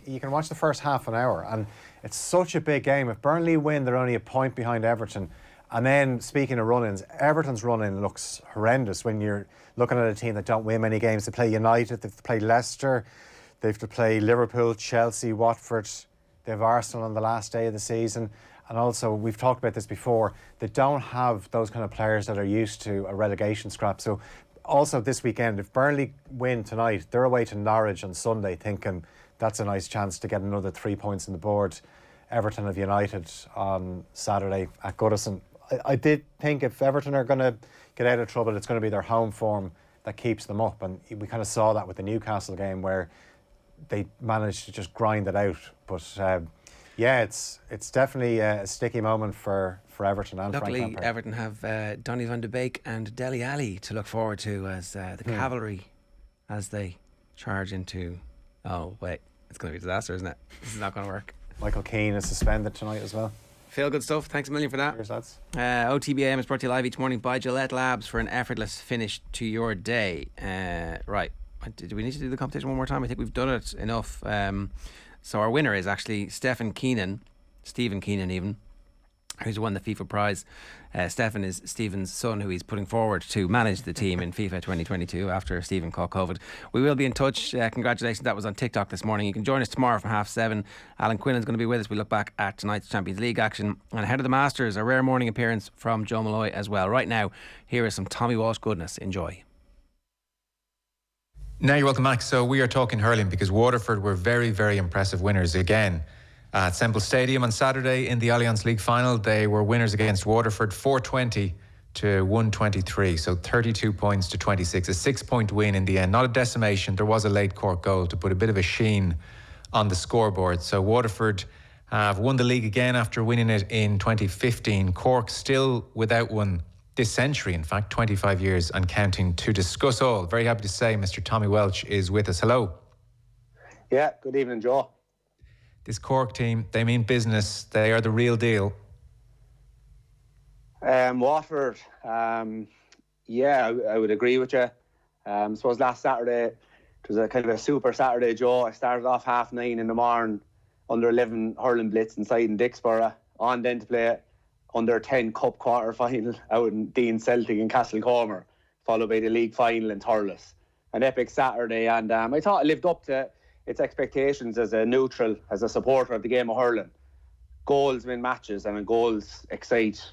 you can watch the first half an hour, and it's such a big game. If Burnley win, they're only a point behind Everton. And then, speaking of run-ins, Everton's run-in looks horrendous when you're looking at a team that don't win many games. They play United, they've to play Leicester, they've to play Liverpool, Chelsea, Watford, they have Arsenal on the last day of the season. And also, we've talked about this before, they don't have those kind of players that are used to a relegation scrap. So also this weekend, if Burnley win tonight, they're away to Norwich on Sunday, thinking that's a nice chance to get another 3 points on the board. Everton have United on Saturday at Goodison. I did think if Everton are going to get out of trouble, it's going to be their home form that keeps them up. And we kind of saw that with the Newcastle game where they managed to just grind it out. But it's definitely a sticky moment for Everton and luckily, Frank Lampard. Everton have Donny van de Beek and Dele Alli to look forward to as the cavalry as they charge into... Oh, wait, it's going to be a disaster, isn't it? This is not going to work. Michael Keane is suspended tonight as well. Feel good stuff. Thanks a million for that. Cheers, lads. OTB AM is brought to you live each morning by Gillette Labs for an effortless finish to your day. Right. Do we need to do the competition one more time? I think we've done it enough. So our winner is actually Stephen Keenan even, who's won the FIFA prize. Stephen is Stephen's son, who he's putting forward to manage the team in FIFA 2022 after Stephen caught COVID. We will be in touch. Congratulations. That was on TikTok this morning. You can join us tomorrow from 7:30. Alan Quinlan's going to be with us. We look back at tonight's Champions League action. And ahead of the Masters, a rare morning appearance from Joe Malloy as well. Right now, here is some Tommy Walsh goodness. Enjoy. Now you're welcome, Max. So we are talking hurling because Waterford were very, very impressive winners again. At Semple Stadium on Saturday in the Allianz League final, they were winners against Waterford 420 to 123, so 32 points to 26, a 6-point win in the end. Not a decimation, there was a late Cork goal to put a bit of a sheen on the scoreboard. So Waterford have won the league again after winning it in 2015. Cork still without one this century, in fact, 25 years and counting. To discuss all, very happy to say Mr. Tommy Welch is with us. Hello. Yeah, good evening, Joe. This Cork team, they mean business. They are the real deal. Watford, I would agree with you. I suppose last Saturday, it was a kind of a super Saturday, Joe. I started off 9:30 in the morning, under 11 hurling blitz inside in Dixborough, on then to play under 10 cup quarter final out in Dean Celtic in Castlecomer, followed by the league final in Thurles. An epic Saturday, and I thought it lived up to its expectations as a neutral, as a supporter of the game of hurling. Goals win matches, and goals excite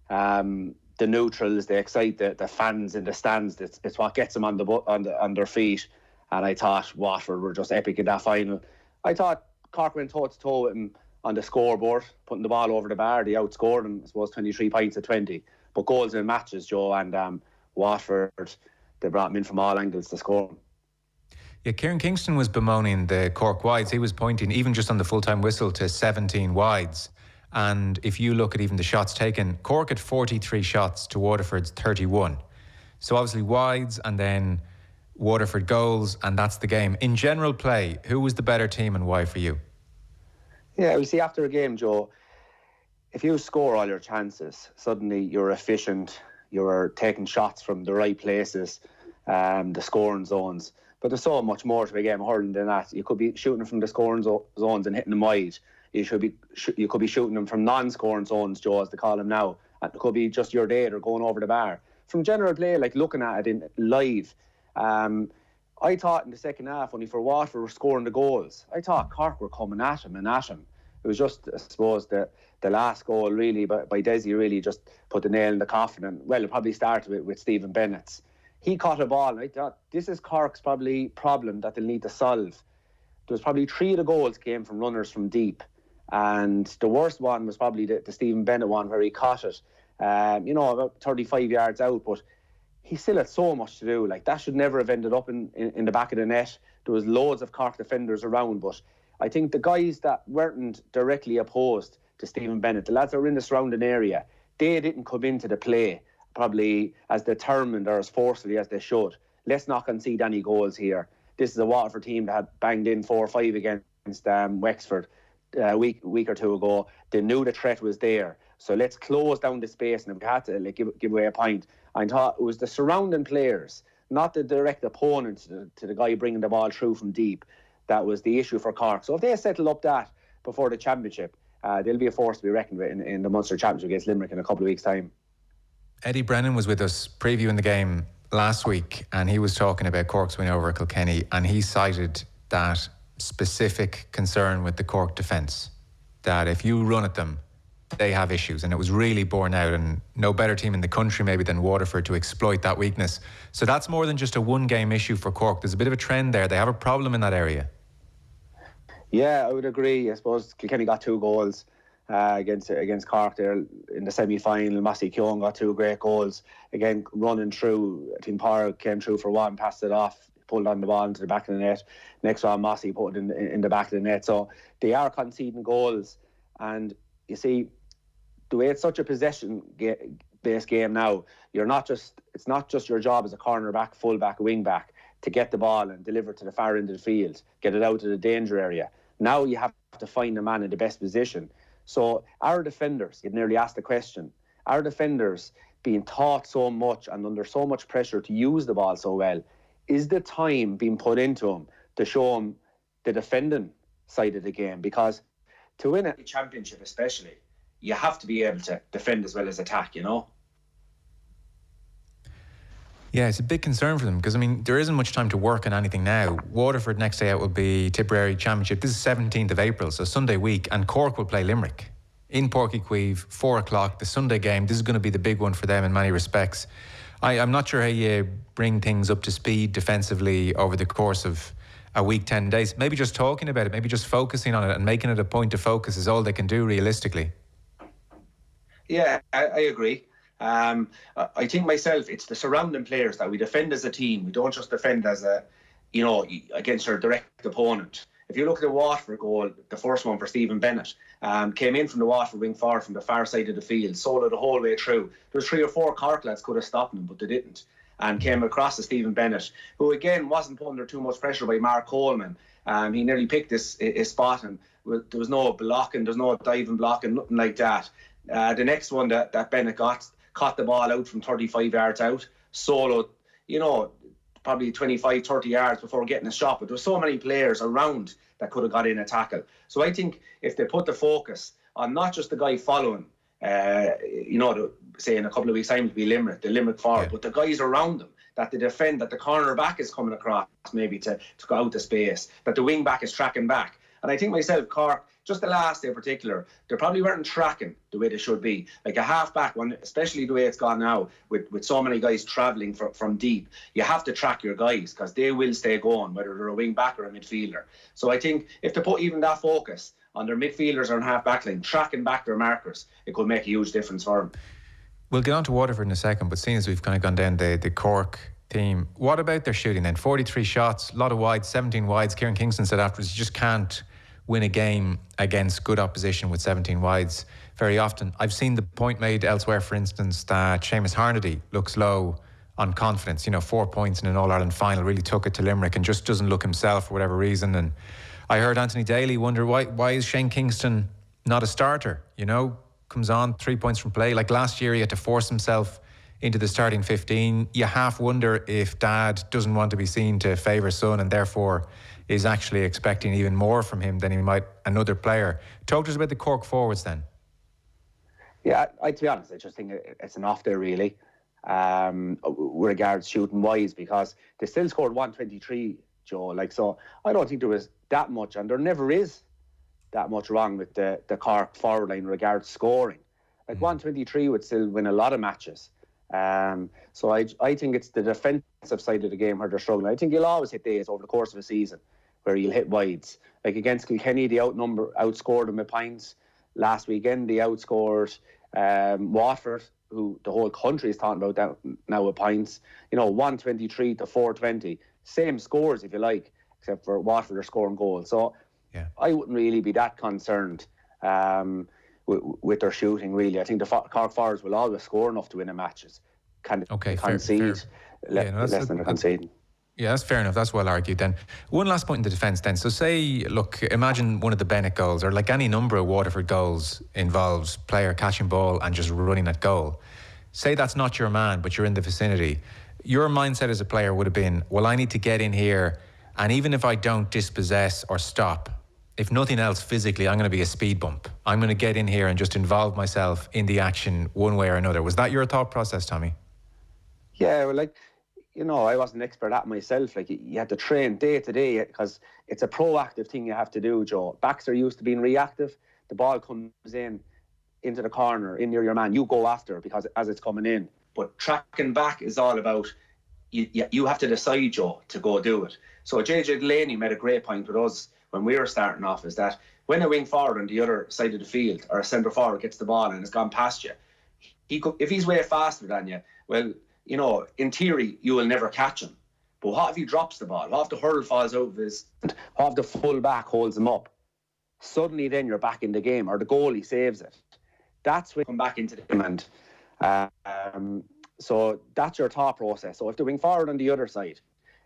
the neutrals. They excite the fans in the stands. It's what gets them on their feet. And I thought Watford were just epic in that final. I thought Cork went toe to toe with them on the scoreboard, putting the ball over the bar. They outscored them, I suppose, 23 points to 20. But goals win matches, Joe, and Watford, they brought them in from all angles to score them. Yeah, Kieran Kingston was bemoaning the Cork wides. He was pointing, even just on the full-time whistle, to 17 wides. And if you look at even the shots taken, Cork had 43 shots to Waterford's 31. So obviously wides and then Waterford goals, and that's the game. In general play, who was the better team and why for you? Yeah, we see after a game, Joe, if you score all your chances, suddenly you're efficient, you're taking shots from the right places, the scoring zones. But there's so much more to a game of hurling than that. You could be shooting from the scoring zones and hitting them wide. You could be shooting them from non-scoring zones, Joe, as they call them now. And it could be just your date or going over the bar. From general play, like looking at it in live, I thought in the second half, only for Waterford were scoring the goals, I thought Cork were coming at him. It was just, I suppose, the last goal really by Desi really just put the nail in the coffin. And well, it probably started with Stephen Bennett's. He caught a ball and I thought, this is Cork's probably problem that they'll need to solve. There was probably 3 of the goals came from runners from deep. And the worst one was probably the Stephen Bennett one where he caught it, about 35 yards out. But he still had so much to do. Like, that should never have ended up in the back of the net. There was loads of Cork defenders around. But I think the guys that weren't directly opposed to Stephen Bennett, the lads that were in the surrounding area, they didn't come into the play probably as determined or as forcefully as they should. Let's not concede any goals here. This is a Waterford team that had banged in 4 or 5 against Wexford a week or two ago. They knew the threat was there. So let's close down the space, and if we had to give away a point, I thought it was the surrounding players, not the direct opponent to the guy bringing the ball through from deep, that was the issue for Cork. So if they settle up that before the championship, they'll be a force to be reckoned with in the Munster Championship against Limerick in a couple of weeks' time. Eddie Brennan was with us previewing the game last week, and he was talking about Cork's win over Kilkenny, and he cited that specific concern with the Cork defence, that if you run at them, they have issues, and it was really borne out, and no better team in the country maybe than Waterford to exploit that weakness. So that's more than just a one-game issue for Cork. There's a bit of a trend there. They have a problem in that area. Yeah, I would agree. I suppose Kilkenny got 2 goals against Cork there in the semi-final. Massey Keown got 2 great goals. Again, running through, I think Parra came through for one, passed it off, pulled on the ball into the back of the net. Next one, Massey put it in the back of the net. So they are conceding goals. And you see, the way it's such a possession-based game now, it's not just your job as a cornerback, fullback, wing-back to get the ball and deliver to the far end of the field, get it out to the danger area. Now you have to find a man in the best position. So our defenders, you'd nearly asked the question, our defenders being taught so much and under so much pressure to use the ball so well, is the time being put into them to show them the defending side of the game? Because to win a championship especially, you have to be able to defend as well as attack, you know? Yeah, it's a big concern for them because, I mean, there isn't much time to work on anything now. Waterford next day out will be Tipperary Championship. This is 17th of April, so Sunday week, and Cork will play Limerick in Páirc Uí Chaoimh, 4 o'clock, the Sunday game. This is going to be the big one for them in many respects. I'm not sure how you bring things up to speed defensively over the course of a week, 10 days. Maybe just talking about it, maybe just focusing on it and making it a point of focus is all they can do realistically. Yeah, I agree. I think myself, it's the surrounding players that we defend as a team. We don't just defend as against our direct opponent. If you look at the Waterford goal, the first one for Stephen Bennett, came in from the Waterford wing forward from the far side of the field, solo the whole way through. There was 3 or 4 Cork lads could have stopped him, but they didn't. And came across to Stephen Bennett, who again wasn't put under too much pressure by Mark Coleman. He nearly picked his spot, and there was no blocking, there's no diving blocking, nothing like that. The next one that Bennett caught the ball out from 35 yards out, solo, probably 25, 30 yards before getting a shot. But there were so many players around that could have got in a tackle. So I think if they put the focus on not just the guy following, say in a couple of weeks' time to be Limerick, the Limerick forward, but the guys around them, that they defend, that the corner back is coming across maybe to go out to space, that the wing back is tracking back. And I think myself, Cork, just the last day in particular, they probably weren't tracking the way they should be. Like a half-back one, especially the way it's gone now, with so many guys travelling from deep, you have to track your guys because they will stay going, whether they're a wing-back or a midfielder. So I think if they put even that focus on their midfielders or on half-back line, tracking back their markers, it could make a huge difference for them. We'll get on to Waterford in a second, but seeing as we've kind of gone down the Cork team, what about their shooting then? 43 shots, a lot of wides, 17 wides. Kieran Kingston said afterwards, you just can't win a game against good opposition with 17 wides. very often. I've seen the point made elsewhere, for instance, that Seamus Harnedy looks low on confidence. 4 points in an All-Ireland final, really took it to Limerick and just doesn't look himself for whatever reason. And I heard Anthony Daly wonder why is Shane Kingston not a starter? Comes on 3 points from play. Like last year, he had to force himself into the starting 15. You half wonder if Dad doesn't want to be seen to favour son and therefore is actually expecting even more from him than he might another player. Talk to us about the Cork forwards then. Yeah, to be honest, I just think it's an off there really, with regards shooting wise, because they still scored 123, Joe. So I don't think there was that much, and there never is that much wrong with the Cork forward line in regards to scoring. 123 would still win a lot of matches. So I think it's the defensive side of the game where they're struggling. I think you'll always hit days over the course of a season where you'll hit wides. Like against Kilkenny, they outscored them with points. Last weekend, they outscored Watford, who the whole country is talking about that now with points. 123 to 420. Same scores, if you like, except for Watford are scoring goals. So I wouldn't really be that concerned with their shooting, really. I think the Cork forwards will always score enough to win a match. Concede less than they're conceding. Yeah, that's fair enough. That's well argued then. One last point in the defence then. So imagine one of the Bennett goals, or like any number of Waterford goals, involves player catching ball and just running at goal. Say that's not your man, but you're in the vicinity. Your mindset as a player would have been, well, I need to get in here, and even if I don't dispossess or stop, if nothing else physically, I'm going to be a speed bump. I'm going to get in here and just involve myself in the action one way or another. Was that your thought process, Tommy? Yeah, well, I wasn't an expert at myself. You had to train day to day because it's a proactive thing you have to do, Joe. Backs are used to being reactive. The ball comes into the corner, in near your man. You go after it because as it's coming in. But tracking back is all about you have to decide, Joe, to go do it. So JJ Delaney made a great point with us when we were starting off, is that when a wing forward on the other side of the field or a centre forward gets the ball and it's gone past you, if he's way faster than you, well, in theory, you will never catch him. But what if he drops the ball? What if the hurl falls out of his... What if the full back holds him up? Suddenly then you're back in the game, or the goalie saves it. That's when you come back into the game. And so that's your thought process. So if the wing forward on the other side,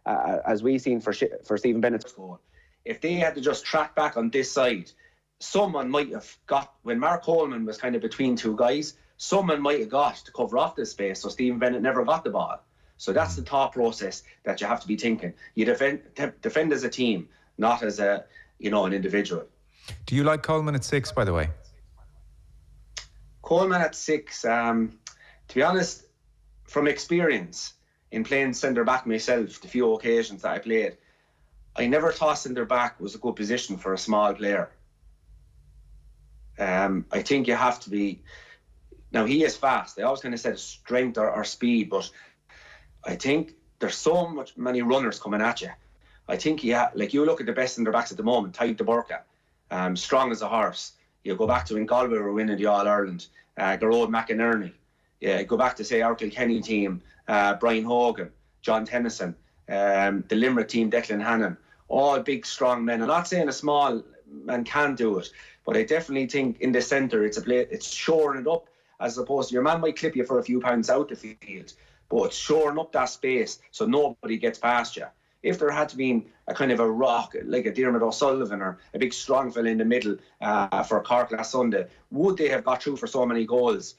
as we've seen for Stephen Bennett's goal, if they had to just track back on this side, someone might have got... When Mark Coleman was kind of between two guys, someone might have got to cover off this space, so Stephen Bennett never got the ball. So that's the thought process that you have to be thinking. You defend as a team, not as an individual. Do you like Coleman at 6, by the way? Coleman at 6, to be honest, from experience in playing centre back myself, the few occasions that I played, I never thought centre back was a good position for a small player. I think you have to be... Now, he is fast. I always kind of said strength or speed, but I think there's so many runners coming at you. I think you look at the best centre backs at the moment, Tadhg de Burka, strong as a horse. You go back to when Galway were winning the All-Ireland, Gerard McInerney. Yeah, go back to, say, our Kilkenny team, Brian Hogan, John Tennyson, the Limerick team, Declan Hannon. All big, strong men. I'm not saying a small man can do it, but I definitely think in the centre it's shoring it up, as opposed to your man might clip you for a few pounds out the field, but it's shoring up that space so nobody gets past you. If there had to be a kind of a rock, like a Diarmuid O'Sullivan or a big strong fella in the middle for Cork last Sunday, would they have got through for so many goals?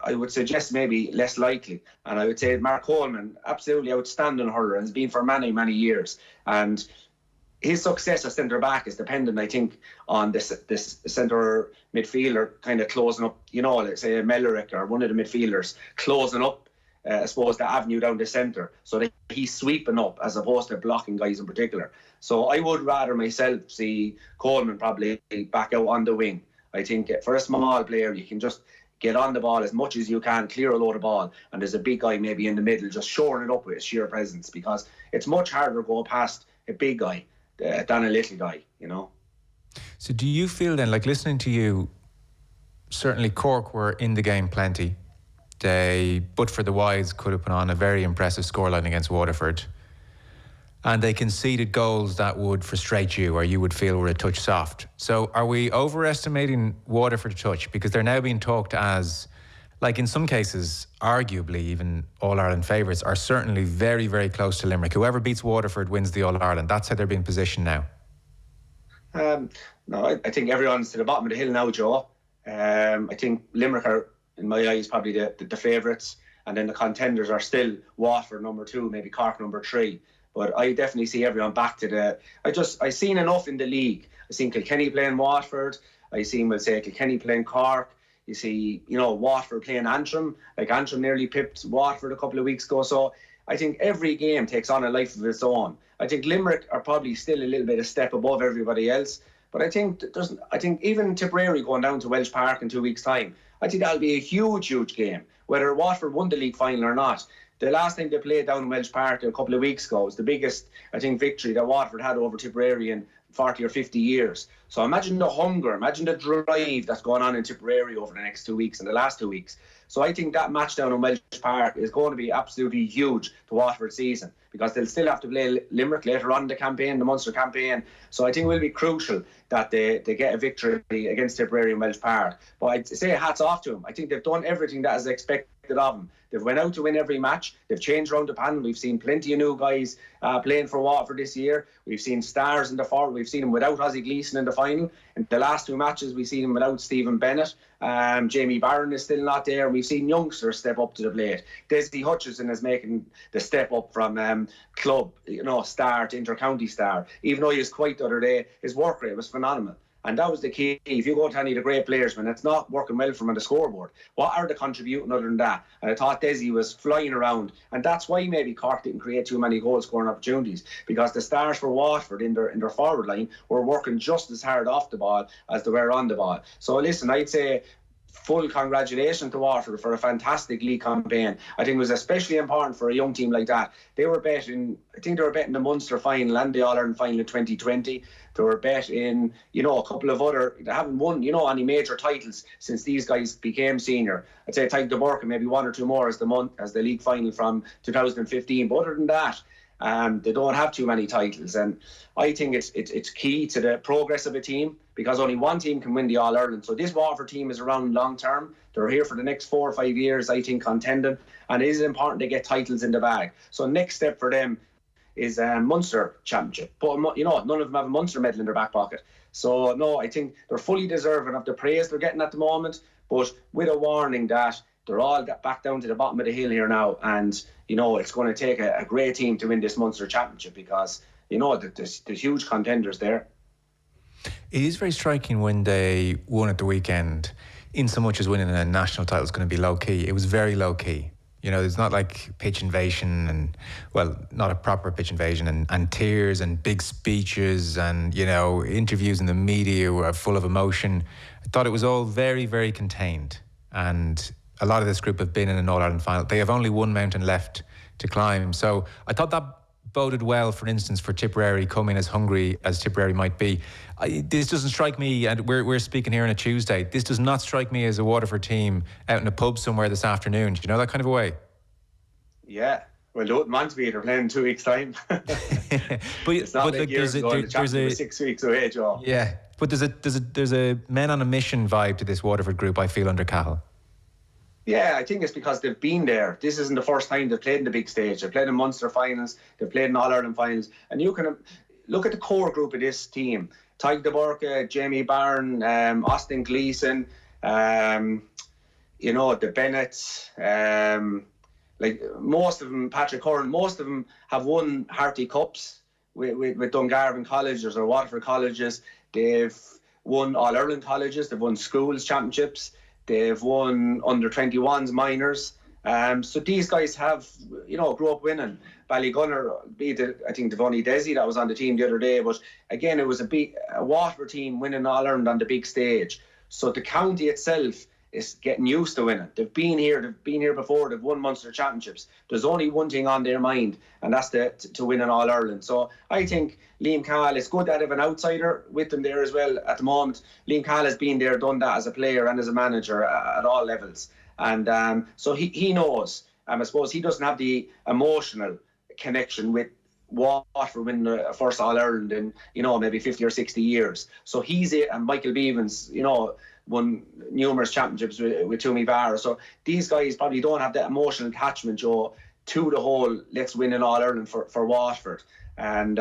I would suggest maybe less likely. And I would say Mark Coleman, absolutely outstanding hurler, and has been for many, many years. And his success as centre-back is dependent, I think, on this centre midfielder kind of closing up, let's say Mellerick or one of the midfielders closing up, I suppose, the avenue down the centre, so that he's sweeping up as opposed to blocking guys in particular. So I would rather myself see Coleman probably back out on the wing. I think for a small player, you can just get on the ball as much as you can, clear a load of ball, and there's a big guy maybe in the middle just shoring it up with his sheer presence, because it's much harder to go past a big guy than a little guy, So do you feel then, like listening to you, certainly Cork were in the game plenty. They, but for the wides, could have put on a very impressive scoreline against Waterford. and they conceded goals that would frustrate you or you would feel were a touch soft. So are we overestimating Waterford a touch? Because they're now being talked as, like in some cases, arguably even All-Ireland favourites, are certainly very, very close to Limerick. Whoever beats Waterford wins the All-Ireland. That's how they're being positioned now. No, I think everyone's to the bottom of the hill now, Joe. I think Limerick are, in my eyes, probably the favourites. And then the contenders are still Waterford number 2, maybe Cork number 3. But I definitely see everyone back to the... I seen enough in the league. I seen Kilkenny playing Waterford. I seen, we'll say, Kilkenny playing Cork. You see, Waterford playing Antrim. Like Antrim nearly pipped Waterford a couple of weeks ago. So I think every game takes on a life of its own. I think Limerick are probably still a little bit a step above everybody else. But I think even Tipperary going down to Welsh Park in 2 weeks' time, I think that'll be a huge, huge game. Whether Waterford won the league final or not. The last time they played down in Welsh Park a couple of weeks ago was the biggest, I think, victory that Waterford had over Tipperary in 40 or 50 years. So imagine the hunger, imagine the drive that's going on in Tipperary over the next 2 weeks and the last 2 weeks. So I think that match down in Welsh Park is going to be absolutely huge to Waterford's season, because they'll still have to play Limerick later on in the campaign, the Munster campaign. So I think it will be crucial that they get a victory against Tipperary in Welsh Park. But I'd say hats off to them. I think they've done everything that is expected of them. They've went out to win every match. They've changed around the panel. We've seen plenty of new guys playing for Waterford this year. We've seen stars in the forward. We've seen them without Ozzie Gleeson in the final. In the last 2 matches, we've seen them without Stephen Bennett. Jamie Barron is still not there. We've seen youngsters step up to the plate. Desiree Hutchison is making the step up from club, star to inter-county star. Even though he was quiet the other day, his work rate was phenomenal. And that was the key. If you go to any of the great players, when it's not working well for them on the scoreboard, what are they contributing other than that? And I thought Desi was flying around. And that's why maybe Cork didn't create too many goal-scoring opportunities, because the stars for Waterford in their forward line were working just as hard off the ball as they were on the ball. So listen, I'd say full congratulations to Waterford for a fantastic league campaign. I think it was especially important for a young team like that. They were betting the Munster final and the All-Ireland final in 2020. They were betting, a couple of other, they haven't won, any major titles since these guys became senior. I'd say Tyke de Burke and maybe 1 or 2 more as the league final from 2015. But other than that, they don't have too many titles, and I think it's key to the progress of a team, because only one team can win the All-Ireland. So this Waterford team is around long term. They're here for the next 4 or 5 years, I think, contending, and it is important to get titles in the bag. So next step for them is Munster Championship. But none of them have a Munster medal in their back pocket. So no, I think they're fully deserving of the praise they're getting at the moment, but with a warning that they're all back down to the bottom of the hill here now, and it's going to take a great team to win this Munster Championship, because there's huge contenders there. It is very striking when they won at the weekend, in so much as winning a national title is going to be low key. It was very low key. It's not like pitch invasion not a proper pitch invasion and tears and big speeches and interviews in the media were full of emotion. I thought it was all very, very contained, and a lot of this group have been in an All-Ireland final. They have only one mountain left to climb. So I thought that boded well, for instance, for Tipperary coming as hungry as Tipperary might be. This doesn't strike me, and we're speaking here on a Tuesday, this does not strike me as a Waterford team out in a pub somewhere this afternoon. Do you know that kind of a way? Yeah. Well, they wouldn't want to be. They're playing in 2 weeks' time. But it's not like years ago, the Championship was 6 weeks away, Joe. Yeah. But there's a men on a mission vibe to this Waterford group, I feel, under Cahill. Yeah, I think it's because they've been there. This isn't the first time they've played in the big stage. They've played in Munster finals, they've played in All-Ireland finals, and you can look at the core group of this team. Tyke de Burke, Jamie Barron, Austin Gleeson, the Bennetts, most of them, Patrick Curran, most of them have won Harty Cups with Dungarvan colleges or Waterford colleges. They've won All-Ireland colleges, they've won schools championships, they've won under-21s minors. So these guys have, grew up winning. Ballygunner beat, I think, Devonny Desi that was on the team the other day. But again, it was a Waterford team winning All-Ireland on the big stage. So the county itself is getting used to winning. They've been here before, they've won Munster championships. There's only one thing on their mind, and that's to win an All-Ireland. So I think Liam Cahill, it's good to have an outsider with them there as well at the moment. Liam Cahill has been there, done that as a player and as a manager at all levels. And so he knows. I suppose he doesn't have the emotional connection with Waterford win the first All-Ireland in, maybe 50 or 60 years. So he's it, and Michael Beavens, won numerous championships with Toomey Barra. So these guys probably don't have that emotional attachment, Joe, to the whole let's win an All-Ireland for Waterford. And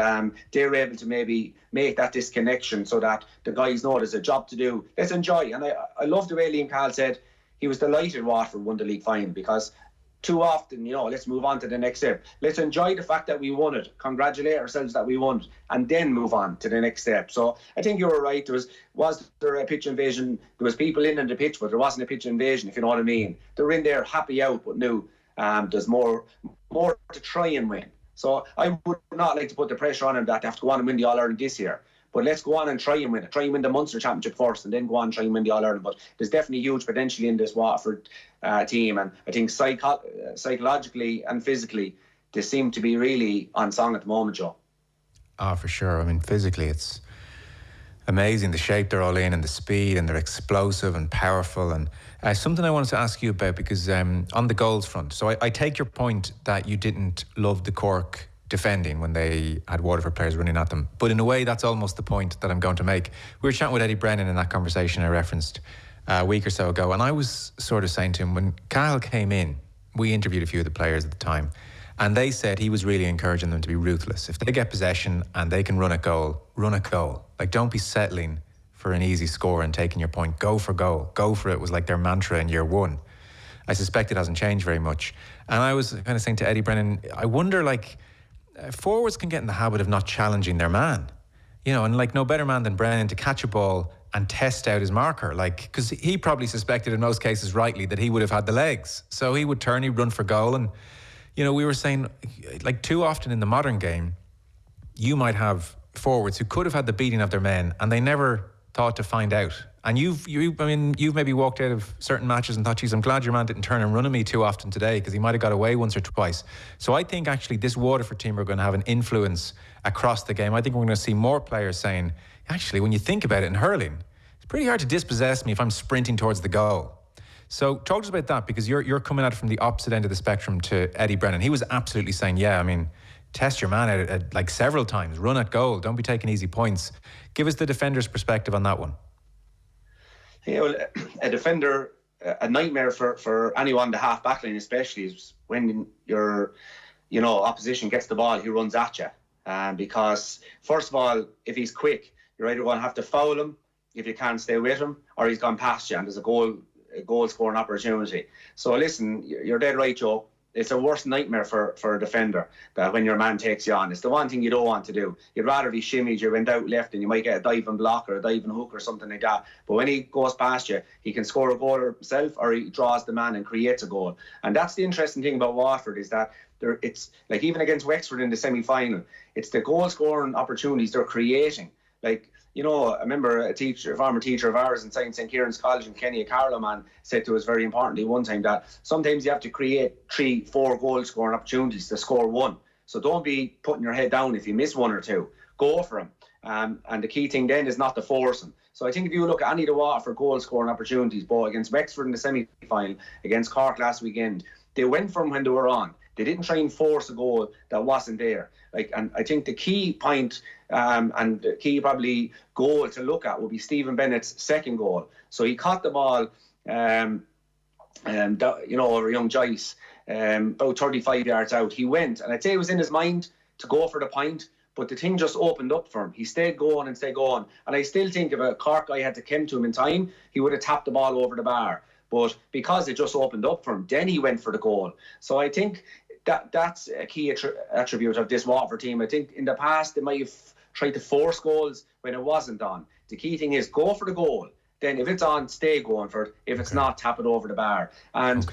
they're able to maybe make that disconnection so that the guys know there's a job to do. Let's enjoy. And I love the way Liam Cahill said he was delighted Waterford won the league final, because too often, let's move on to the next step. Let's enjoy the fact that we won it, congratulate ourselves that we won it, and then move on to the next step. So I think you were right. Was there a pitch invasion? There was people in the pitch, but there wasn't a pitch invasion, if you know what I mean. They were in there happy out, but knew there's more to try and win. So I would not like to put the pressure on them that they have to go on and win the All-Ireland this year. But let's go on and try and win it. Try and win the Munster Championship first, and then go on and try and win the All-Ireland. But there's definitely huge potential in this Waterford team. And I think psychologically and physically, they seem to be really on song at the moment, Joe. Oh, for sure. I mean, physically, it's amazing the shape they're all in, and the speed, and they're explosive and powerful. And something I wanted to ask you about, because on the goals front, so I take your point that you didn't love the Cork defending when they had Waterford players running at them, but in a way that's almost the point that I'm going to make. We were chatting with Eddie Brennan in that conversation I referenced a week or so ago, and I was sort of saying to him, when Cahill came in, we interviewed a few of the players at the time, and they said he was really encouraging them to be ruthless. If they get possession and they can run a goal. Like, don't be settling for an easy score and taking your point. Go for goal. Go for it was like their mantra in year one. I suspect it hasn't changed very much. And I was kind of saying to Eddie Brennan, I wonder, like, forwards can get in the habit of not challenging their man, and like no better man than Brennan to catch a ball and test out his marker, like, because he probably suspected in most cases rightly that he would have had the legs, so he would turn, he'd run for goal. And we were saying, like, too often in the modern game you might have forwards who could have had the beating of their men and they never thought to find out. And you've maybe walked out of certain matches and thought, geez, I'm glad your man didn't turn and run at me too often today, because he might have got away once or twice. So I think actually this Waterford team are going to have an influence across the game. I think we're going to see more players saying, actually, when you think about it in hurling, it's pretty hard to dispossess me if I'm sprinting towards the goal. So talk to us about that, because you're coming at it from the opposite end of the spectrum to Eddie Brennan. He was absolutely saying, test your man at like several times, run at goal, don't be taking easy points. Give us the defender's perspective on that one. A defender, a nightmare for anyone, the half back line especially, is when your opposition gets the ball, he runs at you. Because first of all, if he's quick, you're either going to have to foul him if you can't stay with him, or he's gone past you and there's a goal scoring opportunity. So listen, you're dead right, Joe. It's a worst nightmare for a defender, that when your man takes you on. It's the one thing you don't want to do. You'd rather be shimmied, you went out left and you might get a diving block or a diving hook or something like that. But when he goes past you, he can score a goal himself, or he draws the man and creates a goal. And that's the interesting thing about Waterford, is that it's like, even against Wexford in the semi-final, it's the goal scoring opportunities they're creating. Like, I remember a former teacher of ours in St. Kieran's College in Kenny, a Carlow man, said to us very importantly one time that sometimes you have to create 3-4 goal scoring opportunities to score one. So don't be putting your head down if you miss one or two. Go for them. And the key thing then is not to force them. So I think if you look at any of the Waterford goal scoring opportunities, both against Wexford in the semi-final, against Cork last weekend, they went from when they were on. They didn't try and force a goal that wasn't there. And I think the key point and the key probably goal to look at would be Stephen Bennett's second goal. So he caught the ball, over young Joyce, about 35 yards out. He went, and I'd say it was in his mind to go for the point, but the thing just opened up for him. He stayed going. And I still think if a Cork guy had to come to him in time, he would have tapped the ball over the bar. But because it just opened up for him, then he went for the goal. So I think that's a key attribute of this Waterford team. I think in the past they might have tried to force goals when it wasn't on. The key thing is go for the goal. Then if it's on, stay going for it. If it's not, tap it over the bar. And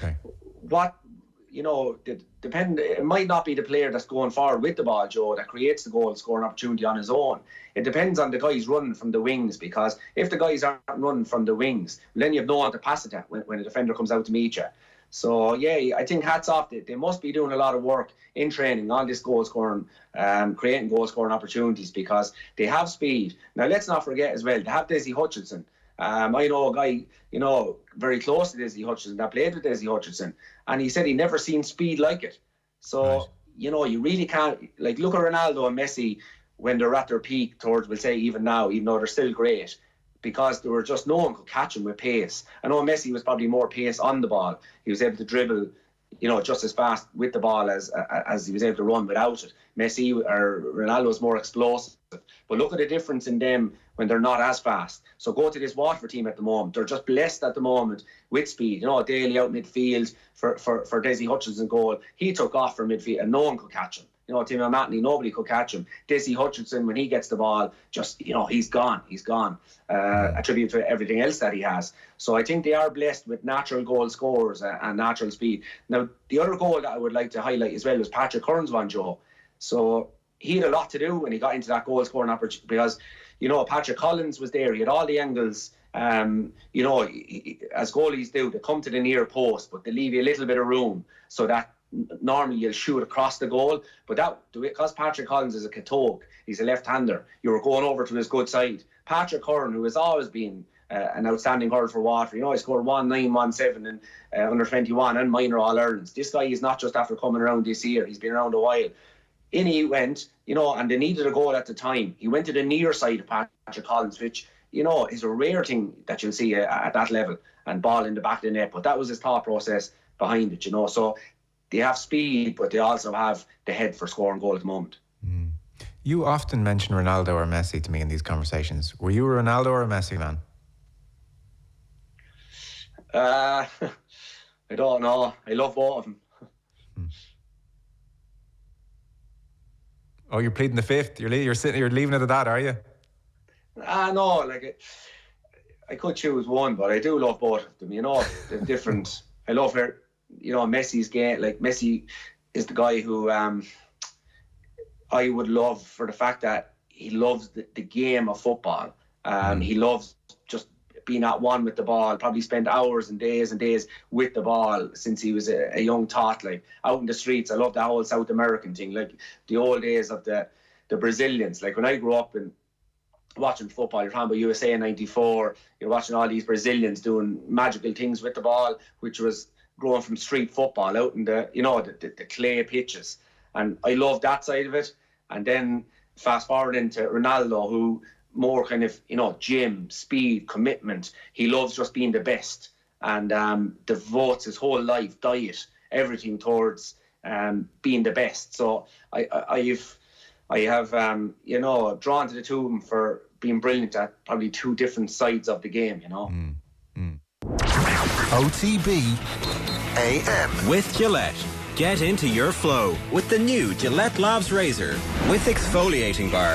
it might not be the player that's going forward with the ball, Joe, that creates the goal scoring opportunity on his own. It depends on the guys running from the wings, because if the guys aren't running from the wings, then you have no one to pass it at when a defender comes out to meet you. So, I think hats off. They must be doing a lot of work in training on this goal scoring, creating goal scoring opportunities, because they have speed. Now, let's not forget as well, they have Desi Hutchinson. I know a guy, very close to Desi Hutchinson that played with Desi Hutchinson, and he said he never seen speed like it. So, you know, you really can't, like, look at Ronaldo and Messi when they're at their peak towards, we'll say, even now, even though they're still great, because there were just no one could catch him with pace. I know Messi was probably more pace on the ball. He was able to dribble, you know, just as fast with the ball as he was able to run without it. Messi or Ronaldo was more explosive. But look at the difference in them when they're not as fast. So go to this Watford team at the moment. They're just blessed at the moment with speed. You know, Daly out midfield for Desi Hutchinson goal. He took off for midfield and no one could catch him. You know, Tim O'Matney, nobody could catch him. Desi Hutchinson, when he gets the ball, just, you know, he's gone. A tribute to everything else that he has. So I think they are blessed with natural goal scorers and natural speed. Now, the other goal that I would like to highlight as well was Patrick Curran's one, Joe. So he had a lot to do when he got into that goal scoring opportunity, because, you know, Patrick Collins was there. He had all the angles. You know, as goalies do, they come to the near post, but they leave you a little bit of room so that normally you'll shoot across the goal. But that, because Patrick Collins is a Katoke, he's a left-hander, you were going over to his good side. Patrick Curran, who has always been an outstanding hurler for Waterford, you know, he scored 1-9, 1-7 in under 21 and minor All-Irelands. This guy is not just after coming around this year, he's been around a while. In he went, you know, and they needed a goal at the time. He went to the near side of Patrick Collins, which, you know, is a rare thing that you'll see at that level, and ball in the back of the net. But that was his thought process behind it, you know. So they have speed, but they also have the head for scoring goal at the moment. You often mention Ronaldo or Messi to me in these conversations. Were you a Ronaldo or a Messi man? I don't know. I love both of them. Oh, you're pleading the fifth. You're leaving it at that, are you? No, like I could choose one, but I do love both of them. You know, they're different. I love her. You know, Messi's game. Like, Messi is the guy who I would love for the fact that he loves the game of football. He loves just being at one with the ball. Probably spent hours and days with the ball since he was a young tot, like out in the streets. I love the whole South American thing, like the old days of the Brazilians. Like when I grew up and watching football, you're talking about USA in '94, you're watching all these Brazilians doing magical things with the ball, which was growing from street football out in the, you know, the clay pitches. And I love that side of it. And then fast forward into Ronaldo, who more kind of, you know, gym, speed, commitment. He loves just being the best, and devotes his whole life, diet, everything towards being the best. So I have you know, drawn to the two of them for being brilliant at probably two different sides of the game, you know. OTB AM. With Gillette. Get into your flow with the new Gillette Labs Razor with exfoliating bar.